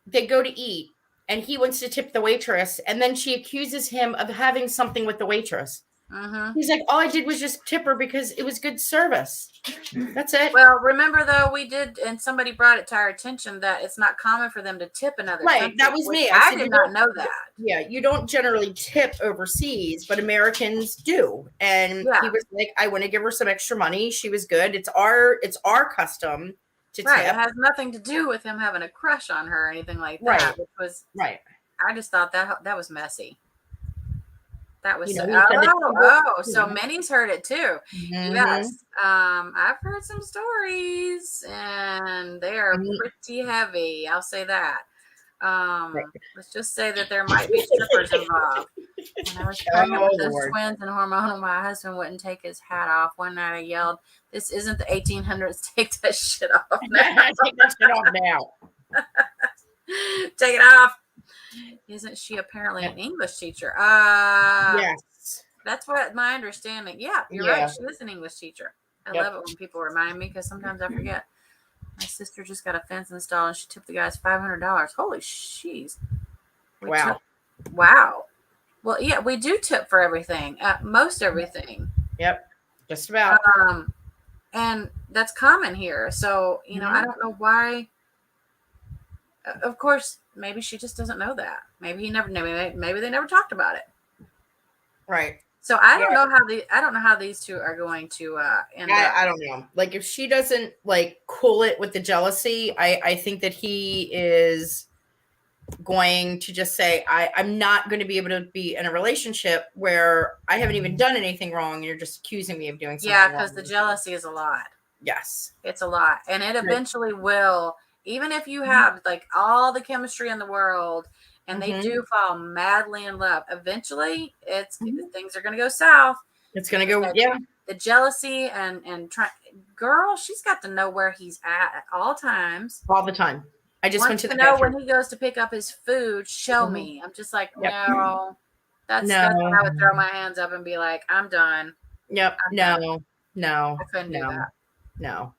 they go to eat, and he wants to tip the waitress, and then she accuses him of having something with the waitress. He's like, all I did was just tip her because it was good service. That's it. Well, remember though, we did, and somebody brought it to our attention that it's not common for them to tip another country. That was me. I did not know that. Yeah, you don't generally tip overseas, but Americans do. And he was like, I want to give her some extra money. She was good. It's our custom to tip. It has nothing to do with him having a crush on her or anything like that. Which was I just thought that was messy. That was so Minnie's heard it too. Yes. I've heard some stories and they are pretty heavy. I'll say that. Let's just say that there might be strippers involved. When I was pregnant with those twins and hormonal, my husband wouldn't take his hat off. One night I yelled, "This isn't the 1800s. Take that shit off now." Take that shit off now. Take it off. Isn't she apparently an English teacher? Yes. That's what my understanding. Yeah, you're right. She is an English teacher. I love it when people remind me because sometimes I forget. My sister just got a fence installed and she tipped the guys $500. Holy sheesh. Wow. Well, yeah, we do tip for everything. Most everything. Yep. Just about. And that's common here. So, I don't know why. Of course, maybe she just doesn't know that. Maybe maybe they never talked about it. Right. So I don't know how these two are going to end up. I don't know. Like if she doesn't cool it with the jealousy, I think that he is going to just say, I'm not going to be able to be in a relationship where I haven't even done anything wrong. And you're just accusing me of doing something wrong. Yeah, because the jealousy is a lot. Yes. It's a lot. And it eventually will. Even if you have all the chemistry in the world and they do fall madly in love, eventually things are going to go south. It's going to go, The jealousy and girl, she's got to know where he's at all times. All the time. I just went to the bathroom. When he goes to pick up his food, show me. I'm just like, no. That's when I would throw my hands up and be like, I'm done. Yep. No. I couldn't do that. No.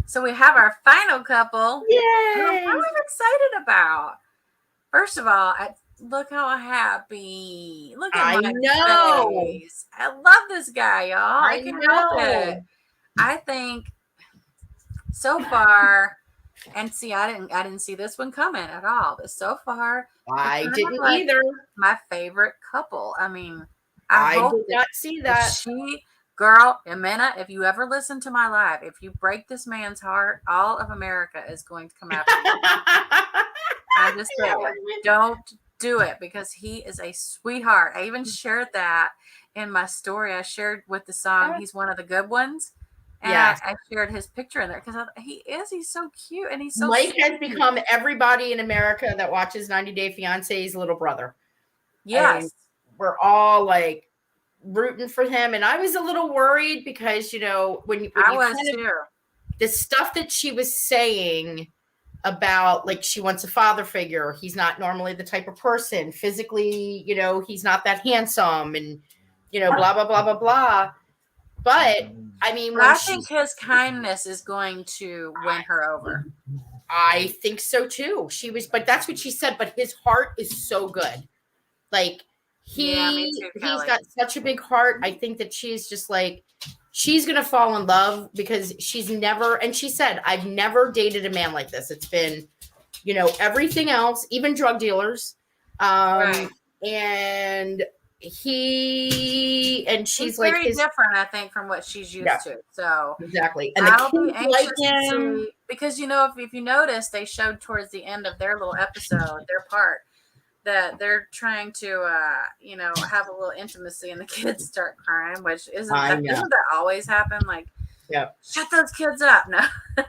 So we have our final couple. Yay! I'm excited about. First of all, look how happy. Look at my face. I love this guy, y'all. I can help it. I think so far, and see, I didn't see this one coming at all. But so far, I didn't either. My favorite couple. I mean, I did not see that. Girl, Amena, if you ever listen to my live, if you break this man's heart, all of America is going to come after you. I'm just saying, don't do it because he is a sweetheart. I even shared that in my story. I shared with the song, he's one of the good ones. And I shared his picture in there because he's so cute and he's so Mike has become everybody in America that watches 90 Day Fiance's little brother. Yes. I mean, we're all rooting for him, and I was a little worried because when I was too. The stuff that she was saying about like she wants a father figure. He's not normally the type of person physically, he's not that handsome and, blah, blah, blah, blah, blah. But I mean, But I think his kindness is going to win her over. I think so too. But that's what she said. But his heart is so good. Like Me too, he's Kelly. got such a big heart. I think that she's just like, she's going to fall in love because she's never, and she said, I've never dated a man like this. It's been, everything else, even drug dealers. Right. And she's He's like, very different, I think, from what she's used to. So exactly. And I'll the be kids anxious like to him. see, because, if you notice, they showed towards the end of their little episode, their part, that they're trying to, have a little intimacy, and the kids start crying, which doesn't that always happen? Like, shut those kids up. No.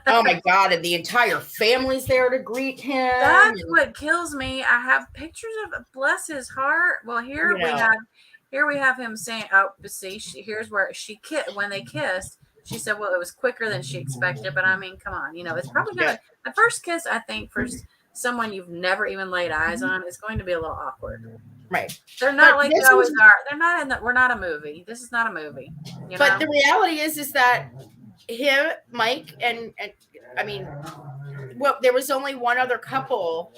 Oh my God. And the entire family's there to greet him. That's what kills me. I have pictures of, bless his heart. Well, here we have him saying, oh, see, here's where when they kissed, she said, well, it was quicker than she expected. But I mean, come on, it's probably going to, the first kiss, I think, for someone you've never even laid eyes on, is going to be a little awkward. Right. They're not like they always are. They're not we're not a movie. This is not a movie. But the reality is that him, Mike, and I mean, well, there was only one other couple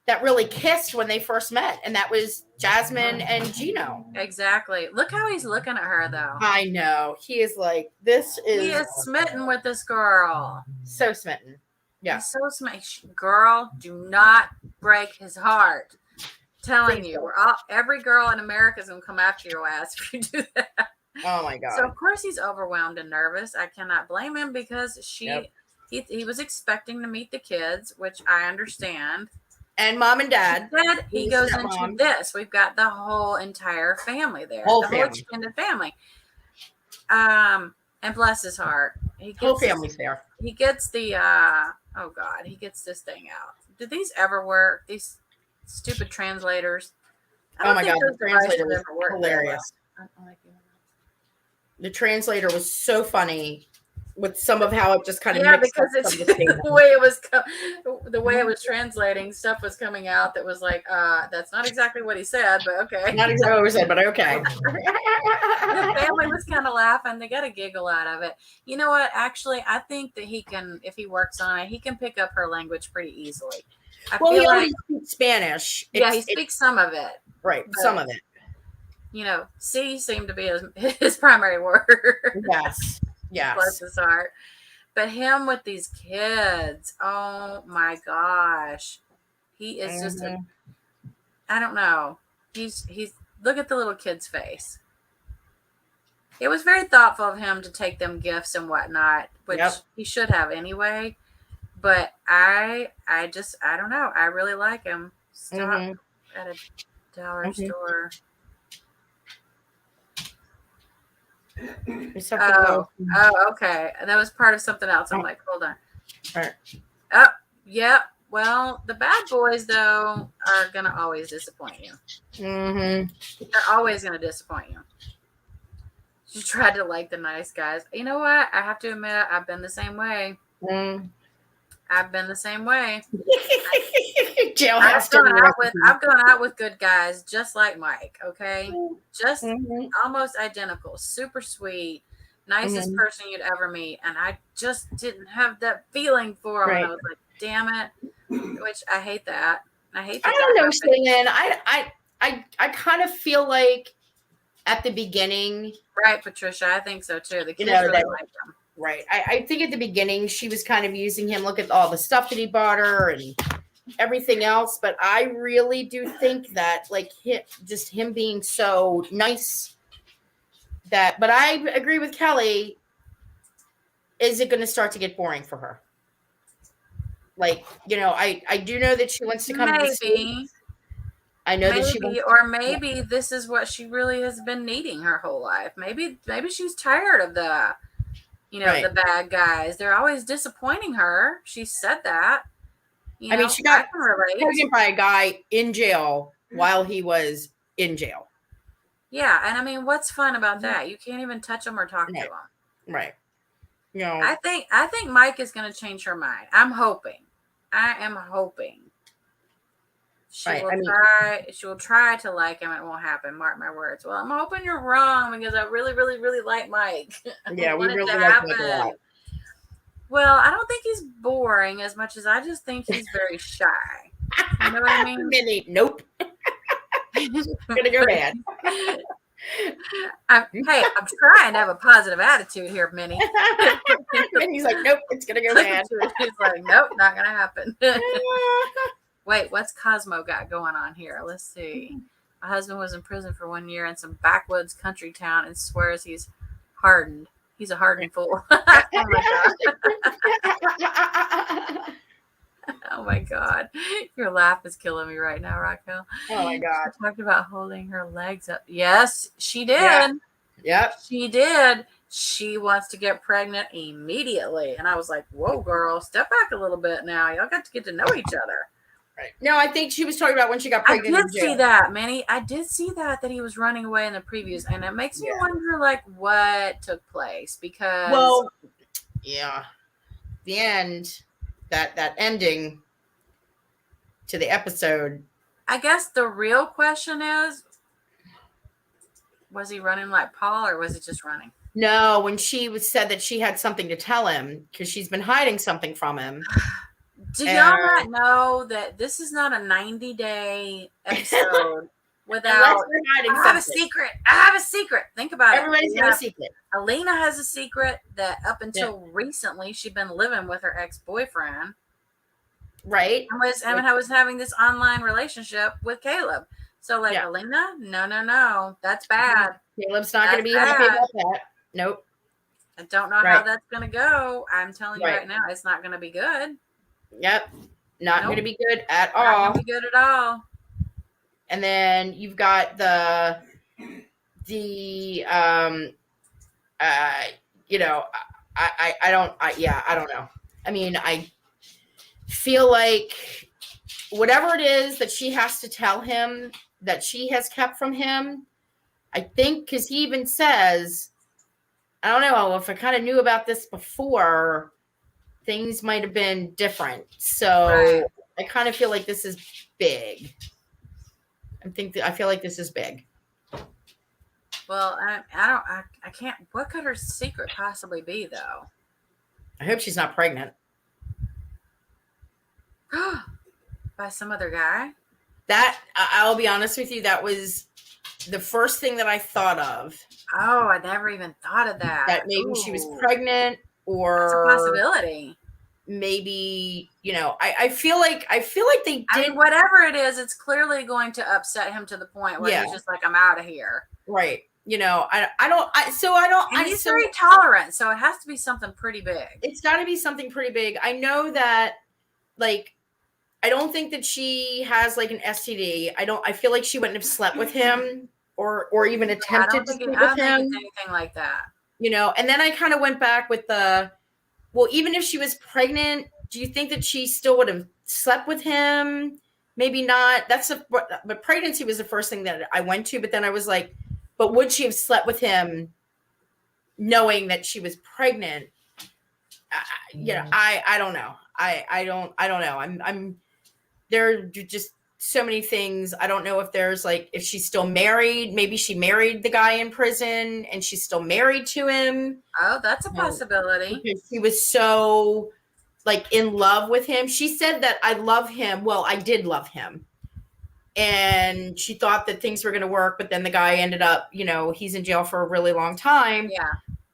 that really kissed when they first met, and that was Jasmine and Gino. Exactly. Look how he's looking at her, though. I know. He is like, he is smitten with this girl. So smitten. Yeah. He's so smitten. Girl, do not break his heart. Telling you, every girl in America is going to come after your ass if you do that. Oh my God. So of course he's overwhelmed and nervous. I cannot blame him because he was expecting to meet the kids, which I understand. And mom and dad. Instead, he goes into this. We've got the whole entire family there. Whole whole extended family. And bless his heart. Whole family's there. He gets the he gets this thing out. Did these ever work? These stupid translators. Oh my God, the translator was hilarious. The translator was so funny with some of how it just kind of because it's the way it was translating, stuff was coming out that was like, that's not exactly what he said, but okay. Not exactly what he said, but okay. The family was kind of laughing. They got a giggle out of it. You know what? Actually, I think that he can, if he works on it, he can pick up her language pretty easily. He already speaks Spanish. He speaks some of it. Right, some of it. C seemed to be his primary word. Yes. Yes. Bless his heart. But him with these kids, oh my gosh. He is just I don't know. He's look at the little kid's face. It was very thoughtful of him to take them gifts and whatnot, which he should have anyway. But I don't know. I really like him. Stop at a dollar store. Okay. That was part of something else. I'm like, hold on. All right. Oh, yeah. Well, the bad boys, though, are going to always disappoint you. They're always going to disappoint you. You tried to like the nice guys. You know what? I have to admit, I've been the same way. I've been the same way. I've gone out with good guys, just like Mike. Okay, just almost identical, super sweet, nicest person you'd ever meet, and I just didn't have that feeling for him. Right. And I was like, "Damn it!" Which I hate that. I don't know, Stan. I kind of feel like at the beginning, right, Patricia? I think so too. The kids really like him. Right. I think at the beginning she was kind of using him. Look at all the stuff that he bought her and everything else. But I really do think that like him being so nice but I agree with Kelly. Is it going to start to get boring for her? Like, I do know that she wants to come to the States. I know that she wants maybe this is what she really has been needing her whole life. Maybe she's tired of the the bad guys. They're always disappointing her. She said that. She got pregnant by a guy in jail while he was in jail. Yeah, and what's fun about that? You can't even touch him or talk to him. Right. I think Mike is going to change her mind. I'm hoping. I am hoping she Right, will I mean- try. She will try to like him. It won't happen. Mark my words. Well, I'm hoping you're wrong because I really, really, really like Mike. I Yeah, we want it really to like Mike a happen. lot. Well, I don't think he's boring as much as I just think he's very shy. You know what I mean? Minnie, nope. Gonna go bad. Hey, I'm trying to have a positive attitude here, Minnie. Minnie's like, nope, it's gonna go bad. She's like, nope, not gonna happen. Wait, what's Cosmo got going on here? Let's see. My husband was in prison for 1 year in some backwoods country town and swears he's hardened. He's a hardened fool. Oh my god. Oh my god. Your laugh is killing me right now, Raquel. Oh my god. She talked about holding her legs up. Yes, she did. Yeah. Yep. She did. She wants to get pregnant immediately. And I was like, whoa, girl, step back a little bit now. Y'all got to get to know each other. Right. No, I think she was talking about when she got I pregnant. did in jail. see that, Manny. I did see that he was running away in the previews. And it makes me wonder, like, what took place. Because. Well, yeah. The end, that ending to the episode. I guess the real question is, was he running like Paul or was it just running? No, when she said that she had something to tell him because she's been hiding something from him. Do y'all not know that this is not a 90-day episode without hiding I have a secret. I have a secret. Think about Everybody's it. got a secret. Alina has a secret that up until recently she'd been living with her ex-boyfriend. Right. I was having this online relationship with Caleb. So like Alina, no. That's bad. Caleb's not going to be happy about that. Nope. I don't know how that's going to go. I'm telling you right now, it's not going to be good. Yep. Not going to be good at Not all. going to be good at all. And then you've got the you know, I don't know. I mean, I feel like whatever it is that she has to tell him that she has kept from him, I think, because he even says, I don't know, if I kind of knew about this before, things might have been different. So I kind of feel like this is big. I feel like this is big. Well, I can't. What could her secret possibly be, though? I hope she's not pregnant. By some other guy? That, I'll be honest with you, that was the first thing that I thought of. Oh, I never even thought of that. That maybe she was pregnant, or that's a possibility. Maybe, you know, I feel like they did. I mean, whatever it is, it's clearly going to upset him to the point where he's just like, I'm out of here. Right. You know, He's very tolerant, so it has to be something pretty big. It's got to be something pretty big. I know that, like, I don't think that she has like an STD. I feel like she wouldn't have slept with him or even attempted to sleep with him. I don't think it's anything like that. You know, and then I kind of went back with even if she was pregnant, do you think that she still would have slept with him? Maybe not. But pregnancy was the first thing that I went to. But then I was like, but would she have slept with him knowing that she was pregnant? You know, I don't know. I don't know. There are just so many things. I don't know if there's like, if she's still married, maybe she married the guy in prison and she's still married to him. Oh, that's a possibility. Because she was so like in love with him. She said that I love him. Well, I did love him. And she thought that things were going to work, but then the guy ended up, you know, he's in jail for a really long time. Yeah.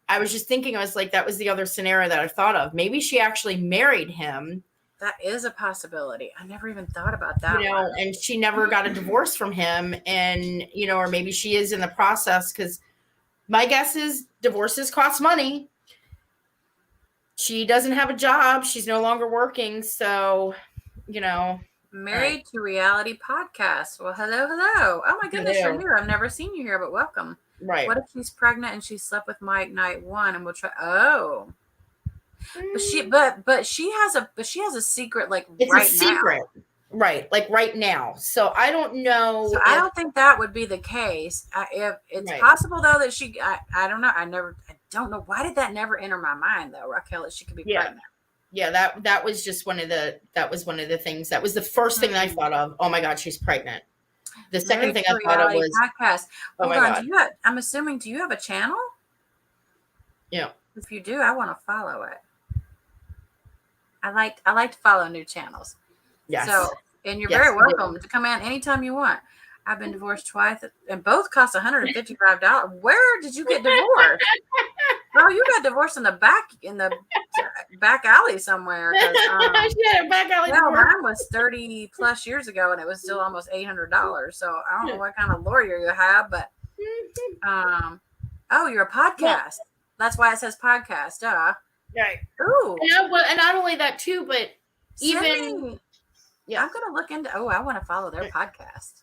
I was just thinking, I was like, that was the other scenario that I thought of. Maybe she actually married him. That is a possibility. I never even thought about that. You know, and she never got a divorce from him. And, you know, or maybe she is in the process, because my guess is divorces cost money. She doesn't have a job. She's no longer working. So, you know. Married to Reality Podcast. Well, hello. Oh my goodness, you're here. I've never seen you here, but welcome. Right. What if she's pregnant and she slept with Mike night one and we'll try? Oh. But she has a secret like it's right a secret. Now. Right, like right now. So I don't know. So I don't think that would be the case. If it's possible though that I don't know. I don't know. Why did that never enter my mind though, Raquel? That she could be pregnant. Yeah, that was just one of the things. That was the first thing I thought of. Oh my God, she's pregnant. The second thing I thought of was podcast. Oh Hold my on, God. I'm assuming, do you have a channel? Yeah. If you do, I want to follow it. I like to follow new channels. Yes. So, and you're Yes, very you welcome to come in anytime you want. I've been divorced twice, and both cost $155. Where did you get divorced? Oh, you got divorced in the back alley somewhere. Back alley Well, divorce. mine was 30 plus years ago, and it was still almost $800. So I don't know what kind of lawyer you have, but oh, you're a podcast. That's why it says podcast. Right. Ooh. And not only that too, but even I'm gonna look into. Oh, I want to follow their podcast.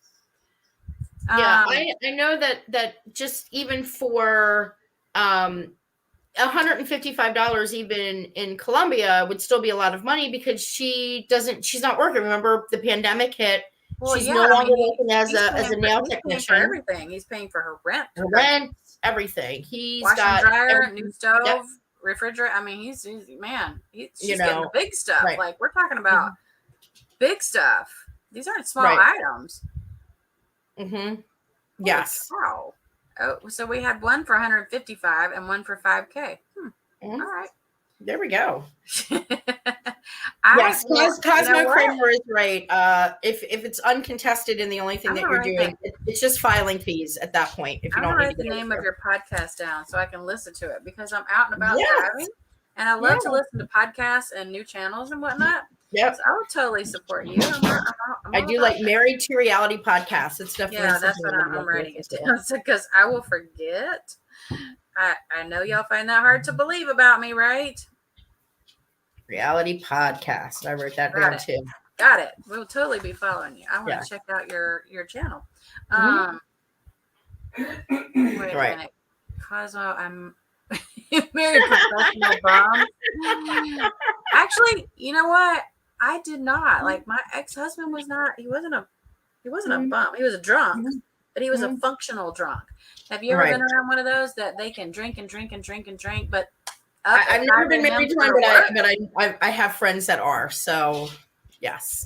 Yeah, I know that just even for $155 even in Colombia would still be a lot of money because she's not working. Remember, the pandemic hit. Well, she's no longer working as a nail technician. He's paying for everything. He's paying for her rent. Everything. He's Washer got dryer, new stove, refrigerator. I mean, she's getting the big stuff. Right. Like, we're talking about big stuff. These aren't small items. Mm-hmm. Yes. Wow. Oh, so we had one for 155 and one for 5K. All right. There we go. Yes, Cosmo Kramer is right. If it's uncontested and the only thing that you're doing, it's just filing fees at that point. If you don't write the name of your podcast down so I can listen to it, because I'm out and about driving, and I love to listen to podcasts and new channels and whatnot. Yep. So I would totally support you. I do like Married to Reality podcasts. It's definitely that's what I'm writing it down, because I will forget. I know y'all find that hard to believe about me, right? Reality podcast. I wrote that down too. Got it. We'll totally be following you. I want to check out your channel. Wait a minute. Cosmo, I'm married professional bum. Actually, you know what? I did not. Like, my ex-husband was not. He wasn't a bum. He was a drunk, but he was a functional drunk. Have you ever been around one of those that they can drink and drink and drink and drink, but I've never been married to one, but I have friends that are. So, yes.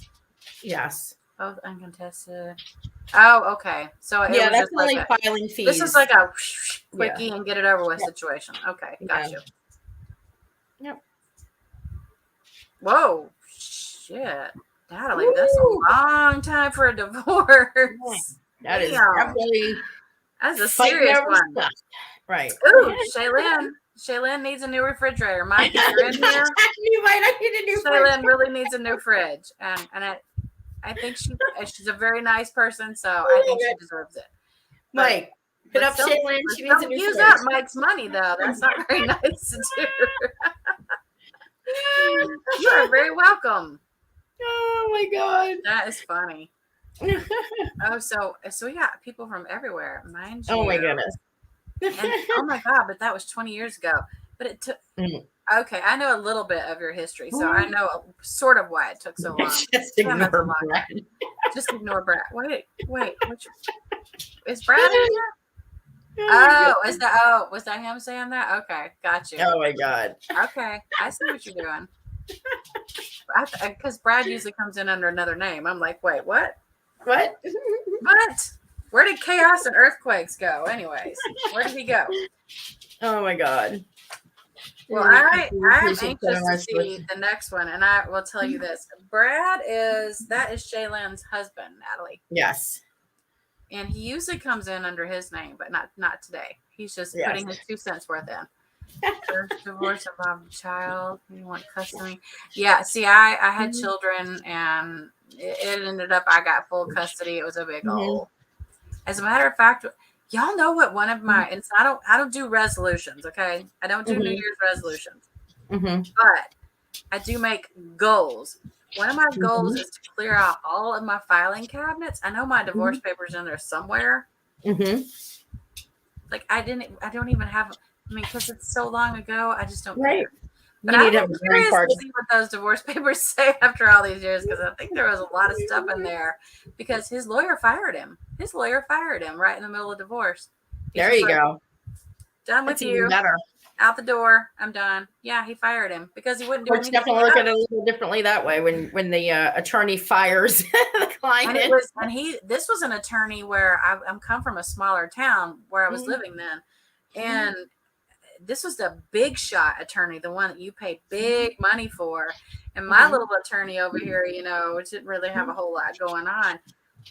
Both uncontested. Oh, okay. So it was that's just like only filing fees. This is like a quickie and get it over with situation. Okay, got you. Yep. Whoa, shit, Natalie, that's a long time for a divorce. That is definitely. That's a serious one. Stuff. Right. Ooh, Shaylin needs a new refrigerator. Mike, if you're in here, you might not need a new Shaylin really needs a new fridge, and I think she's a very nice person, so I think she deserves it. Mike, hit up Shaylin. She needs a new use fridge. up Mike's money, though. That's not very nice to do. You are very welcome. Oh my God, that is funny. Oh, so we got people from everywhere, mind you. Oh my goodness. And, oh my God, but that was 20 years ago. But it took. Okay, I know a little bit of your history, so I know sort of why it took so long. Just ignore Brad. Just ignore Brad. Wait. Is Brad in here? Oh, was that him saying that? Okay, got you. Oh my God. Okay, I see what you're doing. Because Brad usually comes in under another name. I'm like, wait, what? What? What? Where did chaos and earthquakes go? Anyways, where did he go? Oh my God. Well, I'm anxious to see the next one, and I will tell you this: that is Shaylin's husband, Natalie. Yes. And he usually comes in under his name, but not today. He's just putting his 2 cents worth in. First divorce involved a child. You want custody? Yeah. See, I had children, and it ended up I got full custody. It was a big old. As a matter of fact, y'all know what one of my and I don't do resolutions. Okay, I don't do New Year's resolutions, but I do make goals. One of my goals is to clear out all of my filing cabinets. I know my divorce papers in there somewhere. Like I don't even have. I mean, because it's so long ago, I just don't care. But I'm curious to see what those divorce papers say after all these years, because I think there was a lot of stuff in there. Because his lawyer fired him. His lawyer fired him right in the middle of divorce. There you go. Done with you. Better. Out the door. I'm done. Yeah, he fired him because he wouldn't do Courts anything. definitely look at it a little differently that way when the attorney fires the client. This was an attorney where I'm come from a smaller town where I was living then, and this was the big shot attorney, the one that you paid big money for, and my little attorney over here, didn't really have a whole lot going on.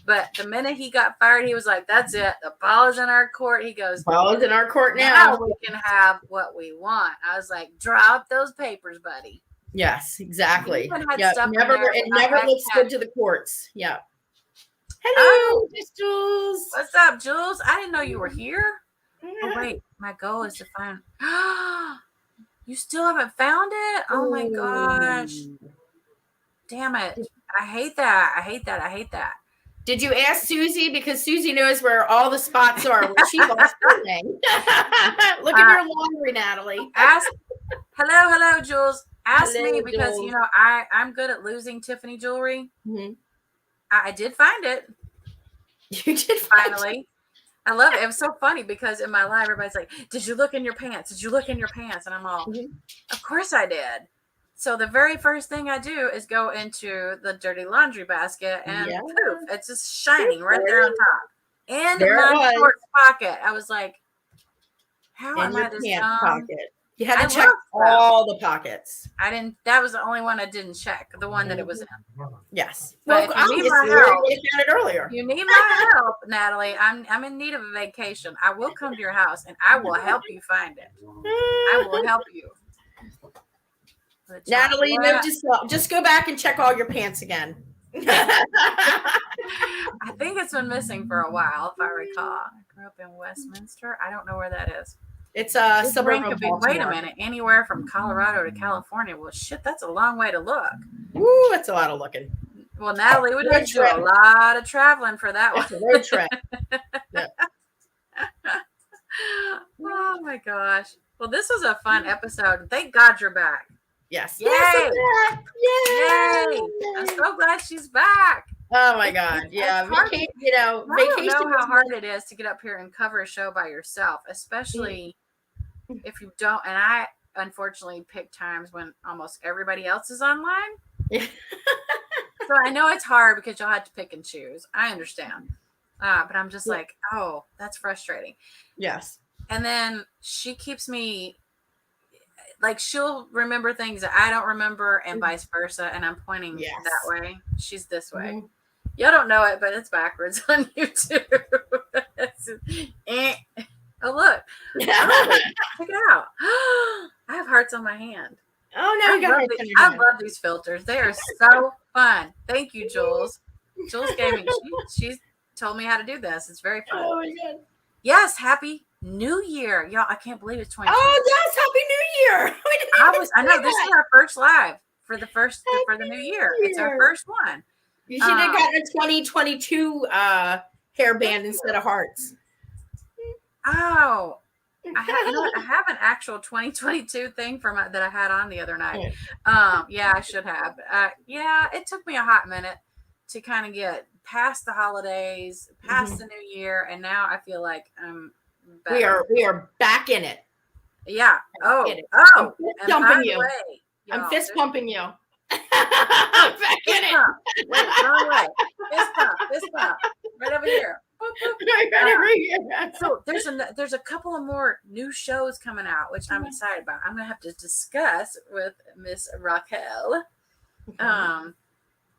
But the minute he got fired, he was like, "That's it. The ball is in our court." He goes, "Ball is in our court now we can have what we want." I was like, "Drop those papers, buddy." Yes, exactly. Yeah, it never looks good to the courts. Yeah. Hello, Miss Jules. What's up, Jules? I didn't know you were here. Oh wait, my goal is to find. You still haven't found it? Oh my gosh! Damn it! I hate that. Did you ask Susie? Because Susie knows where all the spots are where she lost her thing. Look at your laundry, Natalie. Hello, Jules. Ask Hello, me because Jules. I'm good at losing Tiffany jewelry. Mm-hmm. I did find it. You did finally. I love it. It was so funny because in my life, everybody's like, "Did you look in your pants? Did you look in your pants?" And I'm all, "Of course I did." So the very first thing I do is go into the dirty laundry basket and poof, it's just shining right there on top. And my shorts pocket. I was like, how am I this dumb? Pocket. You had to check all the pockets. That was the only one I didn't check. The one that it was in. Yes. But well, you need my help. You found it earlier. You need my help, Natalie. I'm in need of a vacation. I will come to your house and I will help you find it. I will help you. Natalie, no, just go back and check all your pants again. I think it's been missing for a while, if I recall. I grew up in Westminster. I don't know where that is. It's a suburb of Baltimore. Wait a minute. Anywhere from Colorado to California. Well, shit, that's a long way to look. Woo, that's a lot of looking. Well, Natalie would have to do a lot of traveling for that one. It's a road trip. Yep. Oh, my gosh. Well, this was a fun episode. Thank God you're back. Yes. Yay! Yay! I'm so glad she's back. Oh my God! Yeah, vacation. I don't know how hard it is to get up here and cover a show by yourself, especially if you don't. And I unfortunately pick times when almost everybody else is online. Yeah. So I know it's hard because you'll have to pick and choose. I understand, but I'm just like, oh, that's frustrating. Yes. And then she keeps me. Like she'll remember things that I don't remember and vice versa. And I'm pointing that way. She's this way. Mm-hmm. Y'all don't know it, but it's backwards on YouTube. Oh, look. Check it out. I have hearts on my hand. Oh, no. I love these filters. They are so fun. Thank you, Jules. Jules gave me, she's told me how to do this. It's very fun. Oh, my God. Yes. Happy New Year. Y'all, I can't believe it's 2020. Oh, yes. Happy New Year. I know this is our first live for the New Year. It's our first one. You should have gotten a 2022 hairband instead of hearts. Oh, I have an actual 2022 thing that I had on the other night. Yeah, I should have. Yeah, it took me a hot minute to kind of get past the holidays, past the New Year, and now I feel like I'm better. We are back in it. Yeah. I'm fist pumping you. I'm back in it. Wait, wrong way. Fist pump. Right over here. So there's a couple of more new shows coming out, which I'm excited about. I'm gonna have to discuss with Miss Raquel.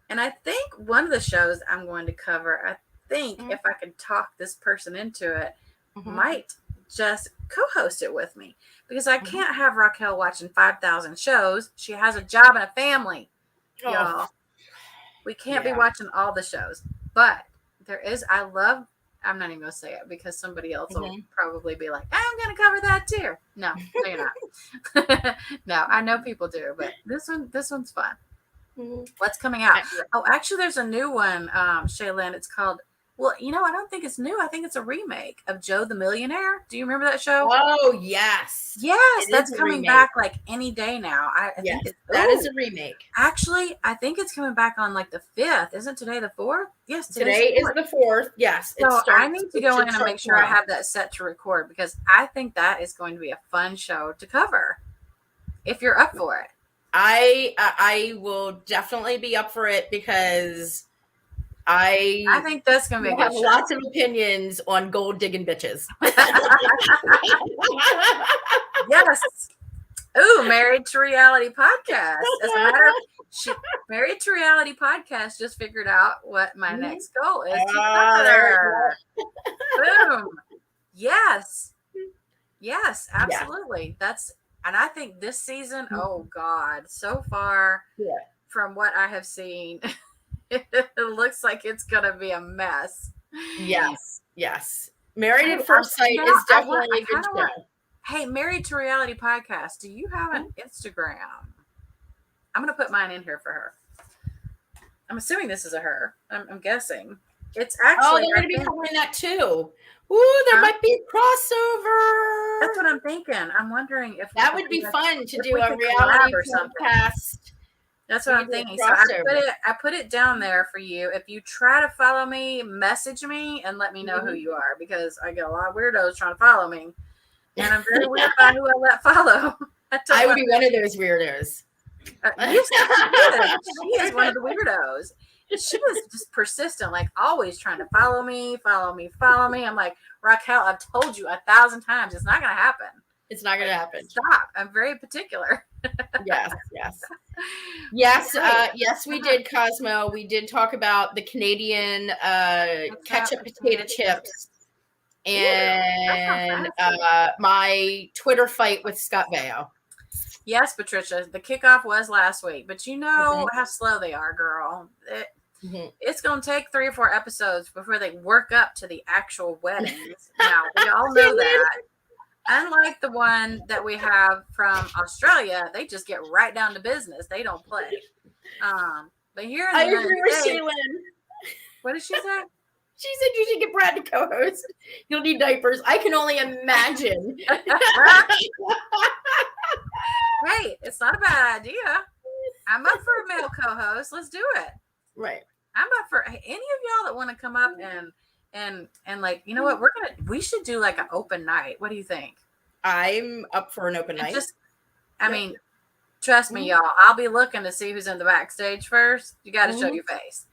And I think one of the shows I'm going to cover, if I can talk this person into it, might just co-host it with me. Because I can't have Raquel watching 5,000 shows. She has a job and a family, y'all. We can't be watching all the shows. But there is, I'm not even going to say it because somebody else will probably be like, I'm going to cover that too. No, you're not. No, I know people do, but this one's fun. What's coming out? Oh, actually, there's a new one, Shaylin. It's called Well, I don't think it's new. I think it's a remake of Joe the Millionaire. Do you remember that show? Oh, yes. Yes, It that's is a coming remake. back like any day now. I Yes, think that is ooh, a remake. actually, I think it's coming back on like the 5th. Isn't today the 4th? Yes, Today is the 4th. Yes. So I need to go in and start make sure I tomorrow. have that set to record because I think that is going to be a fun show to cover. If you're up for it. I will definitely be up for it because I think that's going to be a have good show. lots of opinions on gold digging bitches. Yes. Ooh, Married to Reality podcast. As a matter of Married to Reality podcast just figured out what my next goal is to cover. Boom. Yes. Yes, absolutely. And I think this season, oh God, so far from what I have seen, it looks like it's gonna be a mess. Yes. Married at First Sight is definitely a good show. Hey, Married to Reality podcast, do you have an Instagram? I'm gonna put mine in here for her. I'm assuming this is a her. I'm guessing. It's actually they're gonna be covering that too. Ooh, there might be a crossover. That's what I'm thinking. I'm wondering if that would be fun to do a reality or something. podcast. That's what I'm thinking. So I put it down there for you. If you try to follow me, message me and let me know who you are because I get a lot of weirdos trying to follow me, and I'm very weird about who I let follow. I would be one of those weirdos. She is one of the weirdos. She was just persistent, like always trying to follow me. I'm like, Raquel, I've told you 1,000 times, it's not going to happen. It's not going to happen. Stop. I'm very particular. Yes. Yes, we did, Cosmo. We did talk about the Canadian ketchup potato chips and my Twitter fight with Scott Baio. Yes, Patricia, the kickoff was last week, but you know how slow they are, girl. It's going to take 3 or 4 episodes before they work up to the actual weddings. Now, we all know that. Unlike the one that we have from Australia, they just get right down to business. They don't play. But here in the United States, what did she say? She said you should get Brad to co-host. You'll need diapers. I can only imagine. Hey, it's not a bad idea. I'm up for a male co-host. Let's do it. Right. I'm up for any of y'all that want to come up and like, you know what, we should do like an open night. What do you think? I'm up for an open night. I mean, trust me, y'all, I'll be looking to see who's in the backstage first. You got to show your face.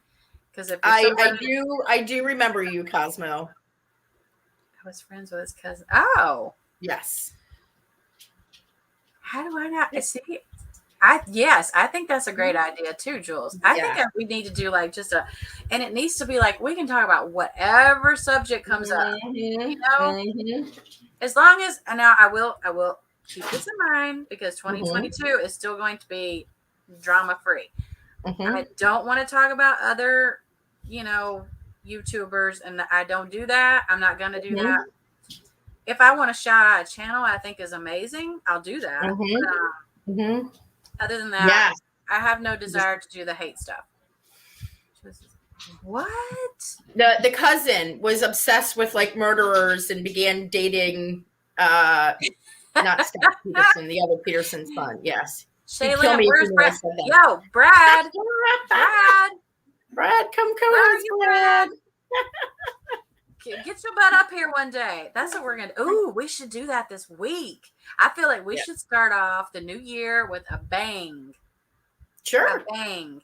Because if I do remember you, Cosmo. I was friends with his cousin. Oh. Yes. How do I not see? I think that's a great idea too, Jules. I think we need to do like and it needs to be like we can talk about whatever subject comes up. You know, as long as and now I will keep this in mind because 2022 is still going to be drama free. I don't want to talk about other, YouTubers, and I don't do that. I'm not going to do that. If I want to shout out a channel I think is amazing, I'll do that. But, other than that, I have no desire to do the hate stuff. What? The cousin was obsessed with like murderers and began dating not Scott Peterson, the other Peterson's son. Yes. Shayla, where's Brad? Yo, Brad. Brad, come co-host, Brad. Get your butt up here one day. That's what we're going to do. Ooh, we should do that this week. I feel like we should start off the new year with a bang. Sure. A bang.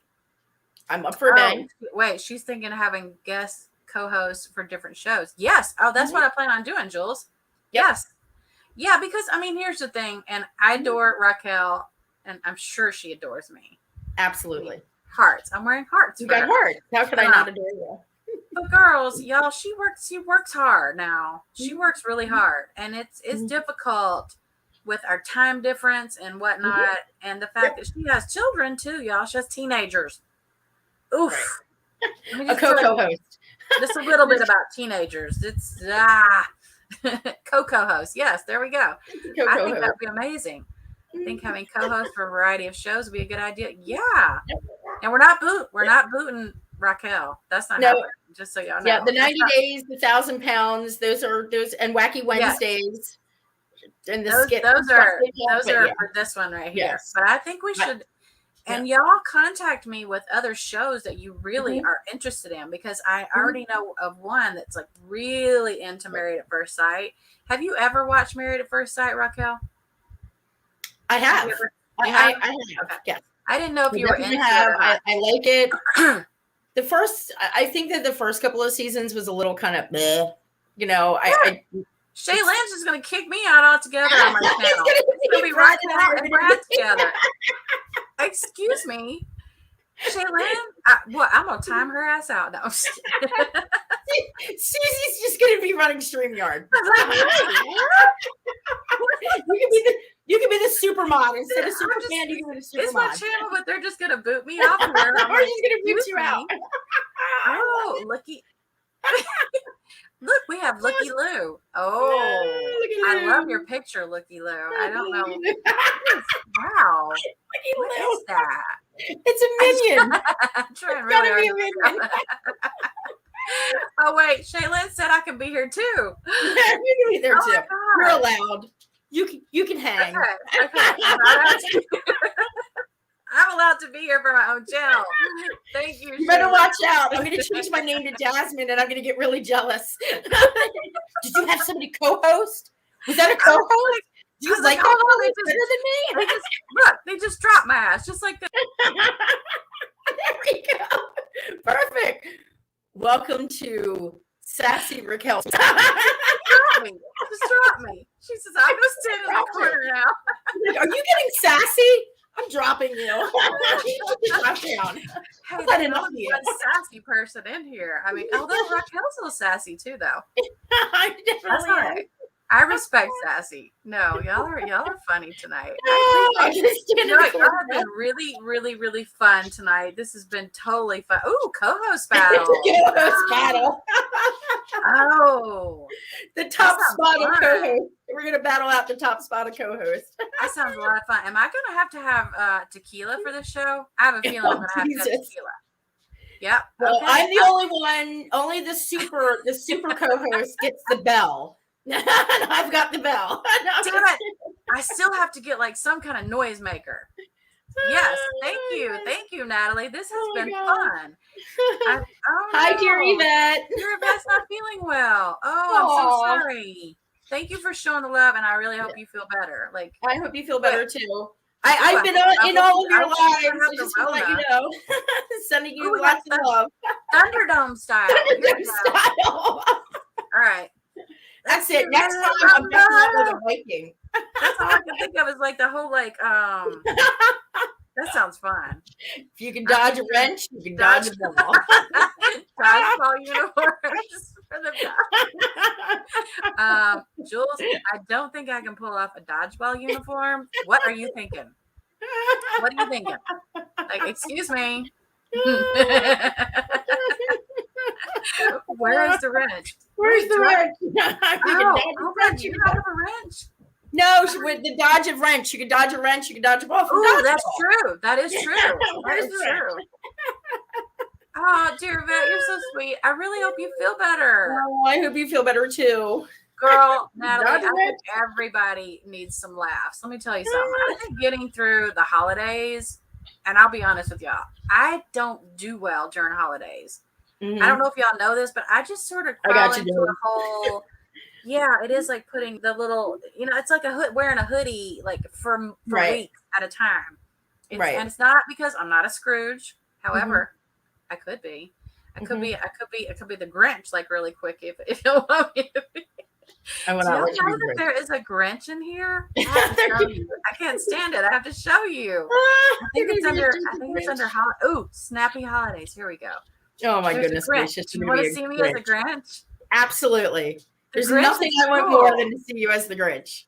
I'm up for a bang. Wait, she's thinking of having guest co-hosts for different shows. Yes. Oh, that's what I plan on doing, Jules. Yep. Yes. Yeah, because, here's the thing. And I adore Raquel, and I'm sure she adores me. Absolutely. Hearts. I'm wearing hearts. You got hearts. How could I not adore you? But girls, y'all, she works hard now. She works really hard. And it's difficult with our time difference and whatnot. And the fact that she has children too, y'all. She has teenagers. Oof. Right. A co-host. Just a little bit about teenagers. It's co-host. Yes, there we go. I think that would be amazing. I think having co-hosts for a variety of shows would be a good idea. Yeah. And we're not booting Raquel. That's not No. happening. Just so y'all know. Yeah, the 90 days, the 1,000 pounds. Those and Wacky Wednesdays. And the skit. Those are yeah. for this one right here. Yes. But I think we should. And y'all contact me with other shows that you really are interested in, because I already know of one that's like really into Married at First Sight. Have you ever watched Married at First Sight, Raquel? I have. I have. Okay. Yes. I didn't know if you were into it. I like it. I think that the first couple of seasons was a little kind of bleh. You know, Shay Lynn's just going to kick me out altogether on my channel. It's going to be Raquel and Brad together. Excuse me. Shay Lynn? I'm going to time her ass out. No. Susie's just going to be running StreamYard. You can be the super mod instead of super fan. You can be the super it's mod. my channel, but they're just going to boot me off here. Or she's going to boot you out. Oh, looky. Look, we have Looky Lou. Oh, I love your picture, Looky Lou. I don't know. Wow. What is that? It's a minion. I'm trying really hard. Be a minion. Oh, wait. Shaylin said I can be here too. You can be there too. You're allowed. You can hang. Okay. I'm allowed to be here for my own channel. Thank you. You better watch out. I'm going to change my name to Jasmine, and I'm going to get really jealous. Did you have somebody co-host? Was that a co-host? You was like, oh, it's better than me. They just dropped my ass, just like that. There we go. Perfect. Welcome to Sassy Raquel. Just drop me. She says, I'm going to stand in the corner now. Are you getting sassy? I'm dropping you. Drop down. Hey, there's one sassy person in here. I mean, although Raquel's a little sassy too, though. I definitely am. I respect sassy. No, y'all are funny tonight. Y'all have been really, really, really fun tonight. This has been totally fun. Ooh, co-host battle. Co-host battle. Oh, the top spot of co-host. We're gonna battle out the top spot of co-host. That sounds a lot of fun. Am I gonna have tequila for the show? I have a feeling I'm gonna have to have tequila. Yep. Well, okay. I'm the only one. Only the super co-host gets the bell. I've got the bell. Damn it! I still have to get like some kind of noise maker. Yes, thank you, Natalie. This has been fun. Hi, dear Yvette. Your Yvette's not feeling well. Oh, I'm so sorry. Thank you for showing the love, and I really hope you feel better. Like, I hope you feel better too. I've been in all of your lives. I just want to let you know, sending you lots of love. Thunderdome style. Thunderdome style. All right. That's it. Next time I'm definitely like a Viking. That's all I can think of is like the whole like that sounds fun. If you can dodge a wrench, you can dodge a ball. Dodgeball uniforms for the Jules, I don't think I can pull off a dodgeball uniform. What are you thinking? What are you thinking? Like, excuse me. Where is the wrench? Where's the wrench? You don't have a wrench. No, with the dodge of wrench, you can dodge a wrench, you can dodge a ball. Oh, that's true. That is true. That is true. Oh, dear Vet, you're so sweet. I really hope you feel better. Oh, I hope you feel better too. Girl, Natalie, I think everybody needs some laughs. Let me tell you something. I think getting through the holidays, and I'll be honest with y'all, I don't do well during holidays. Mm-hmm. I don't know if y'all know this, but I just sort of crawl into a whole. Yeah, it is like putting the little, it's like wearing a hoodie like for weeks at a time. And it's not because I'm not a Scrooge. However, I could be. I could be the Grinch like really quick if you want me to be. Do you know that there is a Grinch in here? I can't stand it. I have to show you. I think it's under Snappy Holidays. Here we go. Oh my goodness gracious! Do you want to see me as a Grinch? Absolutely. There's nothing I want more than to see you as the Grinch.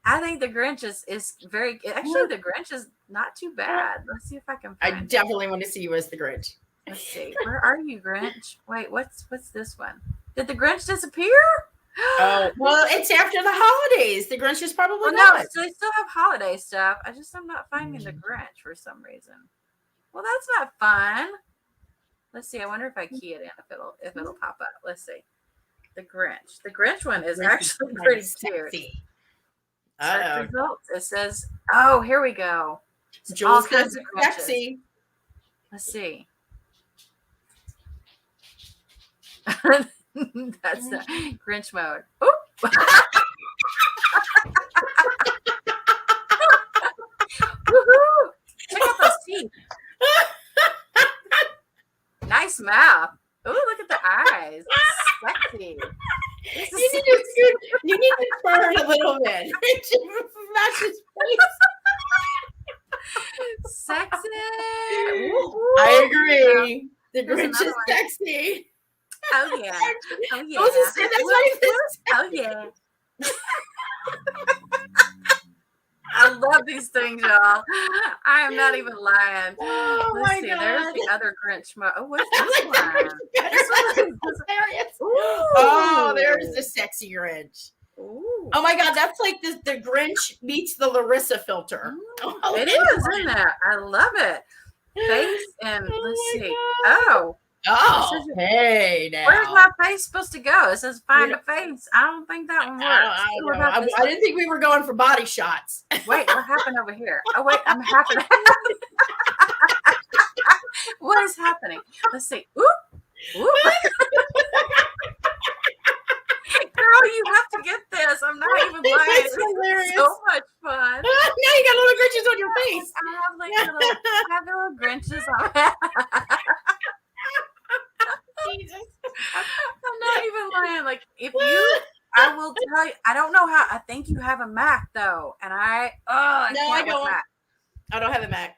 I think the Grinch is very. Actually, the Grinch is not too bad. Let's see if I can. I definitely want to see you as the Grinch. Let's see. Where are you, Grinch? Wait, what's this one? Did the Grinch disappear? Oh, well, it's after the holidays. The Grinch is probably not. No, so they still have holiday stuff. I'm not finding the Grinch for some reason. Well, that's not fun. Let's see. I wonder if I key it in, if it'll pop up. Let's see. The Grinch. The Grinch one is actually pretty cute. Search results. It says, "Oh, here we go." It's all kinds of Grinches. Sexy. Let's see. That's the Grinch mode. Oop. Woohoo! Check out those teeth. Nice mouth. Ooh, look at the eyes. Sexy. You need to turn a little bit. Match his face. Sexy. I agree. The Grinch is sexy. Oh yeah. Oh yeah. Oh yeah. I love these things, y'all. I am not even lying. Oh Let's see. God. There's the other Grinch. Oh, what's this one? This one is hilarious. Oh, there's the sexy Grinch. Ooh. Oh my God, that's like the Grinch meets the Larissa filter. Oh, it is, isn't it? I love it. Face and let's see. God. Oh, hey now. Where's my face supposed to go? It says find a face. I don't think that one works. I didn't think we were going for body shots. Wait, what happened over here? Oh wait, I'm happening. What is happening? Let's see. Oop. Oop. Girl, you have to get this. I'm not even lying. It's hilarious. It's so much fun. Now you got little Grinches on your face. I have little Grinches on. Jesus. I'm not even lying. Like, I will tell you, I don't know how. I think you have a Mac though, and I don't. Mac. I don't have a Mac.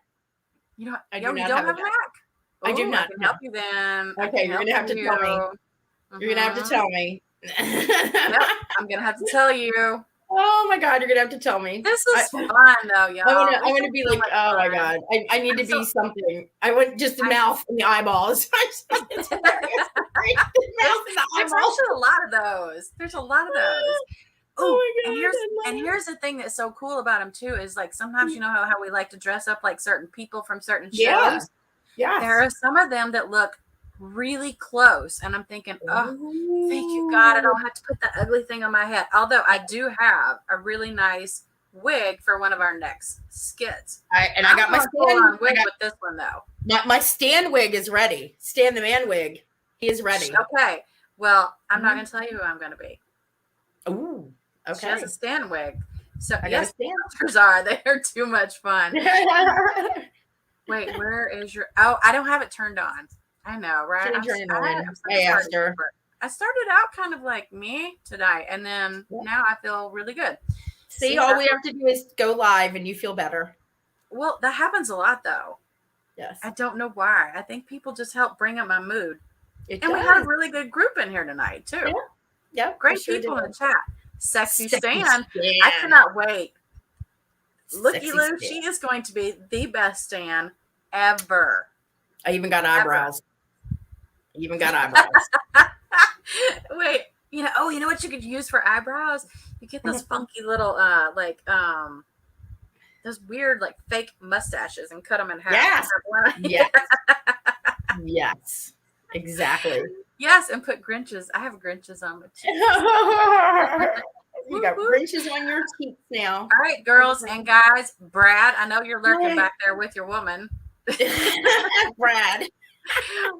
You don't. I you do not don't have a have a Mac. Mac. I do not. I can help you then. Okay, you're gonna have to tell me. You're gonna have to tell me. Yep, I'm gonna have to tell you. Oh my God, you're gonna have to tell me. This is fun though, y'all. I want to be like, oh my God, I need to be something. I want just the mouth and the eyeballs. It's hilarious. There's actually a lot of those. There's a lot of those. Oh my God, and here's the thing that's so cool about them too is like sometimes you know how we like to dress up like certain people from certain shows. Yeah. There are some of them that look really close, and I'm thinking, oh, thank you God, I don't have to put the ugly thing on my head. Although I do have a really nice wig for one of our next skits. I got my stand wig with this one though. My Stan wig is ready. Stan the man wig, he is ready. Okay, well, I'm not going to tell you who I'm going to be. Ooh, okay. She has a Stan wig. So yes, filters are. They are too much fun. Wait, where is your? Oh, I don't have it turned on. I know, right? I asked her. I started out kind of like me tonight, and then now I feel really good. See, all we have to do is go live, and you feel better. Well, that happens a lot, though. Yes. I don't know why. I think people just help bring up my mood. We had a really good group in here tonight, too. Yeah. Great people in the chat. Sassy Stan. I cannot wait. Looky Lou, she is going to be the best Stan ever. I even got eyebrows. Wait, you know what you could use for eyebrows? You get those funky little those weird like fake mustaches and cut them in half. Yes. Yes. Exactly. Yes, and put Grinches. I have Grinches on my cheeks. You got Grinches on your cheeks now. All right, girls and guys. Brad, I know you're lurking back there with your woman. Brad.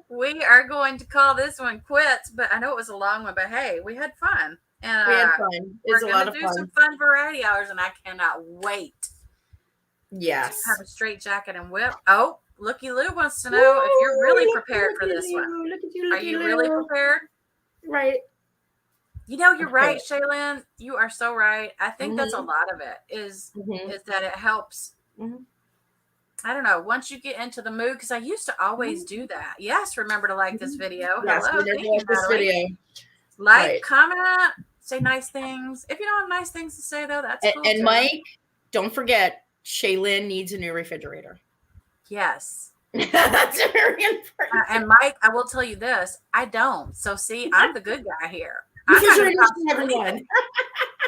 We are going to call this one quits, but I know it was a long one, but hey, we had fun. And we had fun. It's a lot of fun. We're going to do some fun variety hours, and I cannot wait. Yes. To have a straight jacket and whip. Oh, Looky Lou wants to know if you're really prepared for this one. Look at you, are you really prepared? Right. You know, you're right, Shaylin. You are so right. I think that's a lot of it is that it helps. I don't know. Once you get into the mood, because I used to always do that. Yes, remember to like this video. Yes, hello, thank you, this video. Like, comment, say nice things. If you don't have nice things to say, though, that's cool. And Mike, don't forget, Shaylin needs a new refrigerator. Yes. That's very important. And Mike, I will tell you this. I don't. So see, I'm the good guy here. Everyone.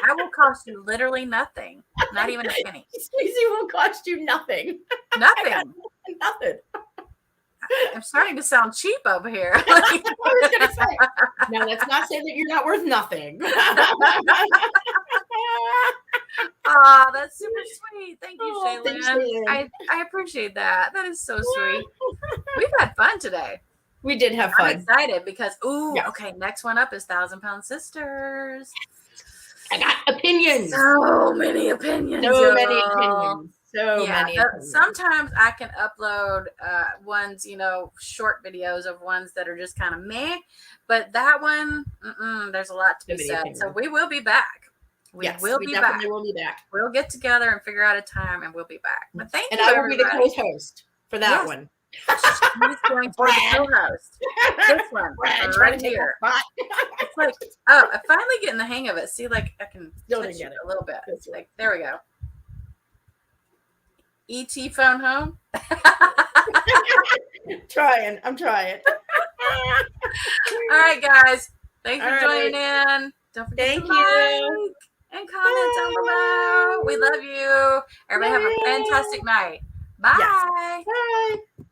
I will cost you literally nothing. Not even a penny. Easy will cost you nothing. Nothing. Nothing. I'm starting to sound cheap over here. I was gonna say. Now let's not say that you're not worth nothing. Oh, that's super sweet. Thank you, Oh, thanks, Shaylin. Shaylin. I appreciate that. That is so sweet. We've had fun today. We did have I'm fun. excited because Yes. okay, next one up is 1,000-Pound Sisters. I got opinions. So many opinions. So many y'all. opinions. So many opinions. Sometimes I can upload ones, short videos of ones that are just kind of meh, but that one, there's a lot to be said. opinions. So we will be back. We definitely will be back. We'll get together and figure out a time, and we'll be back. But thank And you, I will be the everybody. co-host for that Yes. one. He's going to be the co-host. This one, Brad, trying right to take here. my spot. It's like, I'm finally getting the hang of it. See, like I can Still touch didn't get it it. a little bit. That's right. Like there we go. ET phone home. I'm trying. All right, guys. Thanks for All joining in. Don't forget Thank to like and comment down below. We love you. Everybody have a fantastic night. Bye. Yes. Bye.